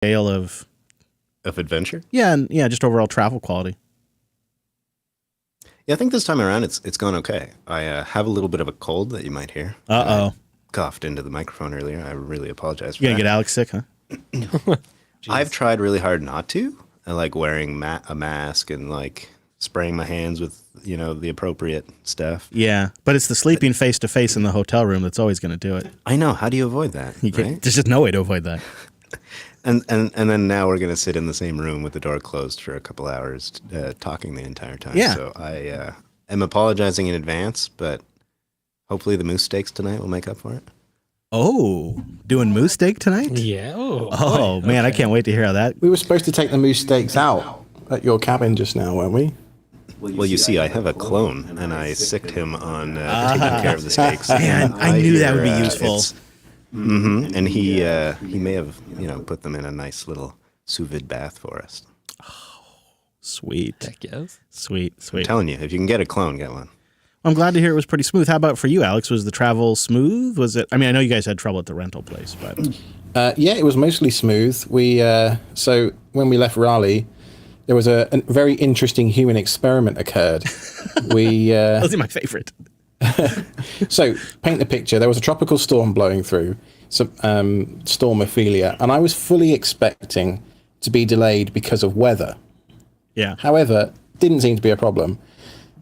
scale of adventure. Yeah, and just overall travel quality. Yeah, I think this time around it's gone okay. I have a little bit of a cold that you might hear. Uh-oh. Coughed into the microphone earlier. I really apologize for You're that. going to get Alex sick, huh? I've tried really hard not to. I like wearing a mask and like spraying my hands with, the appropriate stuff. Yeah, but it's the sleeping face-to-face in the hotel room that's always going to do it. I know. How do you avoid that? Right? There's just no way to avoid that. And then now we're going to sit in the same room with the door closed for a couple hours talking the entire time. Yeah. So I am apologizing in advance, but hopefully the moose steaks tonight will make up for it. Oh, doing moose steak tonight? Yeah. Oh, man, I can't wait to hear how that... We were supposed to take the moose steaks out at your cabin just now, weren't we? Well, you see, I have a clone, and I sicked him on taking care of the steaks. Man, I knew that would be useful. And he may have, put them in a nice little sous vide bath for us. Oh, sweet. Heck yes. Sweet. I'm telling you, if you can get a clone, get one. I'm glad to hear it was pretty smooth. How about for you, Alex? Was the travel smooth? Was it? I mean, I know you guys had trouble at the rental place, but yeah, it was mostly smooth. We so when we left Raleigh, there was a very interesting human experiment occurred. Those are my favorite. So paint the picture. There was a tropical storm blowing through, Storm Ophelia, and I was fully expecting to be delayed because of weather. Yeah. However, didn't seem to be a problem.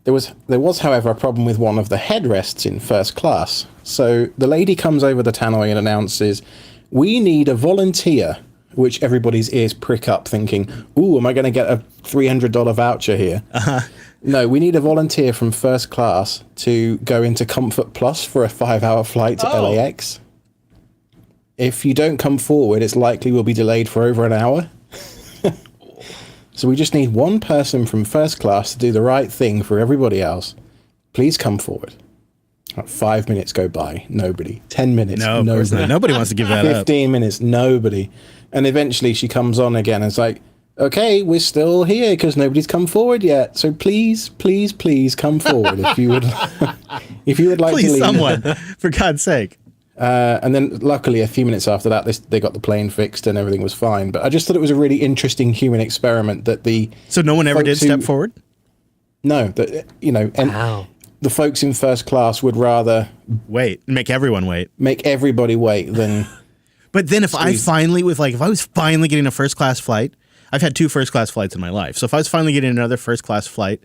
There was, however, a problem with one of the headrests in first class. So the lady comes over the tannoy and announces, "We need a volunteer," which everybody's ears prick up thinking, "Ooh, am I going to get a $300 voucher here?" No, we need a volunteer from first class to go into Comfort Plus for a 5-hour flight to LAX. If you don't come forward, it's likely we'll be delayed for over an hour. So we just need one person from first class to do the right thing for everybody else. Please come forward. 5 minutes go by, nobody. 10 minutes, nobody. Nobody wants to give that 15 minutes, nobody. And eventually she comes on again and it's like, "Okay, we're still here because nobody's come forward yet. So please, please, please come forward if you would, if you would like to leave." Please, someone, for God's sake. And then luckily a few minutes after that, they got the plane fixed and everything was fine. But I just thought it was a really interesting human experiment that So no one ever did step forward? No, that, and the folks in first class would rather make everyone wait. Make everybody wait than... But then if I was finally getting a first class flight, I've had 2 first class flights in my life. So if I was finally getting another first class flight,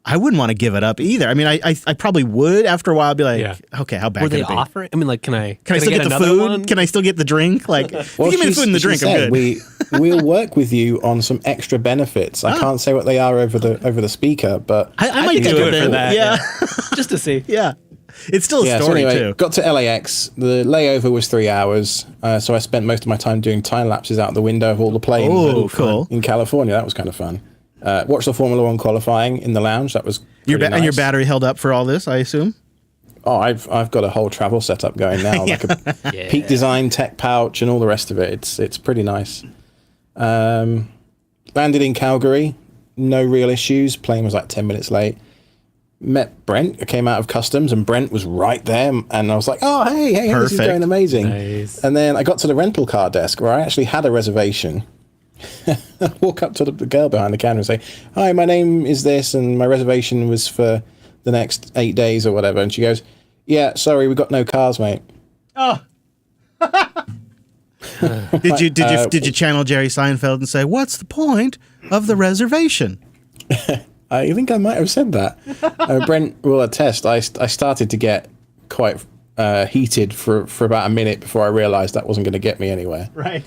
I wouldn't want to give it up either. I mean, I probably would after a while. I'd be like, okay, how bad Were can they it be? offering? I mean, like, can I still get the food? One? Can I still get the drink? Like, well, give me the food and the drink, I'm good. We'll work with you on some extra benefits. I can't say what they are over the speaker, but I might do it for that. Yeah. Just to see. Yeah. It's still a story, so anyway, too. Got to LAX. The layover was 3 hours, so I spent most of my time doing time lapses out the window of all the planes cool. in California. That was kind of fun. Watched the Formula One qualifying in the lounge. That was nice. And your battery held up for all this, I assume? Oh, I've got a whole travel setup going now, like a Peak Design tech pouch and all the rest of it. It's pretty nice. Landed in Calgary, no real issues. Plane was like 10 minutes late. Met Brent. I came out of customs and Brent was right there, and I was like, "Oh, hey, this is going amazing." Nice. And then I got to the rental car desk where I actually had a reservation. I walk up to the girl behind the counter and say, "Hi, my name is this, and my reservation was for the next 8 days or whatever." And she goes, "Yeah, sorry, we got no cars, mate." Oh. Did you channel Jerry Seinfeld and say, "What's the point of the reservation"? I think I might have said that. Brent will attest. I started to get quite heated for about a minute before I realised that wasn't going to get me anywhere. Right.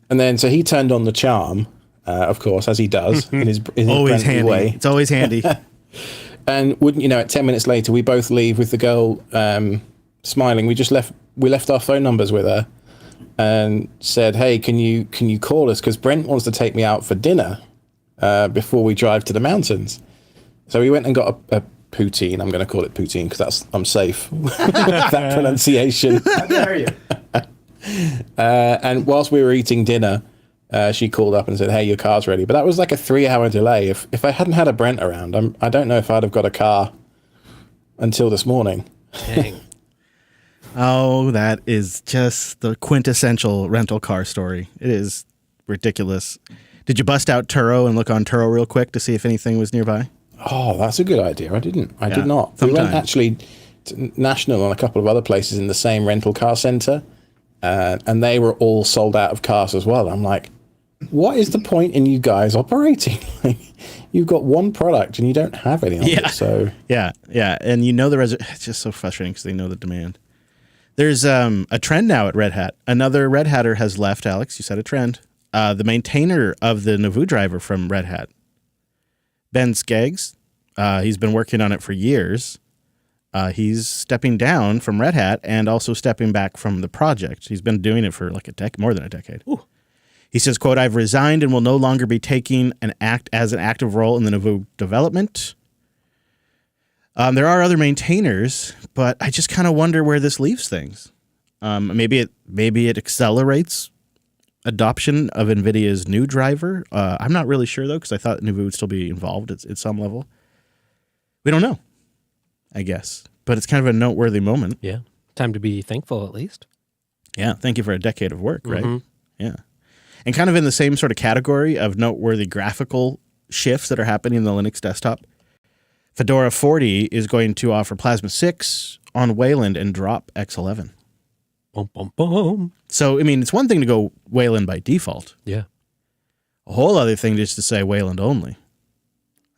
And then so he turned on the charm, of course, as he does in his always Brent handy way. It's always handy. And wouldn't you know it, 10 minutes later we both leave with the girl smiling. We left our phone numbers with her and said, "Hey, can you call us, because Brent wants to take me out for dinner before we drive to the mountains." So we went and got a poutine. I'm going to call it poutine because I'm safe with that pronunciation. How dare you? And whilst we were eating dinner, she called up and said, "Hey, your car's ready." But that was like a 3-hour delay. If I hadn't had a Brent around, I don't know if I'd have got a car until this morning. Dang. Oh, that is just the quintessential rental car story. It is ridiculous. Did you bust out Turo and look on Turo real quick to see if anything was nearby? Oh, that's a good idea. I did not. Sometime. We went actually to National and a couple of other places in the same rental car center, and they were all sold out of cars as well. I'm like, what is the point in you guys operating? Like, you've got one product and you don't have any of it. So yeah, and you know it's just so frustrating because they know the demand. There's a trend now at Red Hat. Another Red Hatter has left. Alex, you said a trend. The maintainer of the Nauvoo driver from Red Hat, Ben Skaggs, he's been working on it for years. He's stepping down from Red Hat and also stepping back from the project. He's been doing it for like more than a decade. Ooh. He says, quote, "I've resigned and will no longer be taking an active role in the Nauvoo development. There are other maintainers, but I just kind of wonder where this leaves things. Maybe it accelerates adoption of NVIDIA's new driver. I'm not really sure, though, because I thought Nauvoo would still be involved at some level. We don't know, I guess. But it's kind of a noteworthy moment. Yeah. Time to be thankful, at least. Yeah. Thank you for a decade of work, right? Yeah. And kind of in the same sort of category of noteworthy graphical shifts that are happening in the Linux desktop, Fedora 40 is going to offer Plasma 6 on Wayland and drop X11. Boom, boom, boom. So, I mean, it's one thing to go Wayland by default. Yeah. A whole other thing just to say Wayland only.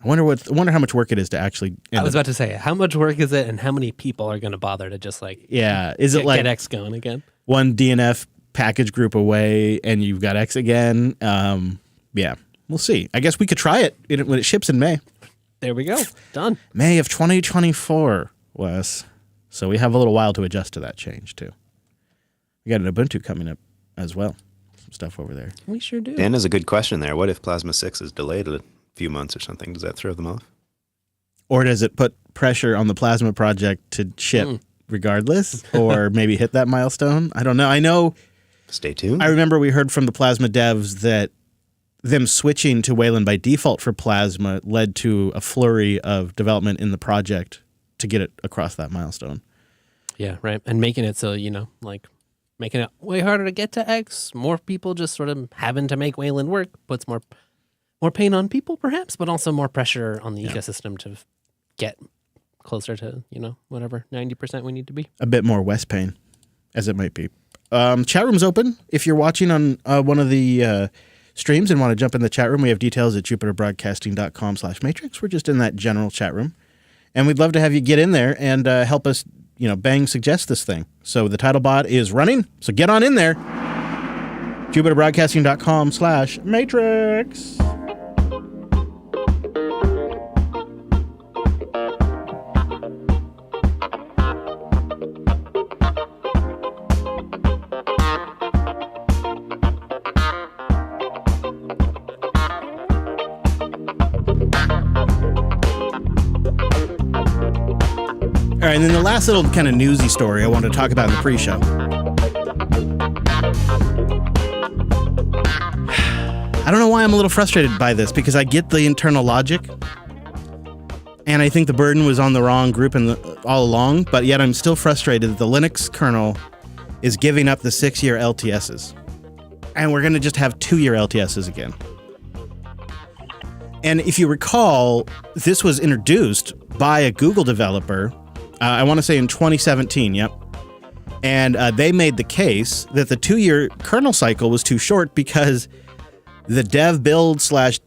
I wonder how much work it is to actually. I was about to say, how much work is it, and how many people are going to bother to just like get X going again? One DNF package group away, and you've got X again. Yeah, we'll see. I guess we could try it when it ships in May. There we go. Done. May of 2024, Wes. So we have a little while to adjust to that change too. We got an Ubuntu coming up as well. Some stuff over there. We sure do. Dan has a good question there. What if Plasma 6 is delayed a few months or something? Does that throw them off? Or does it put pressure on the Plasma project to ship regardless, or maybe hit that milestone? I don't know. I know. Stay tuned. I remember we heard from the Plasma devs that them switching to Wayland by default for Plasma led to a flurry of development in the project to get it across that milestone. Yeah, right. And making it so, like making it way harder to get to X, more people just sort of having to make Wayland work puts more pain on people, perhaps, but also more pressure on the ecosystem to get closer to, whatever 90% we need to be. A bit more West pain, as it might be. Chat room's open. If you're watching on one of the streams and want to jump in the chat room, we have details at jupiterbroadcasting.com/matrix. We're just in that general chat room. And we'd love to have you get in there and help us, bang suggest this thing. So the title bot is running. So get on in there. jupiterbroadcasting.com/matrix. All right, and then the last little kind of newsy story I wanted to talk about in the pre-show. I don't know why I'm a little frustrated by this, because I get the internal logic, and I think the burden was on the wrong group all along, but yet I'm still frustrated that the Linux kernel is giving up the 6-year LTSs. And we're going to just have 2-year LTSs again. And if you recall, this was introduced by a Google developer, I want to say in 2017, yep. And they made the case that the 2-year kernel cycle was too short because the dev build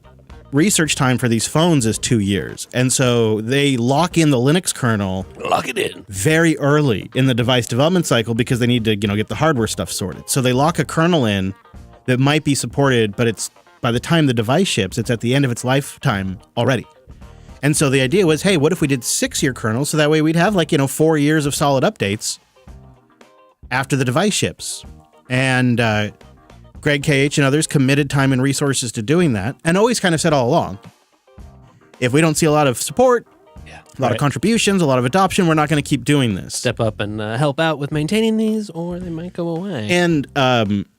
/ research time for these phones is 2 years. And so they lock in the Linux kernel. Lock it in. Very early in the device development cycle because they need to, get the hardware stuff sorted. So they lock a kernel in that might be supported, but it's by the time the device ships, it's at the end of its lifetime already. And so the idea was, hey, what if we did 6-year kernels so that way we'd have 4 years of solid updates after the device ships. And Greg KH and others committed time and resources to doing that, and always kind of said all along, if we don't see a lot of support, a lot of contributions, a lot of adoption, we're not going to keep doing this. Step up and help out with maintaining these, or they might go away. And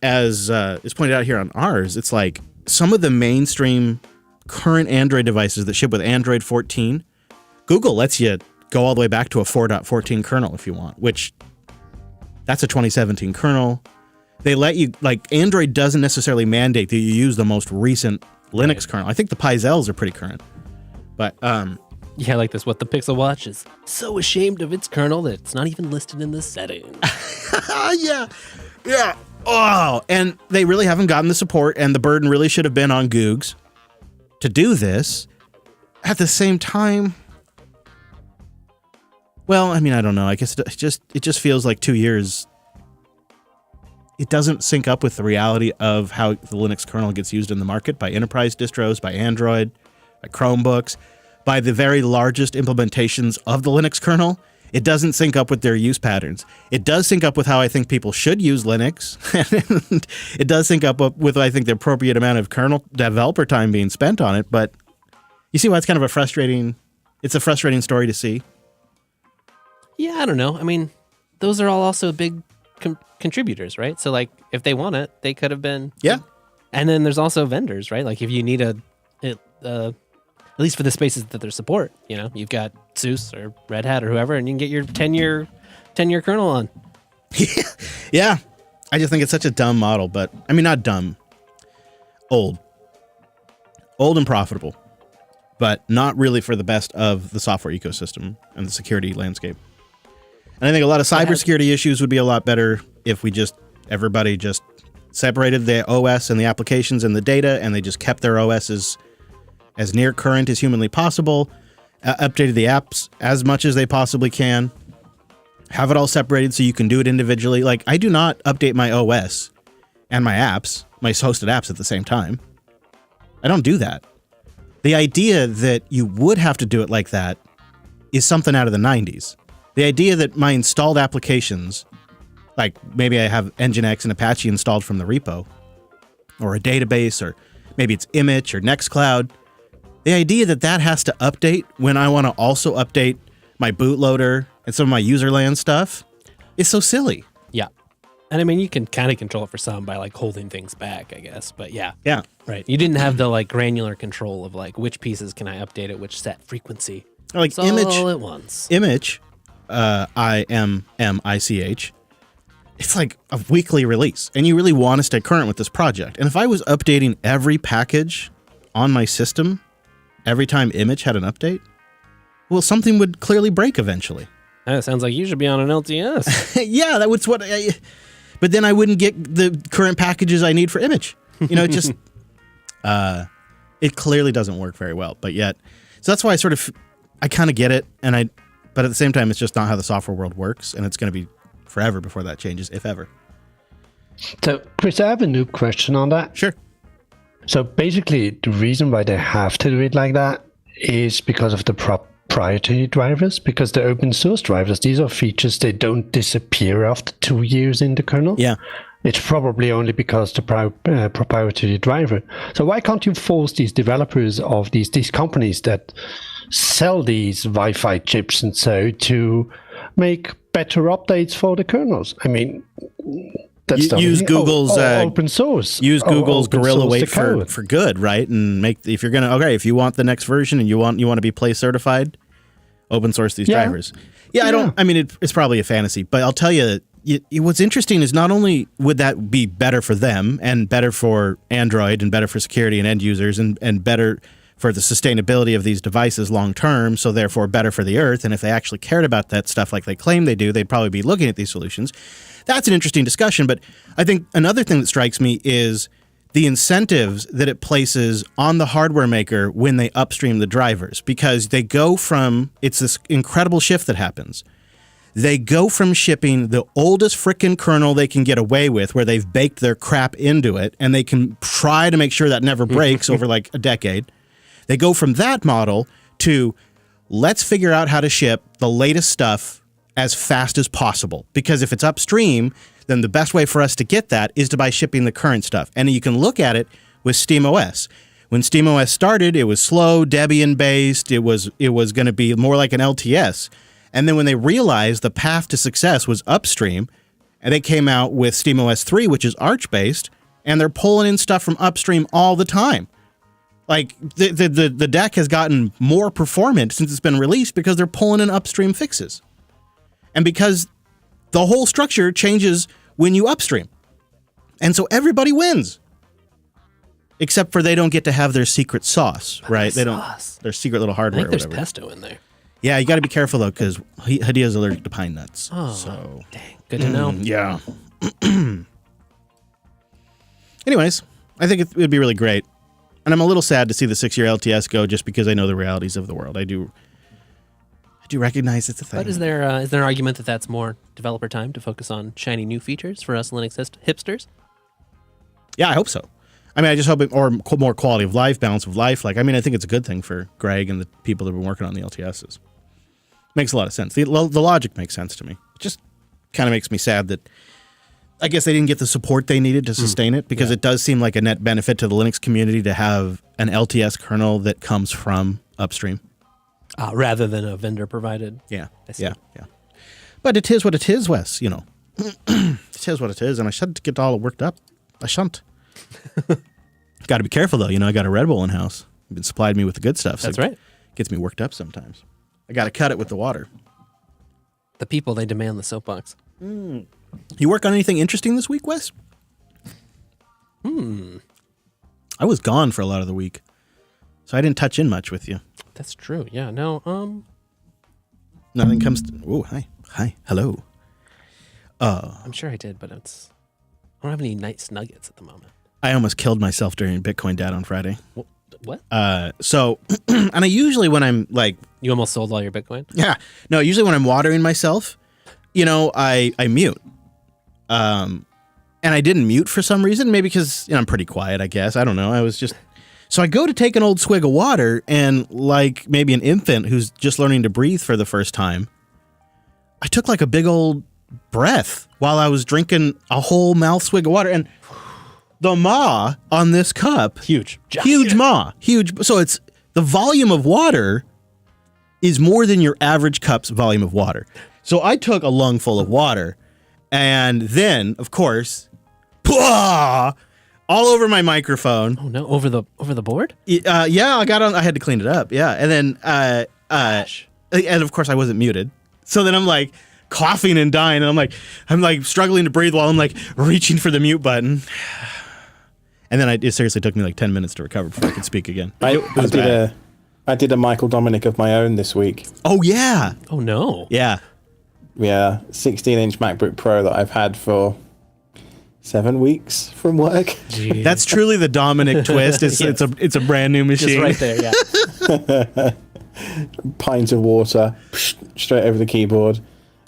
as is pointed out here on ours, it's like some of the mainstream current Android devices that ship with Android 14, Google lets you go all the way back to a 4.14 kernel if you want, which that's a 2017 kernel. they let you, like, Android doesn't necessarily mandate that you use the most recent Linux kernel. I think the Pizels are pretty current. But, Yeah, like this. What the Pixel Watch is so ashamed of its kernel that it's not even listed in the settings. yeah. Oh, and they really haven't gotten the support, and the burden really should have been on Googs to do this. At the same time, well, I mean, I don't know. I guess it just feels like 2 years. It doesn't sync up with the reality of how the Linux kernel gets used in the market by enterprise distros, by Android, by Chromebooks, by the very largest implementations of the Linux kernel. It doesn't sync up with their use patterns. It does sync up with how I think people should use Linux. And it does sync up with, I think, the appropriate amount of kernel developer time being spent on it. But you see why it's kind of a frustrating story to see. Yeah, I don't know. I mean, those are all also big contributors, right? So, like, if they want it, they could have been. Yeah. And then there's also vendors, right? Like, if you need at least for the spaces that they support, you know, you've got SUSE or Red Hat or whoever, and you can get your 10-year kernel on. Yeah. I just think it's such a dumb model, but I mean, not dumb, old and profitable, but not really for the best of the software ecosystem and the security landscape. And I think a lot of cybersecurity issues would be a lot better if everybody just separated the OS and the applications and the data, and they just kept their OS as near current as humanly possible, updated the apps as much as they possibly can, have it all separated so you can do it individually. Like, I do not update my OS and my apps, my hosted apps at the same time. I don't do that. The idea that you would have to do it like that is something out of the 90s. The idea that my installed applications, like maybe I have Nginx and Apache installed from the repo, or a database, or maybe it's Image or Nextcloud, the idea that has to update when I want to also update my bootloader and some of my userland stuff is so silly. Yeah. And I mean, you can kind of control it for some by like holding things back, I guess. But yeah. Yeah. Right. You didn't have the like granular control of like which pieces can I update at which set frequency. Like it's Image all at once. Image, IMMICH. It's like a weekly release, and you really want to stay current with this project. And if I was updating every package on my system every time Image had an update, well, something would clearly break eventually. That sounds like you should be on an LTS. Yeah, that was but then I wouldn't get the current packages I need for Image. You know, it just, it clearly doesn't work very well. But yet, so that's why I kind of get it. But at the same time, it's just not how the software world works. And it's going to be forever before that changes, if ever. So, Chris, I have a new question on that. Sure. So basically, the reason why they have to do it like that is because of the proprietary drivers, because the open source drivers, these are features, they don't disappear after 2 years in the kernel. Yeah. It's probably only because the proprietary driver. So why can't you force these developers of these companies that sell these Wi-Fi chips and so to make better updates for the kernels? I mean, that's use Google's open source. Use Google's open Gorilla source Weight the code. for good, right? And if you want the next version and you want to be Play certified, open source these drivers. Yeah, it's probably a fantasy, but I'll tell you, what's interesting is not only would that be better for them and better for Android and better for security and end users and better for the sustainability of these devices long term, so therefore better for the Earth. And if they actually cared about that stuff like they claim they do, they'd probably be looking at these solutions. That's an interesting discussion. But I think another thing that strikes me is the incentives that it places on the hardware maker when they upstream the drivers, because they go from, it's this incredible shift that happens. They go from shipping the oldest frickin' kernel they can get away with, where they've baked their crap into it, and they can try to make sure that never breaks over like a decade. They go from that model to, let's figure out how to ship the latest stuff as fast as possible. Because if it's upstream, then the best way for us to get that is by shipping the current stuff. And you can look at it with SteamOS. When SteamOS started, it was slow, Debian-based. It was going to be more like an LTS. And then when they realized the path to success was upstream, and they came out with SteamOS 3, which is Arch-based, and they're pulling in stuff from upstream all the time. Like, the deck has gotten more performant since it's been released because they're pulling in upstream fixes. And because the whole structure changes when you upstream. And so everybody wins. Except for they don't get to have their secret sauce, right? They don't. Their secret little I hardware. think there's or whatever. pesto in there. Yeah, you got to be careful though, because Hadia's allergic to pine nuts. Oh, so dang. Good to know. yeah. Anyways, I think it would be really great, and I'm a little sad to see the 6-year LTS go, just because I know the realities of the world. I do recognize it's a thing. But is there an argument that that's more developer time to focus on shiny new features for us Linux hipsters? Yeah, I hope so. I mean, I just hope it, or more quality of life, balance of life. Like, I mean, I think it's a good thing for Greg and the people that have been working on the LTSs. Makes a lot of sense. The logic makes sense to me. It just kind of makes me sad that I guess they didn't get the support they needed to sustain it, because it does seem like a net benefit to the Linux community to have an LTS kernel that comes from upstream. Rather than a vendor provided. Yeah, yeah. But it is what it is, Wes, you know. It is what it is, and I shouldn't get all worked up. I shan't. Got to be careful, though. You know, I got a Red Bull in house. You've been supplied me with the good stuff. So That's right. It gets me worked up sometimes. I got to cut it with the water. The people, they demand the soapbox. You work on anything interesting this week, Wes? I was gone for a lot of the week, so I didn't touch in much with you. That's true. Yeah. No. Nothing comes to... Oh, hi. Hello. I'm sure I did, but I don't have any nice nuggets at the moment. I almost killed myself during Bitcoin Dad on Friday. What? So, and I usually when I'm like... You almost sold all your Bitcoin? Yeah. No, usually when I'm watering myself, you know, I mute. And I didn't mute for some reason. Maybe because, you know, I'm pretty quiet, I guess. I don't know. I was just... So I go to take an old swig of water, and like maybe an infant who's just learning to breathe for the first time, I took like a big old breath while I was drinking a whole mouth swig of water. And the maw on this cup... Huge maw. Huge. So it's... The volume of water is more than your average cup's volume of water. So I took a lung full of water, and then, of course, all over my microphone. Oh no! Over the board? Yeah, I got on. I had to clean it up. Yeah, and then and of course I wasn't muted. So then I'm like coughing and dying, and I'm like struggling to breathe while I'm like reaching for the mute button. And then it seriously took me like 10 minutes to recover before I could speak again. I did a Michael Dominic of my own this week. Oh yeah. Oh no. Yeah. Yeah, 16-inch MacBook Pro that I've had for 7 weeks from work. Jeez. That's truly the Dominic twist. It's a brand new machine. Just right there, yeah. Pints of water straight over the keyboard.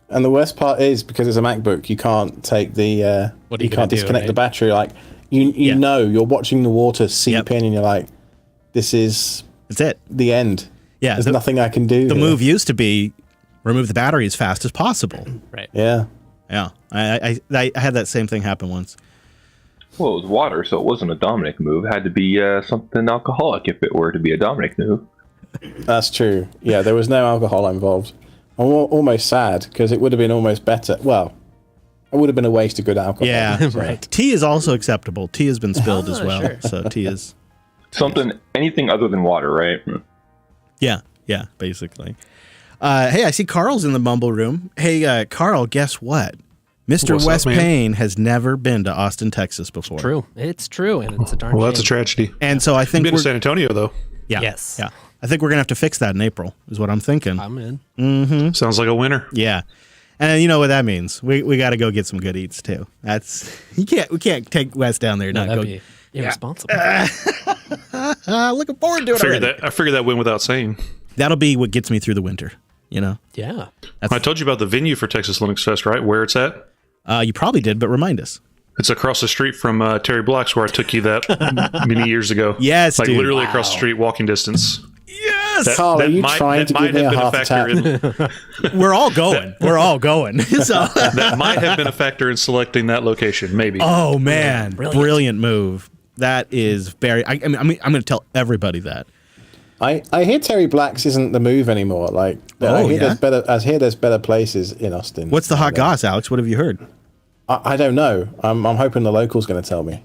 And the worst part is, because it's a MacBook, you can't take the you can't disconnect the battery. Like you know, you're watching the water seep in, and you're like, that's it. The end. Yeah, there's nothing I can do. The move used to be remove the battery as fast as possible. Right. Yeah. Yeah. I had that same thing happen once. Well, it was water, so it wasn't a Dominic move. It had to be something alcoholic if it were to be a Dominic move. That's true. Yeah, there was no alcohol involved. I'm almost sad, because it would have been almost better. Well, it would have been a waste of good alcohol. Yeah, so. Right. Tea is also acceptable. Tea has been spilled as well. Sure. So tea is... Anything other than water, right? Yeah, basically. Hey, I see Carl's in the Mumble room. Hey, Carl, guess what? Mr. What's Wes up, man? Payne has never been to Austin, Texas before. It's true, and it's a darn Well, that's a shame. tragedy. And so I think Been to San Antonio, though. Yeah. Yes. Yeah. I think we're going to have to fix that in April, is what I'm thinking. I'm in. Sounds like a winner. Yeah. And you know what that means. We got to go get some good eats too. We can't take Wes down there and No, not that'd go. be irresponsible. Looking forward to it already. I figured that went without saying. That'll be what gets me through the winter, you know? Yeah. I told you about the venue for Texas Linux Fest, right? Where it's at? You probably did, but remind us. It's across the street from Terry Black's, where I took you that many years ago. Yes, like dude. literally across the street, walking distance. Yes! Carl, are you trying to give me a heart attack? We're all going. We're all going. So. That might have been a factor in selecting that location, maybe. Oh, man. Brilliant move. That is very... I'm going to tell everybody that. I hear Terry Black's isn't the move anymore. Like, I hear there's better places in Austin. What's the hot goss, Alex? What have you heard? I don't know. I'm hoping the local's going to tell me.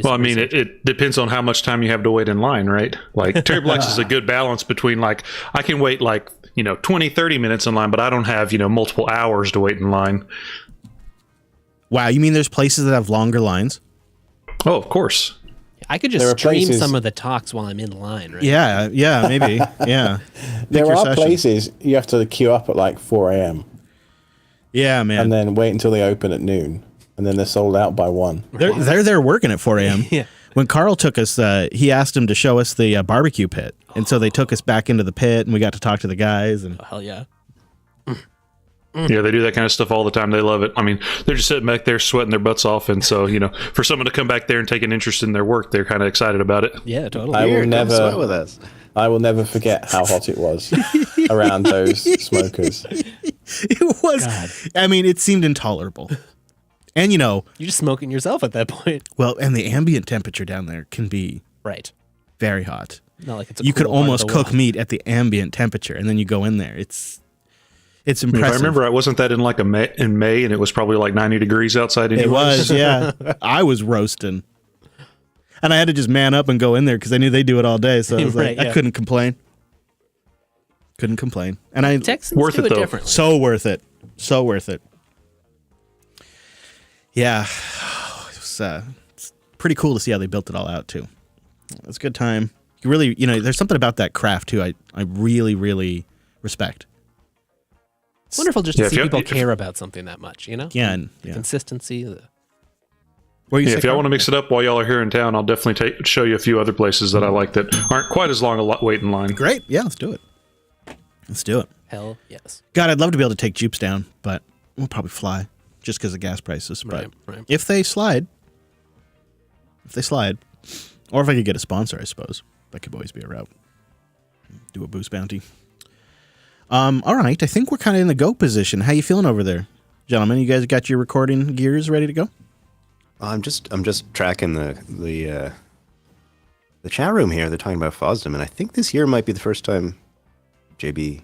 Well, I mean, it depends on how much time you have to wait in line, right? Like, Terry Black's is a good balance between, like, I can wait, 20, 30 minutes in line, but I don't have, multiple hours to wait in line. Wow, you mean there's places that have longer lines? Oh, of course. I could There just are stream places- some of the talks while I'm in line, right? Yeah, maybe. Yeah. There your are session. places you have to queue up at like 4 a.m. Yeah, man. and then wait until they open at noon, and then they're sold out by 1. They're there working at 4 a.m. Yeah. When Carl took us, he asked him to show us the barbecue pit, and so they took us back into the pit, and we got to talk to the guys. And Oh, hell yeah. Yeah, they do that kind of stuff all the time. They love it. I mean, they're just sitting back there sweating their butts off. And so, for someone to come back there and take an interest in their work, they're kind of excited about it. Yeah, totally. I will Here, come sweat never. with us. I will never forget how hot it was around those smokers. it was, God. I mean, it seemed intolerable. And, You're just smoking yourself at that point. well, and the ambient temperature down there can be Right. very hot. Not like it's a You could cool part of almost the cook world. meat at the ambient temperature, and then you go in there. It's impressive. If I remember, I wasn't that in May, and it was probably like 90 degrees outside. It anyways. was, yeah. I was roasting. And I had to just man up and go in there because I knew they do it all day. So I was Right, like, yeah. I couldn't complain. And I Texans Worth do it, it though. differently. so worth it. So worth it. Yeah. It's pretty cool to see how they built it all out too. It's a good time. You really, there's something about that craft too I really, really respect. It's wonderful just to Yeah, see if you- people if- care about something that much, Yeah, and The consistency. What Yeah, you if y'all want to mix it up while y'all are here in town, I'll definitely show you a few other places that I like that aren't quite as long a wait in line. Great. Yeah, let's do it. Let's do it. Hell yes. God, I'd love to be able to take Jupes down, but we'll probably fly just because of gas prices. But Right. if they slide, or if I could get a sponsor, I suppose that could always be a route. Do a boost bounty. All right, I think we're kind of in the go position. How you feeling over there, gentlemen? You guys got your recording gears ready to go? I'm just tracking the chat room here. They're talking about FOSDEM, and I think this year might be the first time. JB,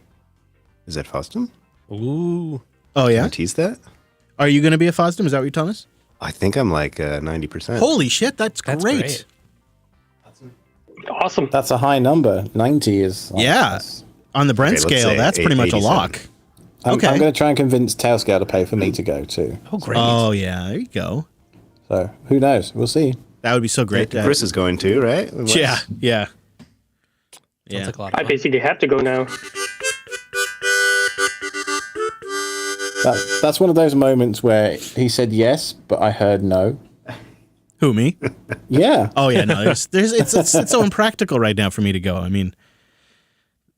is that FOSDEM? Ooh. Oh Can yeah. I tease that? Are you going to be a FOSDEM? Is that what you're telling us? I think I'm like 90%. Holy shit, that's That's great. great. Awesome. That's a high number. 90 is. Like, Yeah. that's- On the Brent Okay, let's scale, say that's pretty much a 87. lock. I'm Okay. going to try and convince Tailscale to pay for me to go too. Oh, great. Oh yeah, there you go. So who knows? We'll see. That would be so great. to have- Chris is going too, right? Yeah, yeah. Sounds like a lot of I fun. basically have to go now. That's one of those moments where he said yes, but I heard no. Who, me? Yeah. Oh yeah, no. It's so impractical right now for me to go. I mean,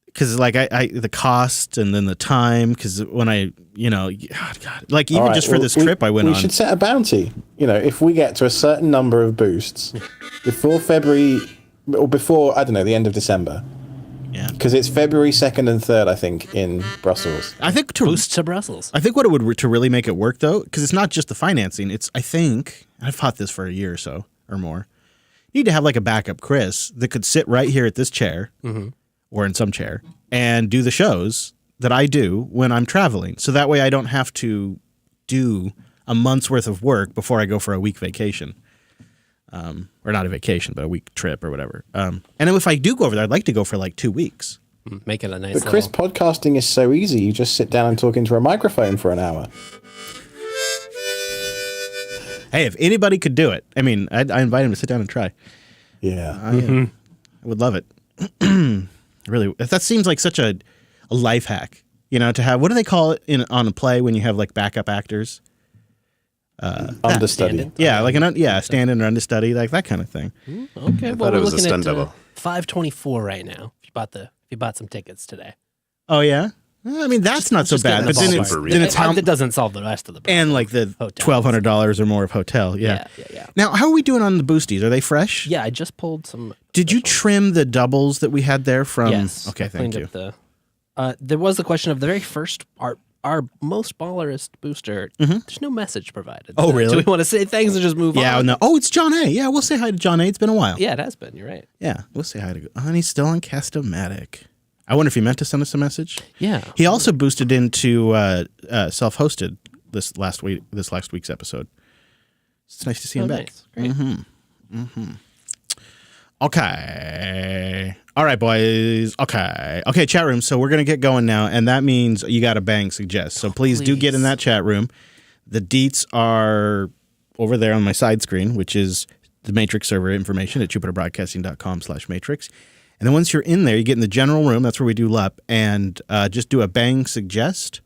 because like I the cost and then the time. Because when I God, like even All right, just for well, this trip I went we on. should set a bounty. If we get to a certain number of boosts before February or before, I don't know, the end of December. Yeah. Because it's February 2nd and 3rd, I think, in Brussels. I think Boost to Brussels. I think what it would to really make it work though, because it's not just the financing. It's I think I've fought this for a year or so or more. You need to have like a backup Chris that could sit right here at this chair or in some chair and do the shows that I do when I'm traveling. So that way I don't have to do a month's worth of work before I go for a week vacation. Or not a vacation, but a week trip or whatever. And then if I do go over there, I'd like to go for like 2 weeks. Make it a nice But Chris, little... podcasting is so easy. You just sit down and talk into a microphone for an hour. Hey, if anybody could do it, I mean, I invite him to sit down and try. Yeah. I would love it. Really, that seems like such a life hack, to have. What do they call it on a play when you have like backup actors? Understudy. stand-in. Yeah, like stand-in or understudy, like that kind of thing. Okay, well, thought we're it was a looking stunt at double. 524 right now. If you bought some tickets today. Oh yeah, I mean that's not so Just getting bad. the But then ballpark. it's how That doesn't solve the rest of the problem. and like the Hotel. $1,200 or more of hotel. Yeah. Yeah. Now, how are we doing on the boosties? Are they fresh? Yeah, I just pulled some. Did you trim the doubles that we had there from? Yes. Okay, I thank cleaned you. up there was the question of the very first our most ballerist booster. There's no message provided. Oh, really? Do we want to say thanks and just move Yeah. on? No. Oh, it's John A. Yeah, we'll say hi to John A. It's been a while. Yeah, it has been. You're right. Yeah, we'll say hi to. Oh, and he's still on Castomatic. I wonder if he meant to send us a message. Yeah. He also boosted into self-hosted this last week's episode. It's nice to see him back. Nice. Great. Okay. All right, boys. Okay, chat room. So we're going to get going now, and that means you got to bang suggest. So please do get in that chat room. The deets are over there on my side screen, which is the Matrix server information at jupiterbroadcasting.com/matrix. And then once you're in there, you get in the general room. That's where we do LUP. And just do a bang suggest.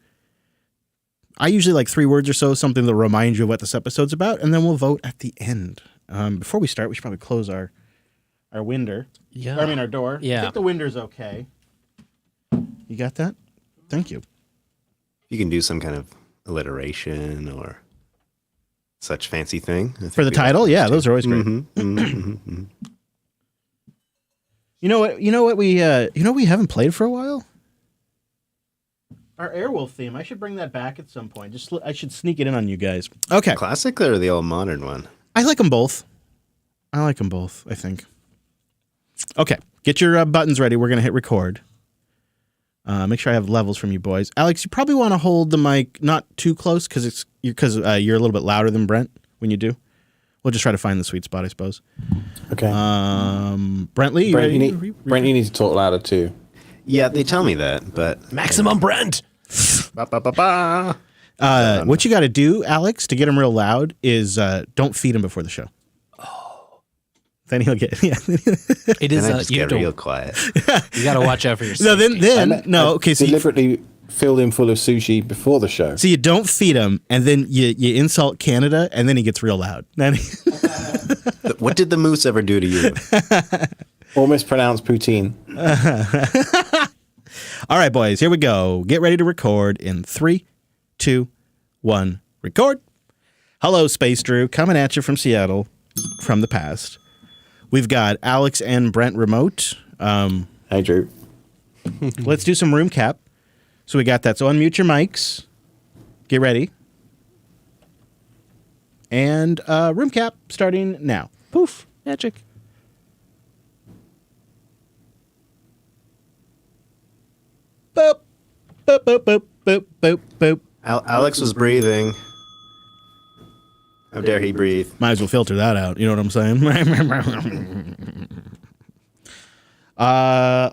I usually like 3 words or so, something to remind you of what this episode's about. And then we'll vote at the end. Before we start, we should probably close our window. Yeah. Our door. Yeah. I think the window's okay. You got that? Thank you. You can do some kind of alliteration or such fancy thing. For the title? Yeah, those are always great. You know what we haven't played for a while? Our Airwolf theme. I should bring that back at some point. I should sneak it in on you guys. Okay. Classic or the old modern one? I like them both. I think. Okay. Get your buttons ready. We're going to hit record. Make sure I have levels from you boys. Alex, you probably want to hold the mic not too close because you're a little bit louder than Brent when you do. We'll just try to find the sweet spot, I suppose. Okay. Brentley, you Brent, ready? Brent, you need to talk louder too. Yeah, they tell me that, but Maximum Brent. Ba-ba-ba-ba. What you got to do, Alex, to get him real loud is don't feed him before the show. Oh. Then he'll get It is and I just you get real don't. quiet. You got to watch out for No, yourself. okay. So deliberately filled him full of sushi before the show. you don't feed him, and then you insult Canada, and then he gets real loud. What did the moose ever do to you? Or mispronounced poutine. All right, boys, here we go. Get ready to record in 3, 2, 1, record. Hello, Space Drew, coming at you from Seattle, from the past. We've got Alex and Brent remote. Hey, Drew. Let's do some room cap. So we got that. So unmute your mics. Get ready. And room cap starting now. Poof. Magic. Boop. Boop, boop, boop, boop, boop, boop. Alex was breathing. How dare he breathe? Might as well filter that out. You know what I'm saying?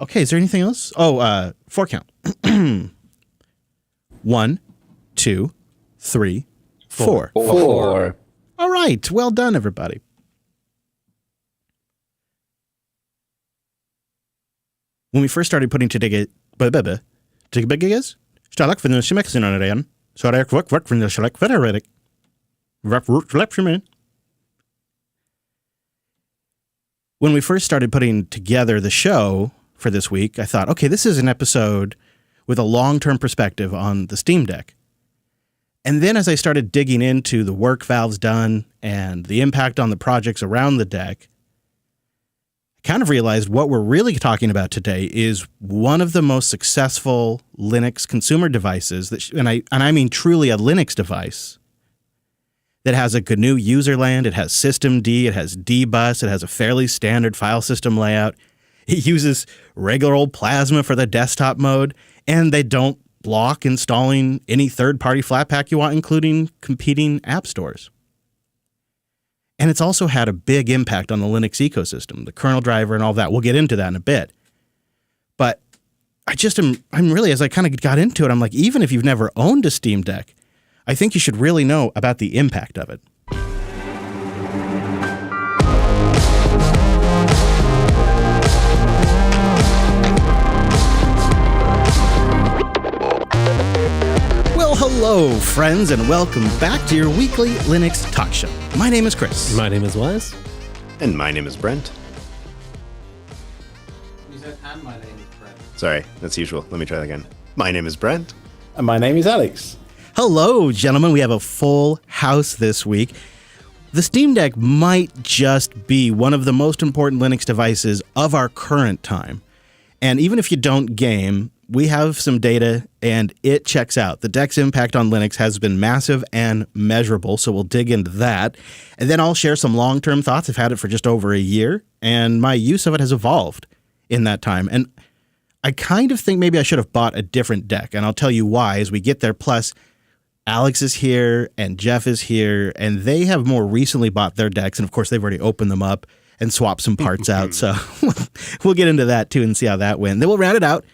Okay, is there anything else? Oh, 4 count. 1, 2, 3, 4. 4. All right. Well done, everybody. When we first started putting together, when we first started putting together the show for this week, I thought, okay, this is an episode with a long-term perspective on the Steam Deck. And then as I started digging into the work Valve's done and the impact on the projects around the deck, I kind of realized what we're really talking about today is one of the most successful Linux consumer devices, and I mean truly a Linux device, that has a GNU userland, it has systemd, it has dbus, it has a fairly standard file system layout, it uses regular old Plasma for the desktop mode, and they don't block installing any third-party Flatpak you want, including competing app stores. And it's also had a big impact on the Linux ecosystem, the kernel driver and all that. We'll get into that in a bit. But I'm really, as I kind of got into it, I'm like, even if you've never owned a Steam Deck, I think you should really know about the impact of it. Well, hello, friends, and welcome back to your weekly Linux talk show. My name is Chris. My name is Wes. And my name is Brent. You said, and my name is Brent. Sorry, that's usual. Let me try that again. My name is Brent. And my name is Alex. Hello, gentlemen. We have a full house this week. The Steam Deck might just be one of the most important Linux devices of our current time. And even if you don't game, we have some data and it checks out. The Deck's impact on Linux has been massive and measurable, so we'll dig into that. And then I'll share some long-term thoughts. I've had it for just over a year, and my use of it has evolved in that time. And I kind of think maybe I should have bought a different deck, and I'll tell you why as we get there. Plus, Alex is here and Jeff is here, and they have more recently bought their decks, and of course they've already opened them up and swapped some parts out. So we'll get into that too and see how that went. Then we'll round it out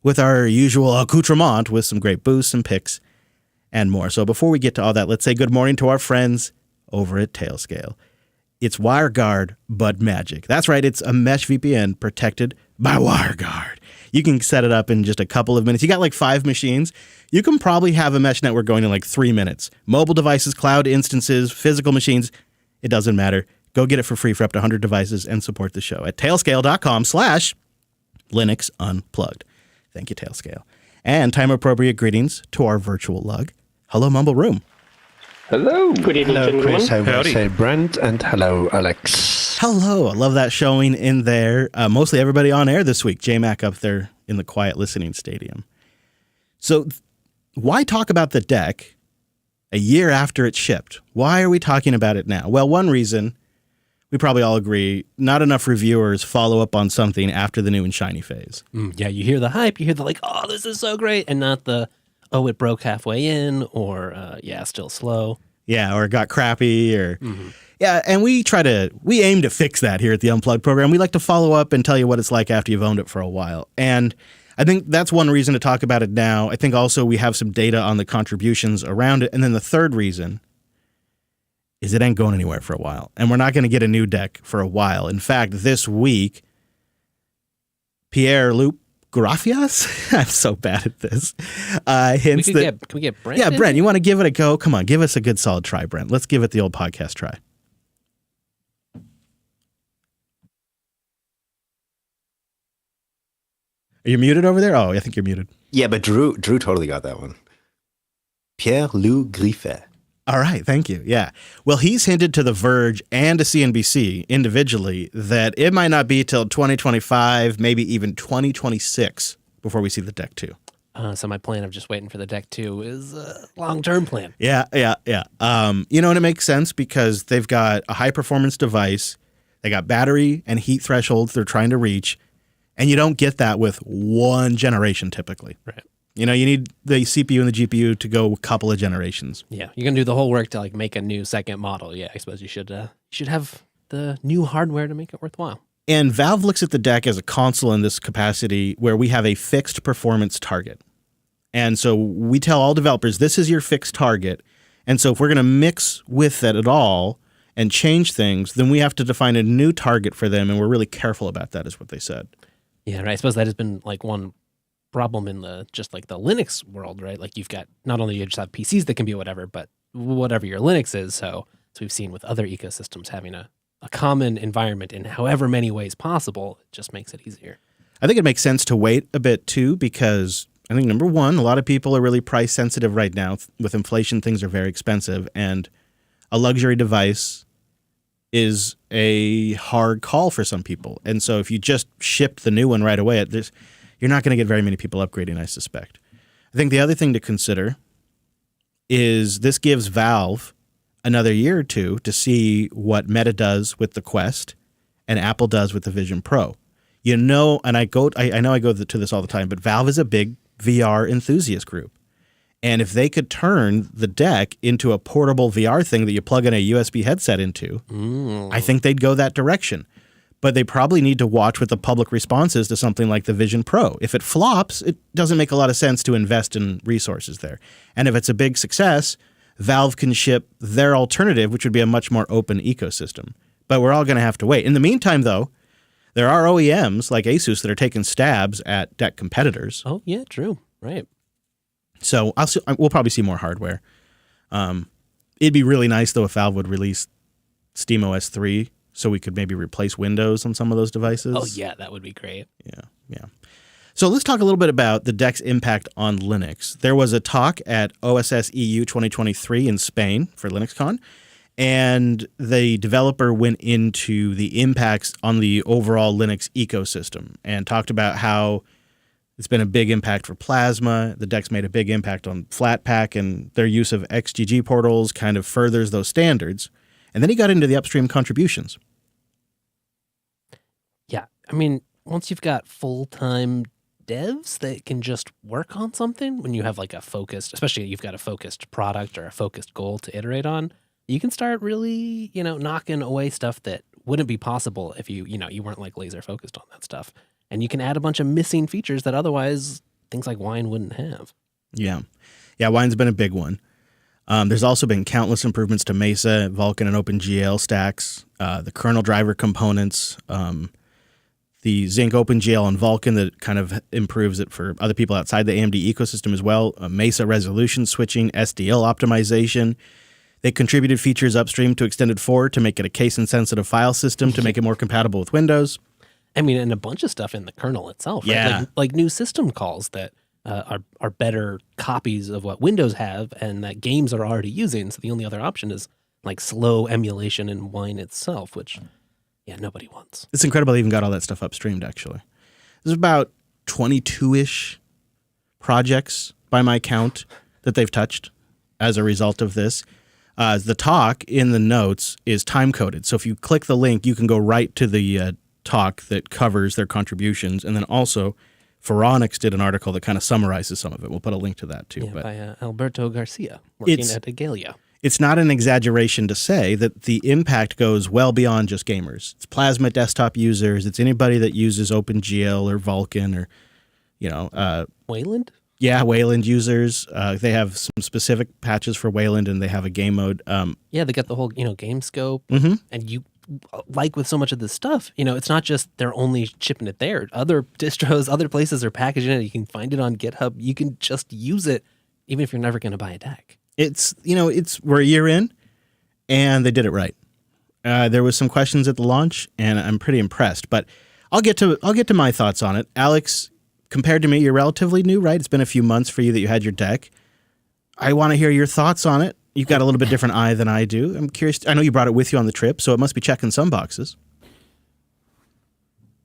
with our usual accoutrement with some great boosts and picks. and more. So before we get to all that, let's say good morning to our friends over at Tailscale. It's WireGuard, but magic. That's right, it's a mesh VPN protected by WireGuard. You can set it up in just a couple of minutes. You got like 5 machines. You can probably have a mesh network going in like 3 minutes. Mobile devices, cloud instances, physical machines, it doesn't matter. Go get it for free for up to 100 devices and support the show at tailscale.com/Linux Unplugged. Thank you, Tailscale. And time-appropriate greetings to our virtual lug. Hello, Mumble Room. Hello. Good evening, Hello, gentlemen. Chris. I will Howdy. say Brent, and hello, Alex. Hello. I love that showing in there. Mostly everybody on air this week. J-Mac up there in the quiet listening stadium. So why talk about the deck a year after it shipped? Why are we talking about it now? Well, one reason, we probably all agree, not enough reviewers follow up on something after the new and shiny phase. Yeah, you hear the hype, you hear the like, oh, this is so great, and not the, oh, it broke halfway in, or yeah, still slow. Yeah, or it got crappy, or yeah, and we aim to fix that here at the Unplugged program. We like to follow up and tell you what it's like after you've owned it for a while. And I think that's one reason to talk about it now. I think also we have some data on the contributions around it. And then the third reason is it ain't going anywhere for a while. And we're not going to get a new deck for a while. In fact, this week, Pierre LUP Grafias? I'm so bad at this. Hints Can we get Brent? yeah, in? Brent, you want to give it a go? Come on, give us a good solid try, Brent. Let's give it the old podcast try. Are you muted over there? Oh, I think you're muted. Yeah, but Drew totally got that one. Pierre Lou Griffet. All right, thank you. Yeah. Well, he's hinted to The Verge and to CNBC individually that it might not be till 2025, maybe even 2026 before we see the deck 2. So my plan of just waiting for the deck 2 is a long-term plan. Yeah. And it makes sense because they've got a high-performance device. They got battery and heat thresholds they're trying to reach, and you don't get that with one generation typically. Right. You need the CPU and the GPU to go a couple of generations. Yeah, you're gonna do the whole work to like make a new second model. Yeah, I suppose you should have the new hardware to make it worthwhile. And Valve looks at the deck as a console in this capacity where we have a fixed performance target. And so we tell all developers, this is your fixed target. And so if we're going to mix with that at all and change things, then we have to define a new target for them. And we're really careful about that, is what they said. Yeah, right. I suppose that has been like one problem in the Linux world, right? Like you've got not only you just have PCs that can be whatever, but whatever your Linux is. So we've seen with other ecosystems having a common environment in however many ways possible, it just makes it easier. I think it makes sense to wait a bit too, because I think number one, a lot of people are really price sensitive right now. With inflation, things are very expensive, and a luxury device is a hard call for some people. And so if you just ship the new one right away, you're not going to get very many people upgrading, I suspect. I think the other thing to consider is this gives Valve another year or two to see what Meta does with the Quest and Apple does with the Vision Pro. And I know I go to this all the time, but Valve is a big VR enthusiast group. And if they could turn the deck into a portable VR thing that you plug in a USB headset into, I think they'd go that direction. But they probably need to watch what the public response is to something like the Vision Pro. If it flops, it doesn't make a lot of sense to invest in resources there. And if it's a big success, Valve can ship their alternative, which would be a much more open ecosystem. But we're all going to have to wait. In the meantime, though, there are OEMs like Asus that are taking stabs at deck competitors. Oh, yeah, true. Right. So we'll probably see more hardware. It'd be really nice, though, if Valve would release SteamOS 3 so we could maybe replace Windows on some of those devices. Oh, yeah, that would be great. Yeah. So let's talk a little bit about the deck's impact on Linux. There was a talk at OSS EU 2023 in Spain for LinuxCon, and the developer went into the impacts on the overall Linux ecosystem and talked about how it's been a big impact for Plasma. The deck's made a big impact on Flatpak, and their use of XGG portals kind of furthers those standards. And then he got into the upstream contributions. Yeah, I mean, once you've got full-time devs that can just work on something, when you have like a focused, especially you've got a focused product or a focused goal to iterate on, you can start really, knocking away stuff that wouldn't be possible if you weren't like laser focused on that stuff. And you can add a bunch of missing features that otherwise things like Wine wouldn't have. Yeah. Yeah, Wine's been a big one. There's also been countless improvements to Mesa, Vulkan, and OpenGL stacks, the kernel driver components, the Zinc OpenGL on Vulkan that kind of improves it for other people outside the AMD ecosystem as well, Mesa resolution switching, SDL optimization. They contributed features upstream to Extended 4 to make it a case-insensitive file system to make it more compatible with Windows. I mean, and a bunch of stuff in the kernel itself. Right? Yeah. Like new system calls that are better copies of what Windows have and that games are already using. So the only other option is like slow emulation in Wine itself, which, yeah, nobody wants. It's incredible they even got all that stuff upstreamed, actually. There's about 22-ish projects by my count that they've touched as a result of this. The talk in the notes is time-coded. So if you click the link, you can go right to the talk that covers their contributions. And then also, Phoronix did an article that kind of summarizes some of it. We'll put a link to that, too. Yeah, but by Alberto Garcia, working at Igalia. It's not an exaggeration to say that the impact goes well beyond just gamers. It's Plasma desktop users. It's anybody that uses OpenGL or Vulkan or, Wayland? Yeah, Wayland users. They have some specific patches for Wayland, and they have a game mode. Yeah, they got the whole, game scope. Mm-hmm. And you, like with so much of this stuff, it's not just they're only shipping it there. Other distros, other places are packaging it. You can find it on GitHub. You can just use it, even if you're never going to buy a deck. We're a year in, and they did it right. There was some questions at the launch, and I'm pretty impressed. But I'll get to my thoughts on it. Alex, compared to me, you're relatively new, right? It's been a few months for you that you had your deck. I want to hear your thoughts on it. You've got a little bit different eye than I do. I'm curious. I know you brought it with you on the trip, so it must be checking some boxes.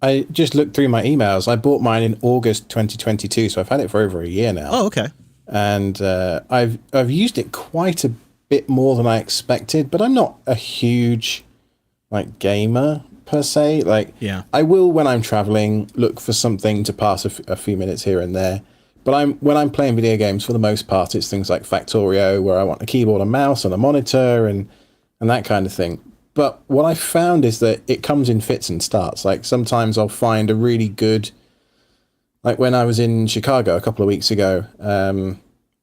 I just looked through my emails. I bought mine in August 2022, so I've had it for over a year now. Oh, okay. And I've used it quite a bit more than I expected, but I'm not a huge gamer per se. I will, when I'm traveling, look for something to pass a few minutes here and there. But when I'm playing video games, for the most part, it's things like Factorio, where I want a keyboard and mouse and a monitor and that kind of thing. But what I found is that it comes in fits and starts. Like sometimes I'll find a really good, like when I was in Chicago a couple of weeks ago,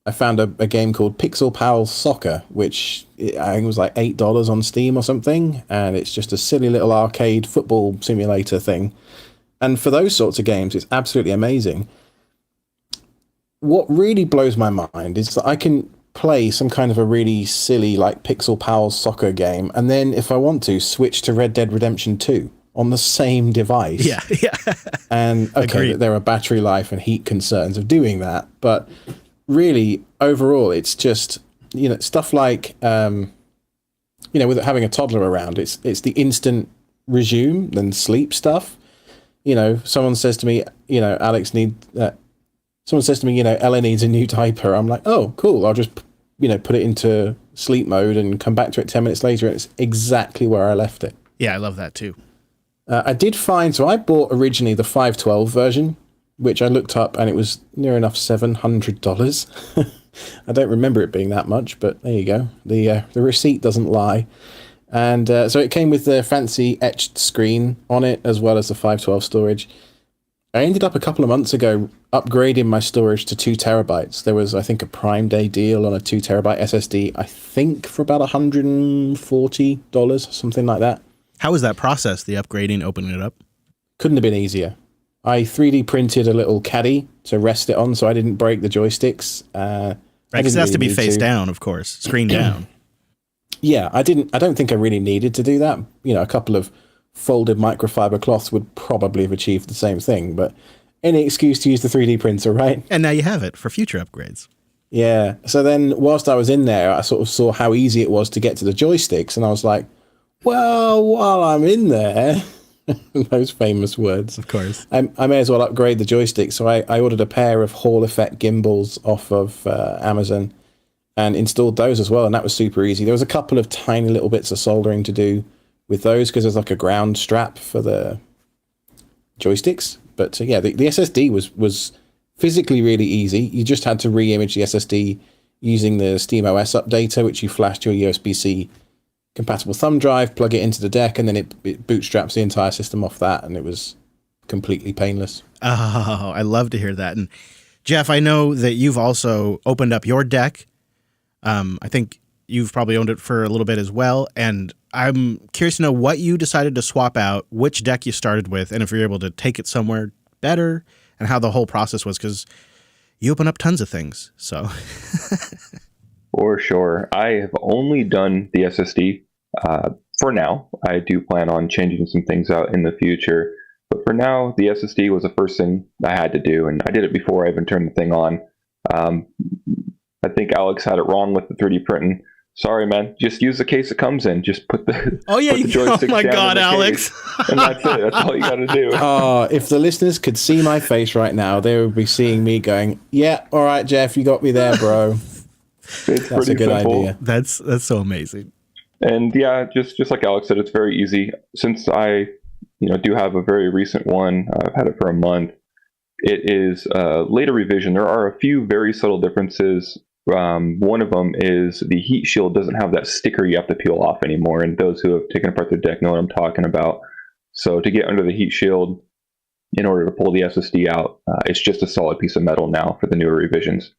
I found a game called Pixel Pals Soccer, which I think was like $8 on Steam or something. And it's just a silly little arcade football simulator thing. And for those sorts of games, it's absolutely amazing. What really blows my mind is that I can play some kind of a really silly like Pixel Pals Soccer game, and then if I want to, switch to Red Dead Redemption 2 on the same device. Yeah. And okay, there are battery life and heat concerns of doing that, but really overall it's just stuff like with having a toddler around, it's the instant resume and sleep stuff. Someone says to me, Alex someone says to me, Ella needs a new diaper. I'm like, oh, cool. I'll just, put it into sleep mode and come back to it 10 minutes later. And it's exactly where I left it. Yeah, I love that too. I did find, so I bought originally the 512 version, which I looked up and it was near enough $700. I don't remember it being that much, but there you go. The receipt doesn't lie. And so it came with the fancy etched screen on it, as well as the 512 storage. I ended up a couple of months ago upgrading my storage to 2 terabytes. There was, I think, a Prime Day deal on a 2 terabyte SSD, I think for about $140, something like that. How was that process, the upgrading, opening it up? Couldn't have been easier. I 3D printed a little caddy to rest it on so I didn't break the joysticks. Right, because it has to be face down, of course, screen down. Yeah, I don't think I really needed to do that. A couple of folded microfiber cloths would probably have achieved the same thing, but any excuse to use the 3D printer, right? And now you have it for future upgrades. Yeah. So then whilst I was in there, I sort of saw how easy it was to get to the joysticks, and I was like, well, while I'm in there, those famous words, of course, I may as well upgrade the joystick. So I ordered a pair of Hall Effect gimbals off of Amazon and installed those as well, and that was super easy. There was a couple of tiny little bits of soldering to do with those because there's like a ground strap for the joysticks. But the SSD was physically really easy. You just had to re-image the SSD using the SteamOS updater, which you flashed your USB-C compatible thumb drive, plug it into the deck, and then it bootstraps the entire system off that, and it was completely painless. Oh, I love to hear that. And Jeff, I know that you've also opened up your deck. I think you've probably owned it for a little bit as well, and I'm curious to know what you decided to swap out, which deck you started with, and if you're able to take it somewhere better, and how the whole process was, because you open up tons of things. So, For sure. I have only done the SSD for now. I do plan on changing some things out in the future, but for now, the SSD was the first thing I had to do, and I did it before I even turned the thing on. I think Alex had it wrong with the 3D printing. Sorry, man. Just use the case it comes in. Just put the put the joystick oh my down God, in the Alex! case, and that's it. That's all you got to do. If the listeners could see my face right now, they would be seeing me going, "Yeah, all right, Jeff, you got me there, bro." It's That's a good idea. That's so amazing. And yeah, just like Alex said, it's very easy. Since I, do have a very recent one, I've had it for a month. It is a later revision. There are a few very subtle differences. One of them is the heat shield doesn't have that sticker you have to peel off anymore. And those who have taken apart their deck know what I'm talking about. So to get under the heat shield, in order to pull the SSD out, it's just a solid piece of metal now for the newer revisions.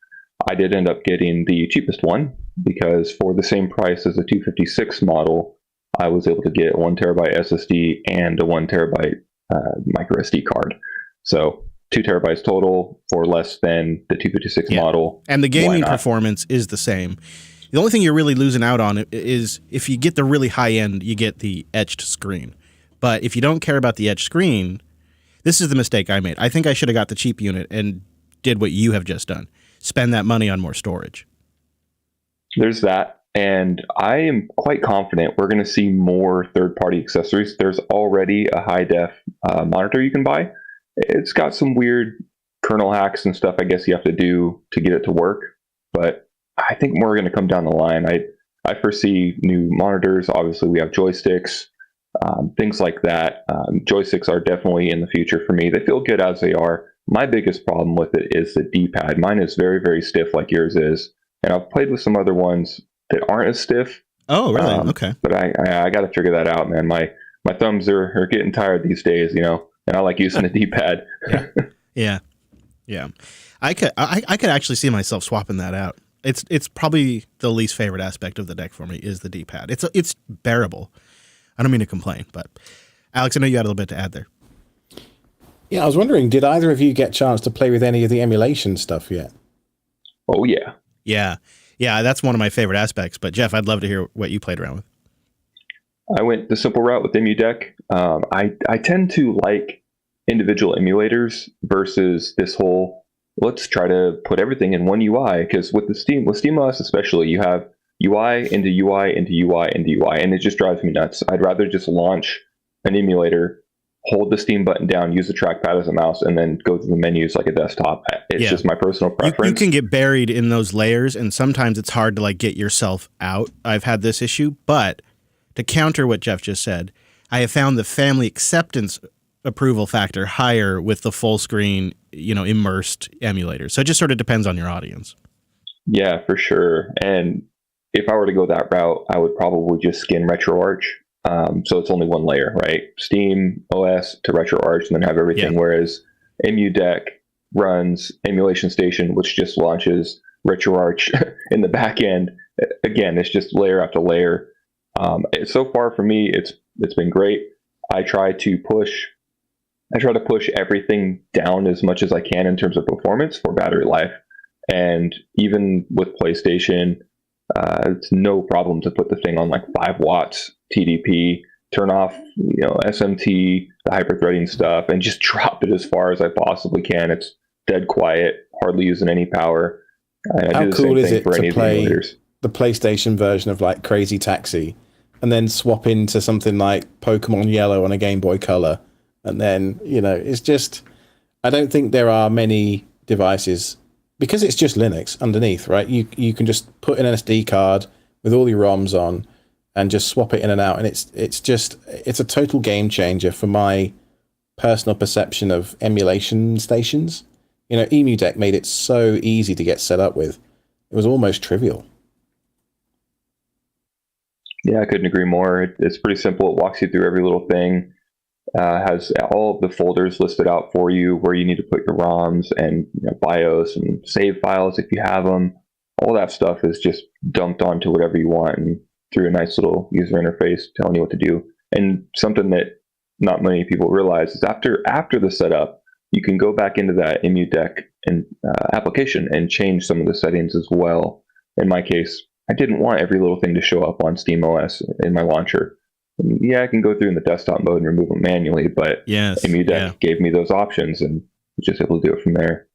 I did end up getting the cheapest one because for the same price as the 256 model, I was able to get 1 terabyte SSD and a 1 terabyte micro SD card. So 2 terabytes total for less than the 256 model. And the gaming performance is the same. The only thing you're really losing out on is if you get the really high end, you get the etched screen. But if you don't care about the etched screen, this is the mistake I made. I think I should have got the cheap unit and did what you have just done. Spend that money on more storage. There's that. And I am quite confident we're going to see more third-party accessories. There's already a high-def monitor you can buy. It's got some weird kernel hacks and stuff I guess you have to do to get it to work. But I think more are going to come down the line. I foresee new monitors. Obviously, we have joysticks, things like that. Joysticks are definitely in the future for me. They feel good as they are. My biggest problem with it is the D-pad. Mine is very, very stiff like yours is. And I've played with some other ones that aren't as stiff. Oh, really? Okay. But I got to figure that out, man. My thumbs are getting tired these days, and I like using the D-pad. Yeah. I could actually see myself swapping that out. It's probably the least favorite aspect of the deck for me is the D-pad. It's bearable. I don't mean to complain, but Alex, I know you had a little bit to add there. Yeah, I was wondering, did either of you get a chance to play with any of the emulation stuff yet? Oh, yeah. Yeah, that's one of my favorite aspects. But Jeff, I'd love to hear what you played around with. I went the simple route with EmuDeck. I tend to like individual emulators versus this whole, let's try to put everything in one UI. Because with SteamOS especially, you have UI into UI into UI into UI, and it just drives me nuts. I'd rather just launch an emulator, hold the Steam button down, use the trackpad as a mouse, and then go through the menus like a desktop. It's just my personal preference. You can get buried in those layers, and sometimes it's hard to get yourself out. I've had this issue, but to counter what Jeff just said, I have found the family acceptance approval factor higher with the full screen, immersed emulators. So it just sort of depends on your audience. Yeah, for sure. And if I were to go that route, I would probably just skin RetroArch. So it's only one layer, right? Steam OS to RetroArch, and then have everything. Yeah. Whereas EmuDeck runs Emulation Station, which just launches RetroArch in the back end. Again, it's just layer after layer. So far for me, it's been great. I try to push everything down as much as I can in terms of performance for battery life. And even with PlayStation, it's no problem to put the thing on 5 watts TDP, turn off SMT, the hyperthreading stuff, and just drop it as far as I possibly can. It's dead quiet, hardly using any power. How cool is it to play the PlayStation version of Crazy Taxi and then swap into something like Pokemon Yellow on a Game Boy Color? And then, it's just, I don't think there are many devices, because it's just Linux underneath, right? You can just put in an SD card with all your ROMs on and just swap it in and out. And it's a total game changer for my personal perception of emulation stations. EmuDeck made it so easy to get set up with. It was almost trivial. Yeah, I couldn't agree more. It's pretty simple. It walks you through every little thing. Has all of the folders listed out for you where you need to put your ROMs and BIOS and save files if you have them. all that stuff is just dumped onto whatever you want and through a nice little user interface telling you what to do. And something that not many people realize is after the setup, you can go back into that EmuDeck and application and change some of the settings as well. In my case, I didn't want every little thing to show up on SteamOS in my launcher. And yeah, I can go through in the desktop mode and remove them manually, but EmuDeck gave me those options and just able to do it from there.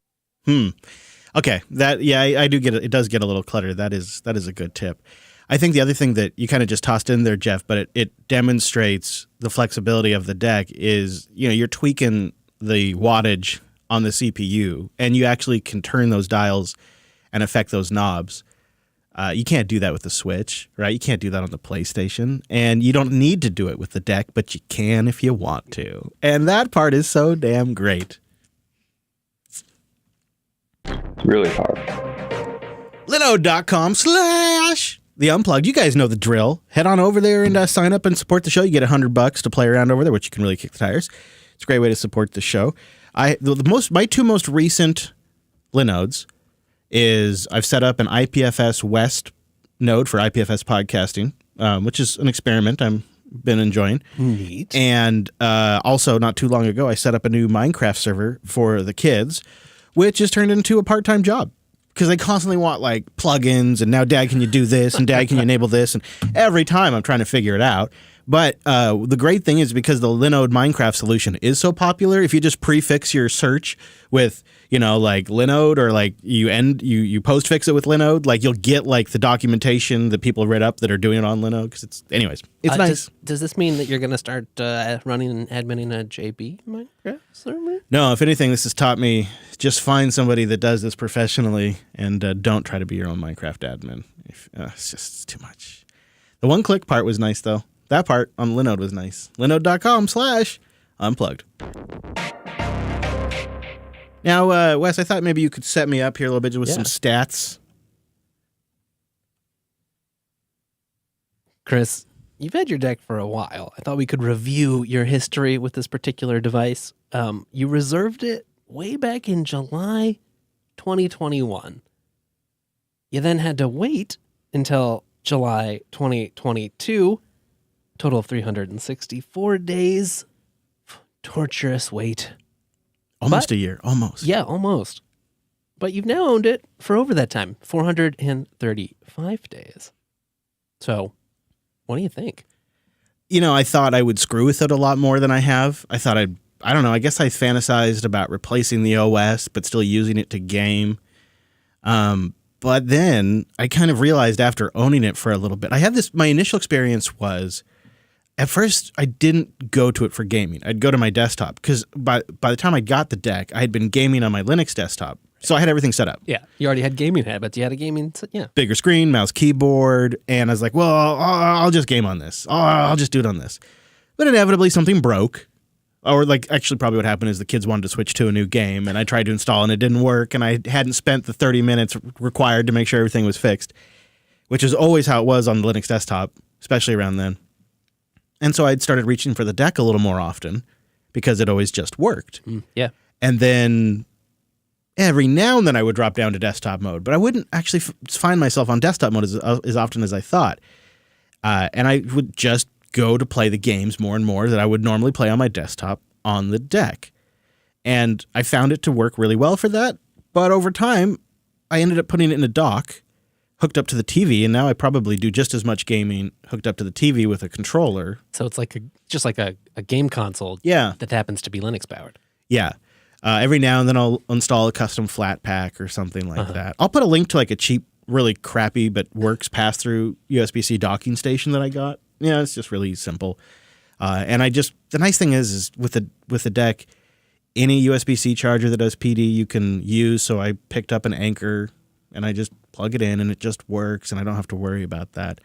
Okay, I do get it. It does get a little cluttered. That is a good tip. I think the other thing that you kind of just tossed in there, Jeff, but it demonstrates the flexibility of the deck is, you're tweaking the wattage on the CPU, and you actually can turn those dials and affect those knobs. You can't do that with the Switch, right? You can't do that on the PlayStation, and you don't need to do it with the deck, but you can if you want to. And that part is so damn great. Really powerful. Linode.com/The Unplugged. You guys know the drill. Head on over there and sign up and support the show. You get $100 to play around over there, which you can really kick the tires. It's a great way to support the show. My two most recent Linodes is I've set up an IPFS West node for IPFS podcasting, which is an experiment I've been enjoying. Neat. And also, not too long ago, I set up a new Minecraft server for the kids, which has turned into a part-time job. Because they constantly want like plugins and now, Dad, can you do this? And Dad, can you enable this? And every time I'm trying to figure it out. But the great thing is because the Linode Minecraft solution is so popular, if you just prefix your search with, like Linode or like you postfix it with Linode, like you'll get like the documentation that people read up that are doing it on Linode. Because it's nice. Does this mean that you're going to start running and adminning a JB Minecraft server? No, if anything, this has taught me just find somebody that does this professionally and don't try to be your own Minecraft admin. It's too much. The one-click part was nice, though. That part on Linode was nice. Linode.com/unplugged. Now, Wes, I thought maybe you could set me up here a little bit with some stats. Chris, you've had your deck for a while. I thought we could review your history with this particular device. You reserved it way back in July 2021. You then had to wait until July 2022. Total of 364 days. Torturous wait. Almost a year. Almost. Yeah, almost. But you've now owned it for over that time. 435 days. So, what do you think? I thought I would screw with it a lot more than I have. I thought I don't know, I guess I fantasized about replacing the OS, but still using it to game. But then I kind of realized after owning it for a little bit, my initial experience was, at first, I didn't go to it for gaming. I'd go to my desktop because by the time I got the deck, I had been gaming on my Linux desktop. So I had everything set up. Yeah, you already had gaming habits. You had a bigger screen, mouse, keyboard, and I was like, well, I'll just game on this. I'll just do it on this. But inevitably, something broke. Or actually probably what happened is the kids wanted to switch to a new game, and I tried to install and it didn't work, and I hadn't spent the 30 minutes required to make sure everything was fixed, which is always how it was on the Linux desktop, especially around then. And so I'd started reaching for the deck a little more often because it always just worked. Yeah. And then every now and then I would drop down to desktop mode, but I wouldn't actually find myself on desktop mode as often as I thought. And I would just go to play the games more and more that I would normally play on my desktop on the deck. And I found it to work really well for that. But over time, I ended up putting it in a dock hooked up to the TV, and now I probably do just as much gaming hooked up to the TV with a controller. So it's just like a game console that happens to be Linux powered. Yeah. Every now and then I'll install a custom flat pack or something like that. I'll put a link to a cheap, really crappy but works pass-through USB-C docking station that I got. Yeah, it's just really simple. And the nice thing is with the deck, any USB-C charger that does PD you can use. So I picked up an Anchor and I just plug it in and it just works and I don't have to worry about that.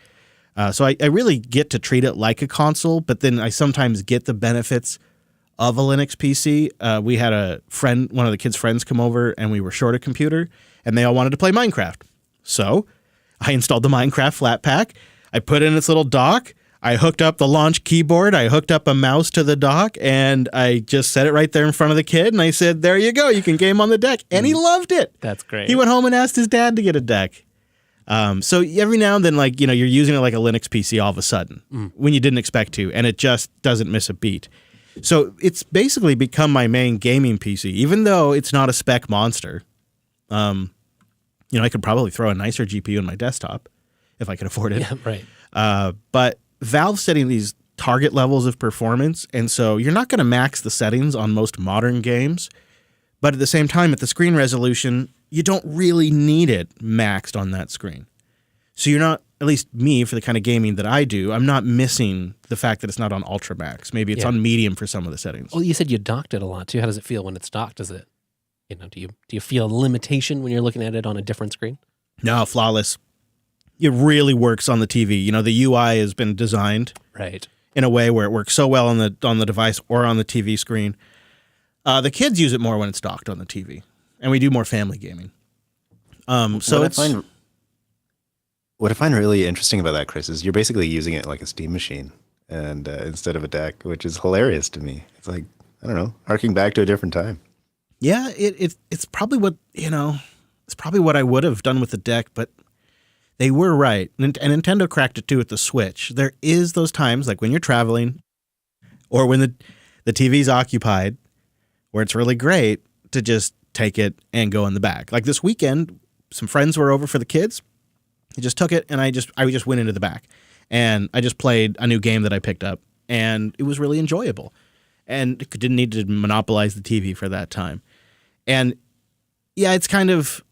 So I really get to treat it like a console, but then I sometimes get the benefits of a Linux PC. We had one of the kids' friends come over and we were short a computer and they all wanted to play Minecraft. So I installed the Minecraft flat pack. I put in its little dock. I hooked up the launch keyboard. I hooked up a mouse to the dock and I just set it right there in front of the kid. And I said, there you go. You can game on the deck. And he loved it. That's great. He went home and asked his dad to get a deck. So every now and then, like, you're using it like a Linux PC all of a sudden when you didn't expect to, and it just doesn't miss a beat. So it's basically become my main gaming PC, even though it's not a spec monster. I could probably throw a nicer GPU on my desktop if I could afford it. Yeah, right. But Valve's setting these target levels of performance, and so you're not going to max the settings on most modern games. But at the same time, at the screen resolution, you don't really need it maxed on that screen. So you're not, at least me, for the kind of gaming that I do, I'm not missing the fact that it's not on ultra max. Maybe it's on medium for some of the settings. Well, you said you docked it a lot too. How does it feel when it's docked? Does it, do you feel a limitation when you're looking at it on a different screen? No, flawless. It really works on the TV. The UI has been designed right in a way where it works so well on the device or on the TV screen. The kids use it more when it's docked on the TV, and we do more family gaming. What I find really interesting about that, Chris, is you're basically using it like a Steam machine, and instead of a deck, which is hilarious to me. It's like, I don't know, harking back to a different time. Yeah, it's probably what it's probably what I would have done with the deck, but they were right, and Nintendo cracked it too with the Switch. There is those times, like when you're traveling, or when the TV's occupied, where it's really great to just take it and go in the back. Like this weekend, some friends were over for the kids. I just took it and I just went into the back, and I just played a new game that I picked up, and it was really enjoyable, and didn't need to monopolize the TV for that time. And yeah, it's kind of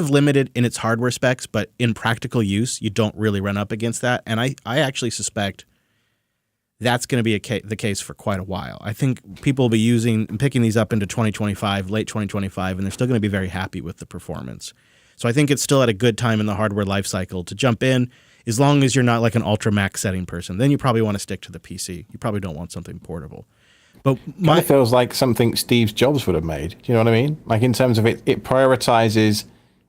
limited in its hardware specs, but in practical use, you don't really run up against that. And I actually suspect that's going to be the case for quite a while. I think people will be picking these up into 2025, late 2025, and they're still going to be very happy with the performance. So I think it's still at a good time in the hardware life cycle to jump in, as long as you're not like an ultra max setting person. Then you probably want to stick to the PC. You probably don't want something portable. But kind of feels like something Steve Jobs would have made. Do you know what I mean? Like in terms of it prioritizes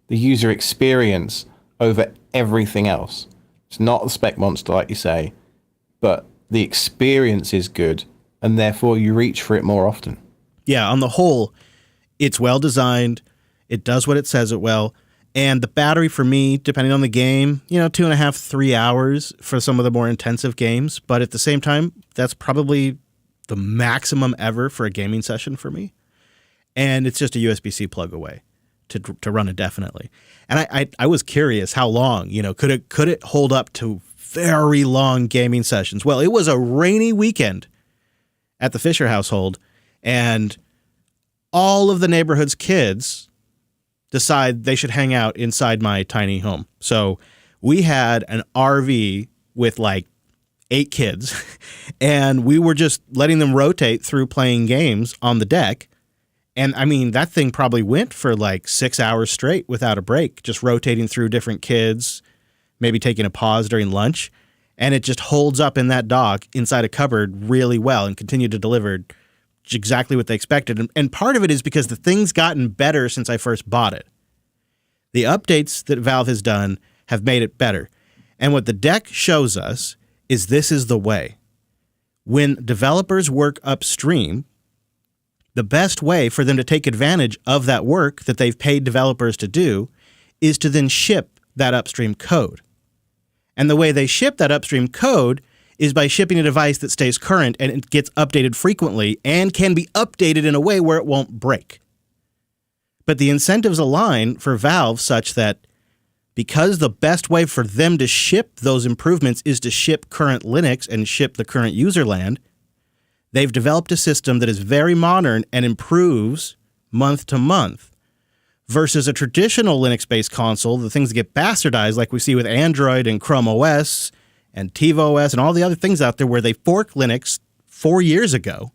the user experience over everything else. It's not the spec monster, like you say, but the experience is good, and therefore you reach for it more often. Yeah, on the whole, it's well designed. It does what it says it will. And the battery for me, depending on the game, 2.5, 3 hours for some of the more intensive games. But at the same time, that's probably the maximum ever for a gaming session for me. And it's just a USB-C plug away to run indefinitely. And I was curious how long, could it hold up to very long gaming sessions? Well, it was a rainy weekend at the Fisher household, and all of the neighborhood's kids decide they should hang out inside my tiny home. So we had an RV with like 8 kids, and we were just letting them rotate through playing games on the deck. And I mean, that thing probably went for like 6 hours straight without a break, just rotating through different kids, maybe taking a pause during lunch. And it just holds up in that dock inside a cupboard really well and continued to deliver exactly what they expected. And part of it is because the thing's gotten better since I first bought it. The updates that Valve has done have made it better. And what the deck shows us is this is the way. When developers work upstream, the best way for them to take advantage of that work that they've paid developers to do is to then ship that upstream code. And the way they ship that upstream code is by shipping a device that stays current and it gets updated frequently and can be updated in a way where it won't break. But the incentives align for Valve such that because the best way for them to ship those improvements is to ship current Linux and ship the current user land, they've developed a system that is very modern and improves month to month. Versus a traditional Linux-based console, the things that get bastardized like we see with Android and Chrome OS and TiVo OS and all the other things out there where they fork Linux 4 years ago,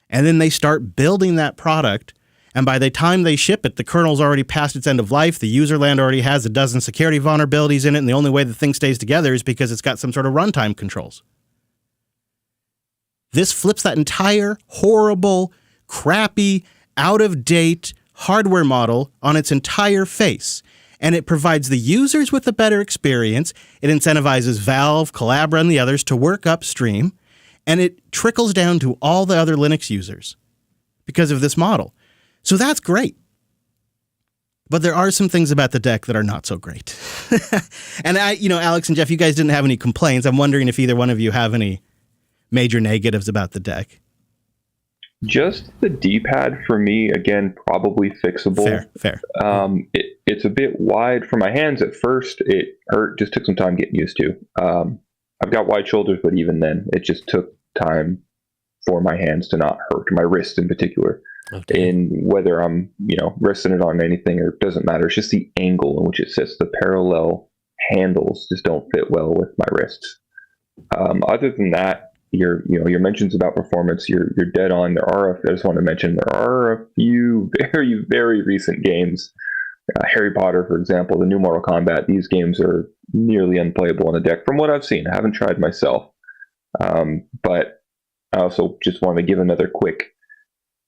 and then they start building that product, and by the time they ship it, the kernel's already past its end of life, the user land already has a dozen security vulnerabilities in it, and the only way the thing stays together is because it's got some sort of runtime controls. This flips that entire horrible, crappy, out-of-date hardware model on its entire face, and it provides the users with a better experience. It incentivizes Valve, Collabra, and the others to work upstream, and it trickles down to all the other Linux users because of this model. So that's great. But there are some things about the deck that are not so great. And Alex and Jeff, you guys didn't have any complaints. I'm wondering if either one of you have any major negatives about the deck. Just the D-pad for me, again, probably fixable. Fair. It's a bit wide for my hands at first. It hurt, just took some time getting used to. I've got wide shoulders, but even then, it just took time for my hands to not hurt, my wrists in particular. Okay. And whether I'm, resting it on anything or it doesn't matter, it's just the angle in which it sits. The parallel handles just don't fit well with my wrists. Other than that, your mentions about performance, you're dead on. I just want to mention there are a few very, very recent games. Harry Potter, for example, the new Mortal Kombat. These games are nearly unplayable on the deck, from what I've seen. I haven't tried myself, but I also just want to give another quick.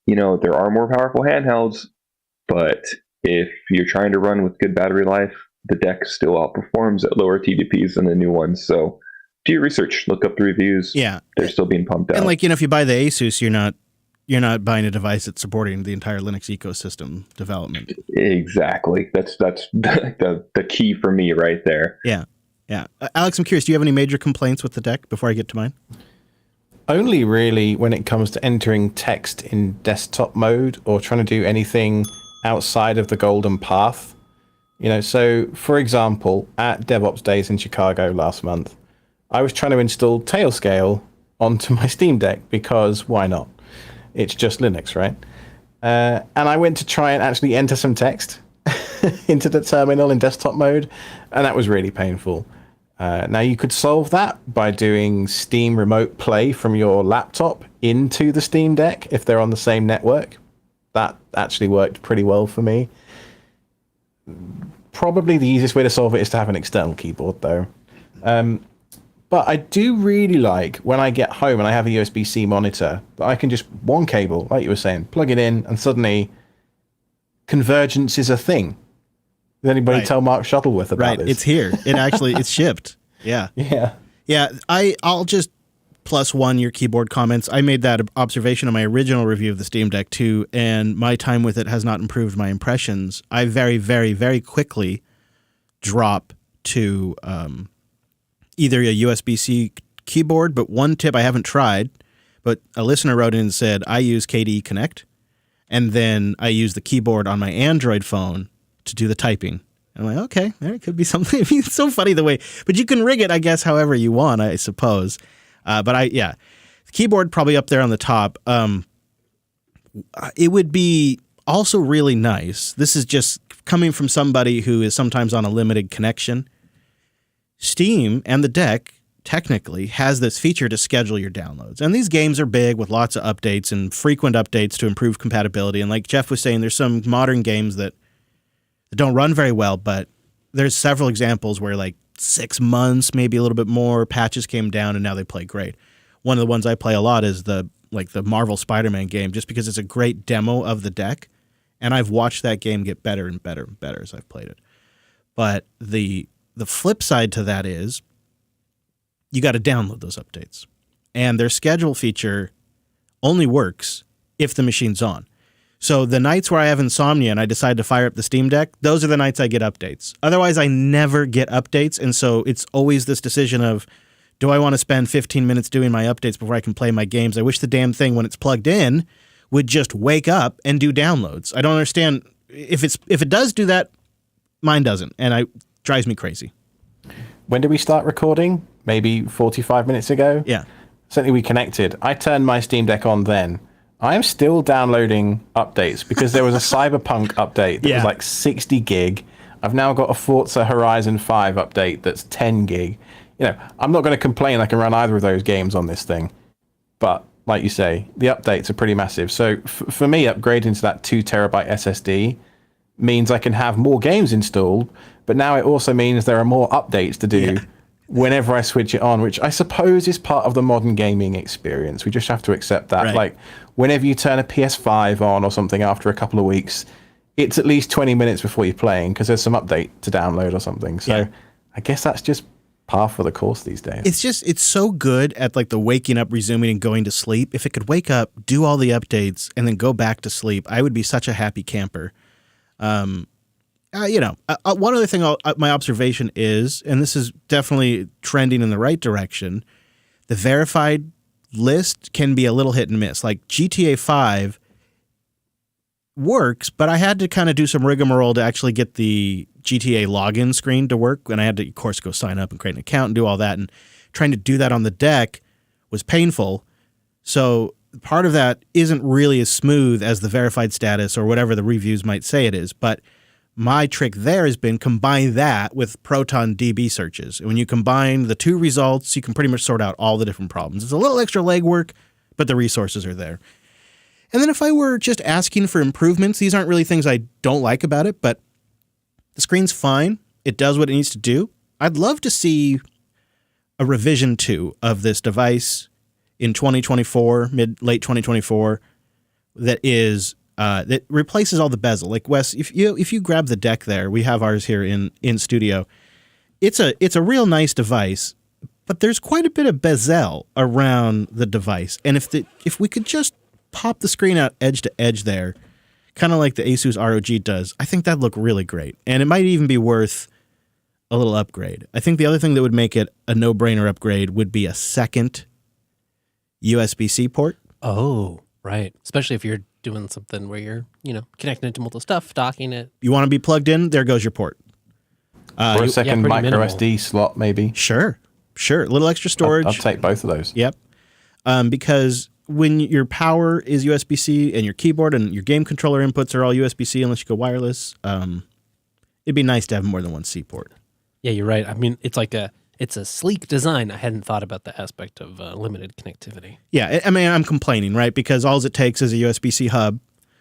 There are more powerful handhelds, but if you're trying to run with good battery life, the deck still outperforms at lower TDPs than the new ones. So do your research, look up the reviews. Yeah, they're still being pumped out. And if you buy the Asus, you're not buying a device that's supporting the entire Linux ecosystem development. Exactly. That's the key for me right there. Yeah. Alex, I'm curious. Do you have any major complaints with the deck before I get to mine? Only really when it comes to entering text in desktop mode or trying to do anything outside of the golden path. So for example, at DevOps Days in Chicago last month, I was trying to install Tailscale onto my Steam Deck because why not? It's just Linux, right? And I went to try and actually enter some text into the terminal in desktop mode, and that was really painful. Now, you could solve that by doing Steam Remote Play from your laptop into the Steam Deck if they're on the same network. That actually worked pretty well for me. Probably the easiest way to solve it is to have an external keyboard, though. But I do really like when I get home and I have a USB-C monitor that I can just one cable, like you were saying, plug it in, and suddenly convergence is a thing. Did anybody tell Mark Shuttleworth about this? It's here. It's shipped. Yeah. I'll just +1 your keyboard comments. I made that observation on my original review of the Steam Deck too, and my time with it has not improved my impressions. I very, very, very quickly drop to either a USB-C keyboard, but one tip I haven't tried, but a listener wrote in and said, I use KDE Connect, and then I use the keyboard on my Android phone to do the typing. I'm like, okay, there could be something. It's so funny the way, but you can rig it, I guess, however you want, I suppose. The keyboard probably up there on the top. It would be also really nice. This is just coming from somebody who is sometimes on a limited connection. Steam and the deck technically has this feature to schedule your downloads. And these games are big with lots of updates and frequent updates to improve compatibility. And like Jeff was saying, there's some modern games that don't run very well, but there's several examples where 6 months, maybe a little bit more, patches came down and now they play great. One of the ones I play a lot is the Marvel Spider-Man game, just because it's a great demo of the deck. And I've watched that game get better and better and better as I've played it. But the flip side to that is you got to download those updates. And their schedule feature only works if the machine's on. So the nights where I have insomnia and I decide to fire up the Steam Deck, those are the nights I get updates. Otherwise, I never get updates. And so it's always this decision of, do I want to spend 15 minutes doing my updates before I can play my games? I wish the damn thing, when it's plugged in, would just wake up and do downloads. I don't understand. If it does do that, mine doesn't. And it drives me crazy. When did we start recording? Maybe 45 minutes ago? Yeah. Certainly we connected. I turned my Steam Deck on then. I am still downloading updates because there was a Cyberpunk update that was 60 gig. I've now got a Forza Horizon 5 update that's 10 gig. I'm not going to complain I can run either of those games on this thing. But like you say, the updates are pretty massive. So for me, upgrading to that 2 terabyte SSD means I can have more games installed, but now it also means there are more updates to do whenever I switch it on, which I suppose is part of the modern gaming experience. We just have to accept that. Right. Whenever you turn a PS5 on or something after a couple of weeks, it's at least 20 minutes before you're playing because there's some update to download or something. So I guess that's just par for the course these days. It's so good at the waking up, resuming, and going to sleep. If it could wake up, do all the updates, and then go back to sleep, I would be such a happy camper. One other thing my observation is, and this is definitely trending in the right direction, the verified list can be a little hit and miss. Like GTA 5 works, but I had to kind of do some rigmarole to actually get the GTA login screen to work, and I had to, of course, go sign up and create an account and do all that, and trying to do that on the deck was painful. So part of that isn't really as smooth as the verified status or whatever the reviews might say it is, but my trick there has been combine that with Proton DB searches. And when you combine the two results, you can pretty much sort out all the different problems. It's a little extra legwork, but the resources are there. And then if I were just asking for improvements, these aren't really things I don't like about it, but the screen's fine. It does what it needs to do. I'd love to see a revision 2 of this device in 2024, late 2024, that is that replaces all the bezel. Like Wes, if you grab the deck there, we have ours here in studio. It's a real nice device, but there's quite a bit of bezel around the device. And if we could just pop the screen out edge to edge there, kind of like the Asus ROG does, I think that'd look really great. And it might even be worth a little upgrade. I think the other thing that would make it a no-brainer upgrade would be a second USB-C port. Oh, right. Especially if you're doing something where you're, connecting it to multiple stuff, docking it. You want to be plugged in? There goes your port. Or a second pretty micro minimal. SD slot, maybe. Sure. A little extra storage. I'll take both of those. Yep. Because when your power is USB-C and your keyboard and your game controller inputs are all USB-C unless you go wireless, it'd be nice to have more than one C port. Yeah, you're right. I mean, it's a sleek design. I hadn't thought about the aspect of limited connectivity. Yeah, I mean, I'm complaining, right? Because all it takes is a USB-C hub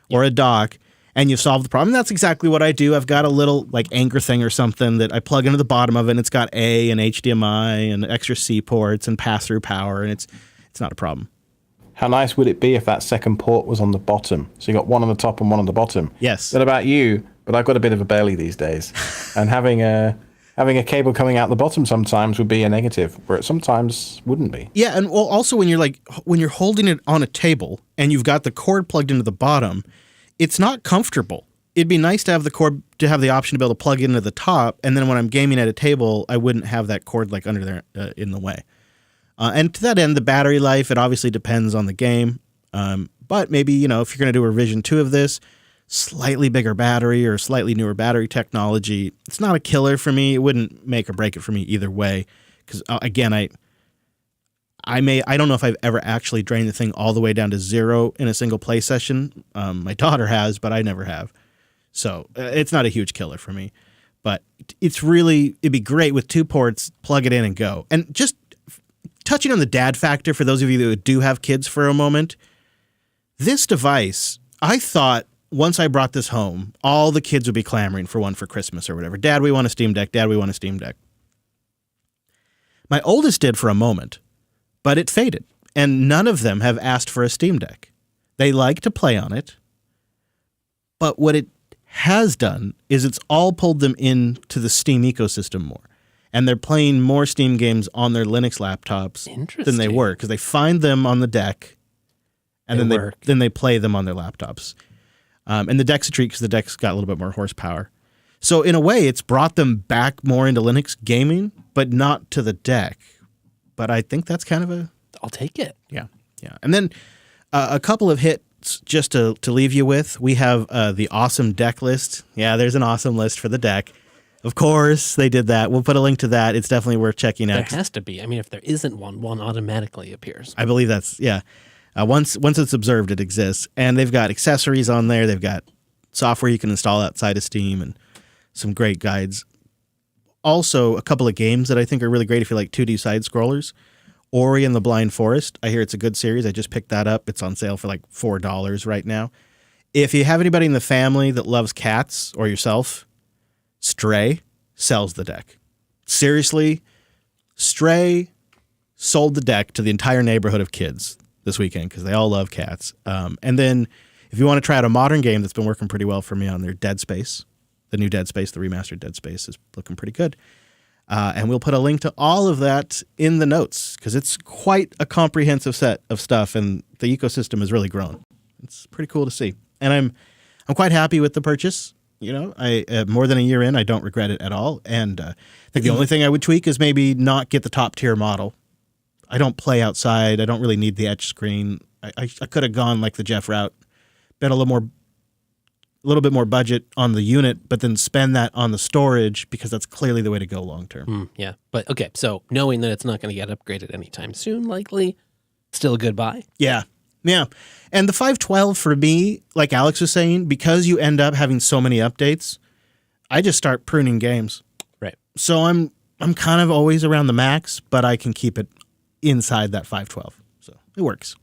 or a dock, and you've solved the problem. And that's exactly what I do. I've got a little like Anchor thing or something that I plug into the bottom of it, and it's got A and HDMI and extra C ports and pass-through power, and it's not a problem. How nice would it be if that second port was on the bottom? So you got one on the top and one on the bottom. Yes. What about you? But I've got a bit of a belly these days, and having a cable coming out the bottom sometimes would be a negative, where it sometimes wouldn't be. Yeah, and well, also when you're holding it on a table and you've got the cord plugged into the bottom, it's not comfortable. It'd be nice to have the cord to have the option to be able to plug it into the top, and then when I'm gaming at a table, I wouldn't have that cord like under there in the way. And to that end, the battery life, it obviously depends on the game. But maybe, if you're going to do a revision 2 of this, slightly bigger battery or slightly newer battery technology, it's not a killer for me. It wouldn't make or break it for me either way. Because, again, I don't know if I've ever actually drained the thing all the way down to 0 in a single play session. My daughter has, but I never have. So it's not a huge killer for me. But it'd be great with 2 ports, plug it in and go. And just touching on the dad factor for those of you that do have kids for a moment, this device, I thought once I brought this home, all the kids would be clamoring for one for Christmas or whatever. Dad, we want a Steam Deck. Dad, we want a Steam Deck. My oldest did for a moment, but it faded, and none of them have asked for a Steam Deck. They like to play on it, but what it has done is it's all pulled them into the Steam ecosystem more. And they're playing more Steam games on their Linux laptops than they were, because they find them on the deck, and then they play them on their laptops. And the deck's a treat because the deck's got a little bit more horsepower. So in a way, it's brought them back more into Linux gaming, but not to the deck. But I think that's kind of I'll take it. Yeah. And then a couple of hits just to leave you with. We have the awesome deck list. Yeah, there's an awesome list for the deck. Of course, they did that. We'll put a link to that. It's definitely worth checking out. There has to be. I mean, if there isn't one automatically appears. I believe that's, yeah. Once it's observed, it exists. And they've got accessories on there. They've got software you can install outside of Steam and some great guides. Also, a couple of games that I think are really great if you like 2D side-scrollers. Ori and the Blind Forest. I hear it's a good series. I just picked that up. It's on sale for like $4 right now. If you have anybody in the family that loves cats or yourself, Stray sells the deck. Seriously, Stray sold the deck to the entire neighborhood of kids this weekend because they all love cats. And then if you want to try out a modern game that's been working pretty well for me on their Dead Space, the new Dead Space, the remastered Dead Space is looking pretty good. And we'll put a link to all of that in the notes because it's quite a comprehensive set of stuff and the ecosystem has really grown. It's pretty cool to see. And I'm quite happy with the purchase. You know, I more than a year in, I don't regret it at all. And I think the only thing I would tweak is maybe not get the top tier model. I don't play outside. I don't really need the etch screen. I could have gone like the Jeff route, bet a little bit more budget on the unit, but then spend that on the storage because that's clearly the way to go long term. Yeah. But okay, so knowing that it's not going to get upgraded anytime soon, likely, still a good buy. Yeah. Yeah. And the 512 for me, like Alex was saying, because you end up having so many updates, I just start pruning games. Right. So I'm kind of always around the max, but I can keep it inside that 512. So it works.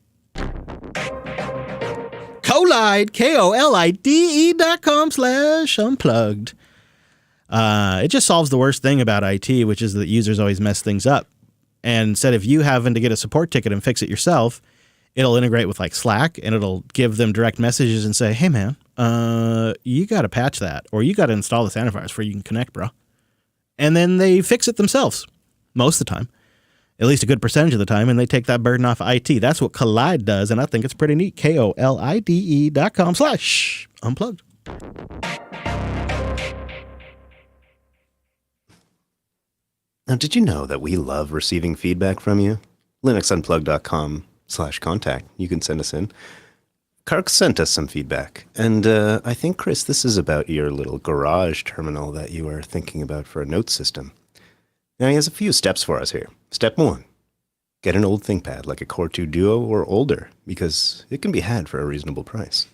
Kolide, KOLIDE.com/unplugged. It just solves the worst thing about IT, which is that users always mess things up. And instead of you having to get a support ticket and fix it yourself, it'll integrate with like Slack and it'll give them direct messages and say, hey man, you got to patch that, or you got to install this antivirus before you can connect, bro. And then they fix it themselves most of the time. At least a good percentage of the time, and they take that burden off IT. That's what Kolide does, and I think it's pretty neat. KOLIDE.com/unplugged. Now, did you know that we love receiving feedback from you? linuxunplugged.com/contact. You can send us in. Kark sent us some feedback, and I think, Chris, this is about your little garage terminal that you are thinking about for a note system. Now, he has a few steps for us here. Step 1, get an old ThinkPad like a Core 2 Duo or older, because it can be had for a reasonable price.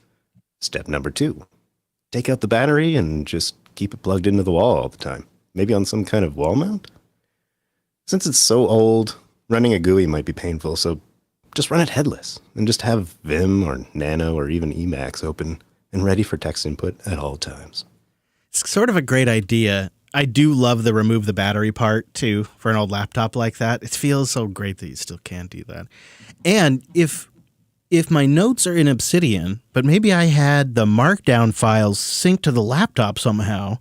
Step number 2, take out the battery and just keep it plugged into the wall all the time, maybe on some kind of wall mount. Since it's so old, running a GUI might be painful, so just run it headless and just have Vim or Nano or even Emacs open and ready for text input at all times. It's sort of a great idea. I do love the remove the battery part too for an old laptop like that. It feels so great that you still can do that. And if my notes are in Obsidian, but maybe I had the markdown files synced to the laptop somehow,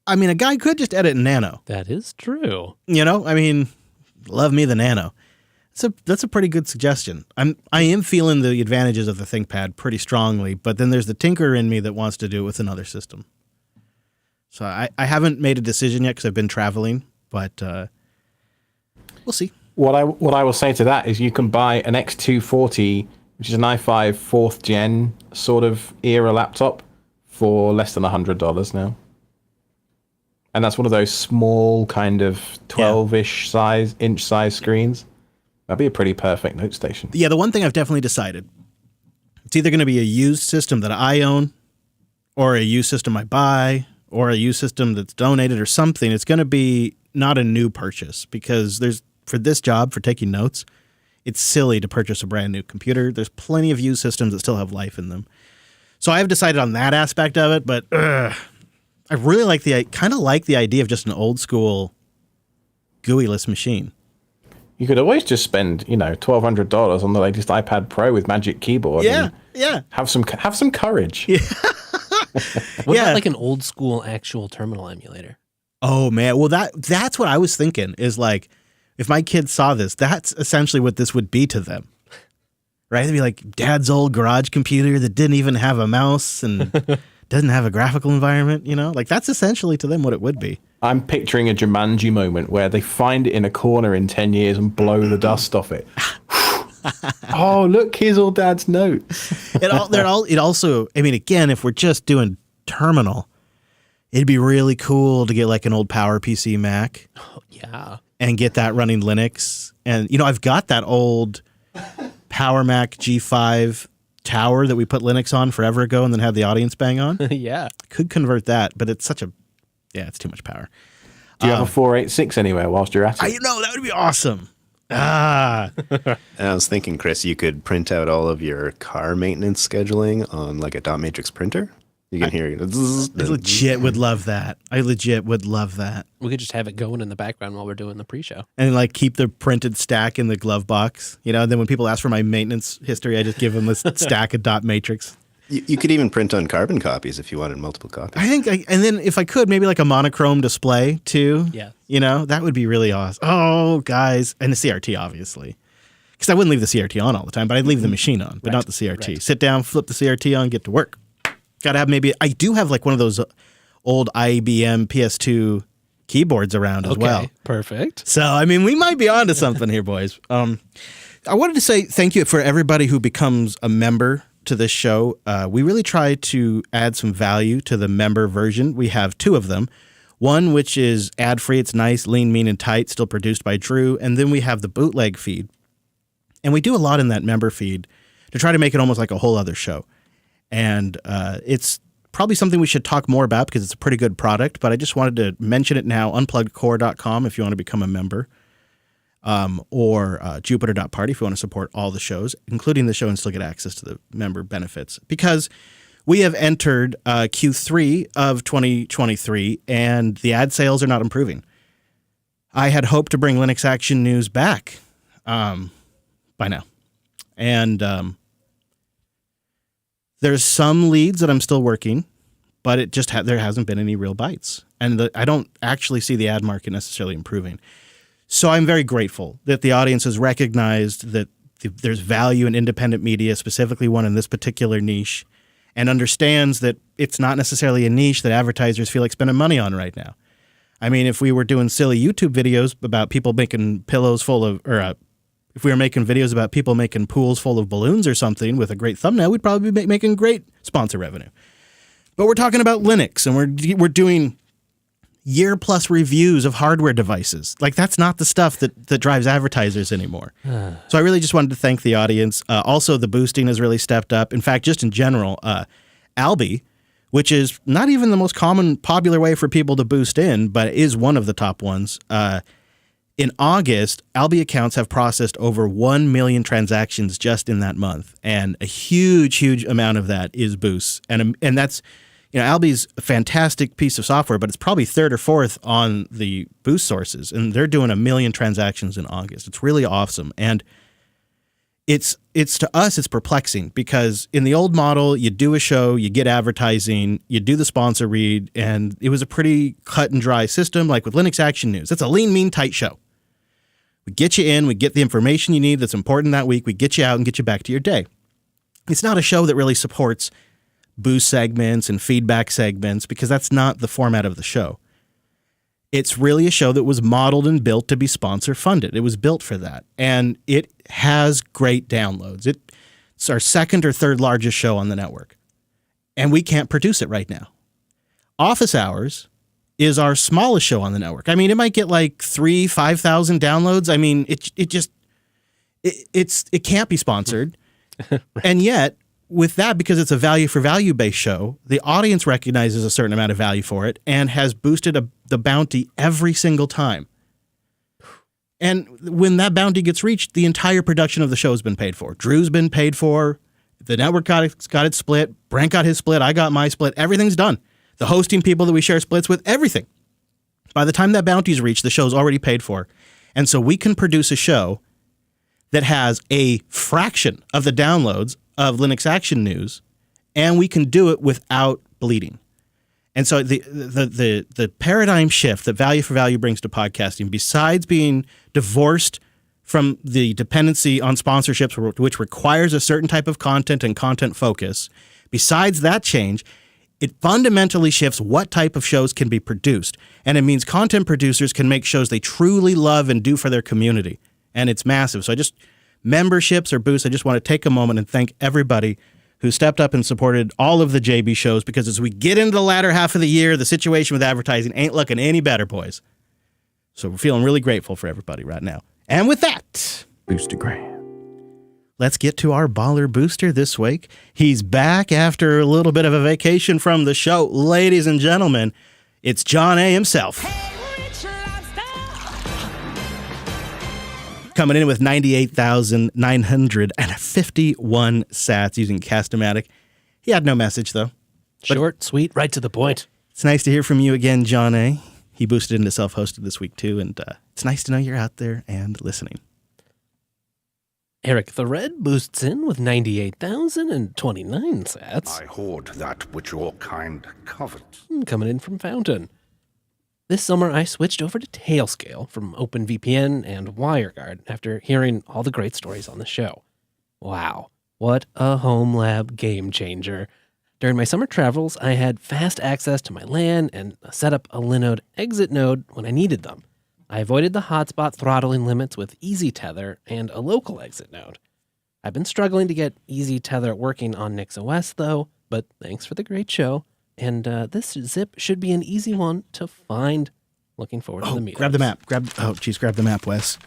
I mean, a guy could just edit in Nano. That is true. You know, I mean, love me the Nano. That's a pretty good suggestion. I am feeling the advantages of the ThinkPad pretty strongly, but then there's the tinker in me that wants to do it with another system. So I haven't made a decision yet because I've been traveling, but we'll see. What I will say to that is you can buy an X240, which is an i5 4th gen sort of era laptop, for less than $100 now. And that's one of those small kind of 12-ish inch size screens. That'd be a pretty perfect note station. Yeah, the one thing I've definitely decided, it's either going to be a used system that I own, or a used system I buy, or a used system that's donated or something. It's going to be not a new purchase, because for this job, for taking notes, it's silly to purchase a brand new computer. There's plenty of used systems that still have life in them. So I've decided on that aspect of it, but I really kind of like the idea of just an old school GUI-less machine. You could always just spend, $1,200 on the latest iPad Pro with Magic Keyboard. Yeah. Have some courage. Yeah. What about like an old school actual terminal emulator? Oh man, well that's what I was thinking, is like, if my kids saw this, that's essentially what this would be to them. Right? They'd be like, Dad's old garage computer that didn't even have a mouse and doesn't have a graphical environment, Like that's essentially to them what it would be. I'm picturing a Jumanji moment where they find it in a corner in 10 years and blow the dust off it. Oh, look, here's all Dad's notes. It also, I mean, again, if we're just doing terminal, it'd be really cool to get like an old PowerPC Mac. Oh, yeah. And get that running Linux. And, I've got that old Power Mac G5 tower that we put Linux on forever ago and then had the audience bang on. Yeah. Could convert that, but it's it's too much power. Do you have a 486 anywhere whilst you're at it? That would be awesome. And I was thinking, Chris, you could print out all of your car maintenance scheduling on like a dot matrix printer. You can hear it. I legit would love that. We could just have it going in the background while we're doing the pre-show. And like keep the printed stack in the glove box, and then when people ask for my maintenance history, I just give them this stack of dot matrix. You could even print on carbon copies if you wanted multiple copies. I think, and then if I could, maybe like a monochrome display too. Yeah. That would be really awesome. Oh, guys. And the CRT, obviously. Because I wouldn't leave the CRT on all the time, but I'd leave the machine on, but not the CRT. Right. Sit down, flip the CRT on, get to work. Got to have maybe, I do have like one of those old IBM PS2 keyboards around as well. Perfect. So, I mean, we might be onto something here, boys. I wanted to say thank you for everybody who becomes a member to this show. We really try to add some value to the member version. We have 2 of them. One, which is ad-free. It's nice, lean, mean, and tight, still produced by Drew. And then we have the bootleg feed. And we do a lot in that member feed to try to make it almost like a whole other show. And it's probably something we should talk more about because it's a pretty good product. But I just wanted to mention it now, unpluggedcore.com if you want to become a member. Or jupiter.party if you want to support all the shows, including the show, and still get access to the member benefits. Because we have entered Q3 of 2023, and the ad sales are not improving. I had hoped to bring Linux Action News back by now. And there's some leads that I'm still working, but it just there hasn't been any real bites. And I don't actually see the ad market necessarily improving. So I'm very grateful that the audience has recognized that there's value in independent media, specifically one in this particular niche, and understands that it's not necessarily a niche that advertisers feel like spending money on right now. I mean, if we were doing silly YouTube videos about people making pillows full of, or if we were making videos about people making pools full of balloons or something with a great thumbnail, we'd probably be making great sponsor revenue. But we're talking about Linux, and we're doing year-plus reviews of hardware devices. Like, that's not the stuff that drives advertisers anymore. So I really just wanted to thank the audience. Also, the boosting has really stepped up. In fact, just in general, Albi, which is not even the most common, popular way for people to boost in, but is one of the top ones. In August, Albi accounts have processed over 1 million transactions just in that month. And a huge, huge amount of that is boosts. And that's... Albi's a fantastic piece of software, but it's probably 3rd or 4th on the boost sources, and they're doing 1 million transactions in August. It's really awesome, and it's to us, it's perplexing because in the old model, you do a show, you get advertising, you do the sponsor read, and it was a pretty cut and dry system. Like with Linux Action News, it's a lean, mean, tight show. We get you in, we get the information you need that's important that week, we get you out and get you back to your day. It's not a show that really supports boost segments and feedback segments because that's not the format of the show. It's really a show that was modeled and built to be sponsor funded. It was built for that. And it has great downloads. It's our 2nd or 3rd largest show on the network. And we can't produce it right now. Office Hours is our smallest show on the network. I mean, it might get like 5,000 downloads. I mean, it can't be sponsored. Right. And yet, with that, because it's a value for value based show, the audience recognizes a certain amount of value for it and has boosted the bounty every single time. And when that bounty gets reached, the entire production of the show has been paid for. Drew's been paid for. The network got its split. Brent got his split. I got my split. Everything's done. The hosting people that we share splits with, everything. By the time that bounty's reached, the show's already paid for. And so we can produce a show that has a fraction of the downloads of Linux Action News, and we can do it without bleeding. And so the paradigm shift that value for value brings to podcasting, besides being divorced from the dependency on sponsorships, which requires a certain type of content and content focus, besides that change, it fundamentally shifts what type of shows can be produced. And it means content producers can make shows they truly love and do for their community. And it's massive. So memberships or boosts, I just want to take a moment and thank everybody who stepped up and supported all of the JB shows, because as we get into the latter half of the year, the situation with advertising ain't looking any better, boys. So we're feeling really grateful for everybody right now. And with that, Boostergram. Let's get to our baller booster this week. He's back after a little bit of a vacation from the show. Ladies and gentlemen, it's John A. himself. Coming in with 98,951 sats using Cast-O-Matic. He had no message, though. Short, sweet, right to the point. It's nice to hear from you again, John A. He boosted into self-hosted this week, too, and it's nice to know you're out there and listening. Eric the Red boosts in with 98,029 sats. I hoard that which your kind covet. Coming in from Fountain. This summer, I switched over to Tailscale from OpenVPN and WireGuard after hearing all the great stories on the show. Wow, what a home lab game changer. During my summer travels, I had fast access to my LAN and set up a Linode exit node when I needed them. I avoided the hotspot throttling limits with Easy Tether and a local exit node. I've been struggling to get Easy Tether working on NixOS, though, but thanks for the great show. And this zip should be an easy one to find. Looking forward to the meetups. Grab the map. Grab the map, Wes.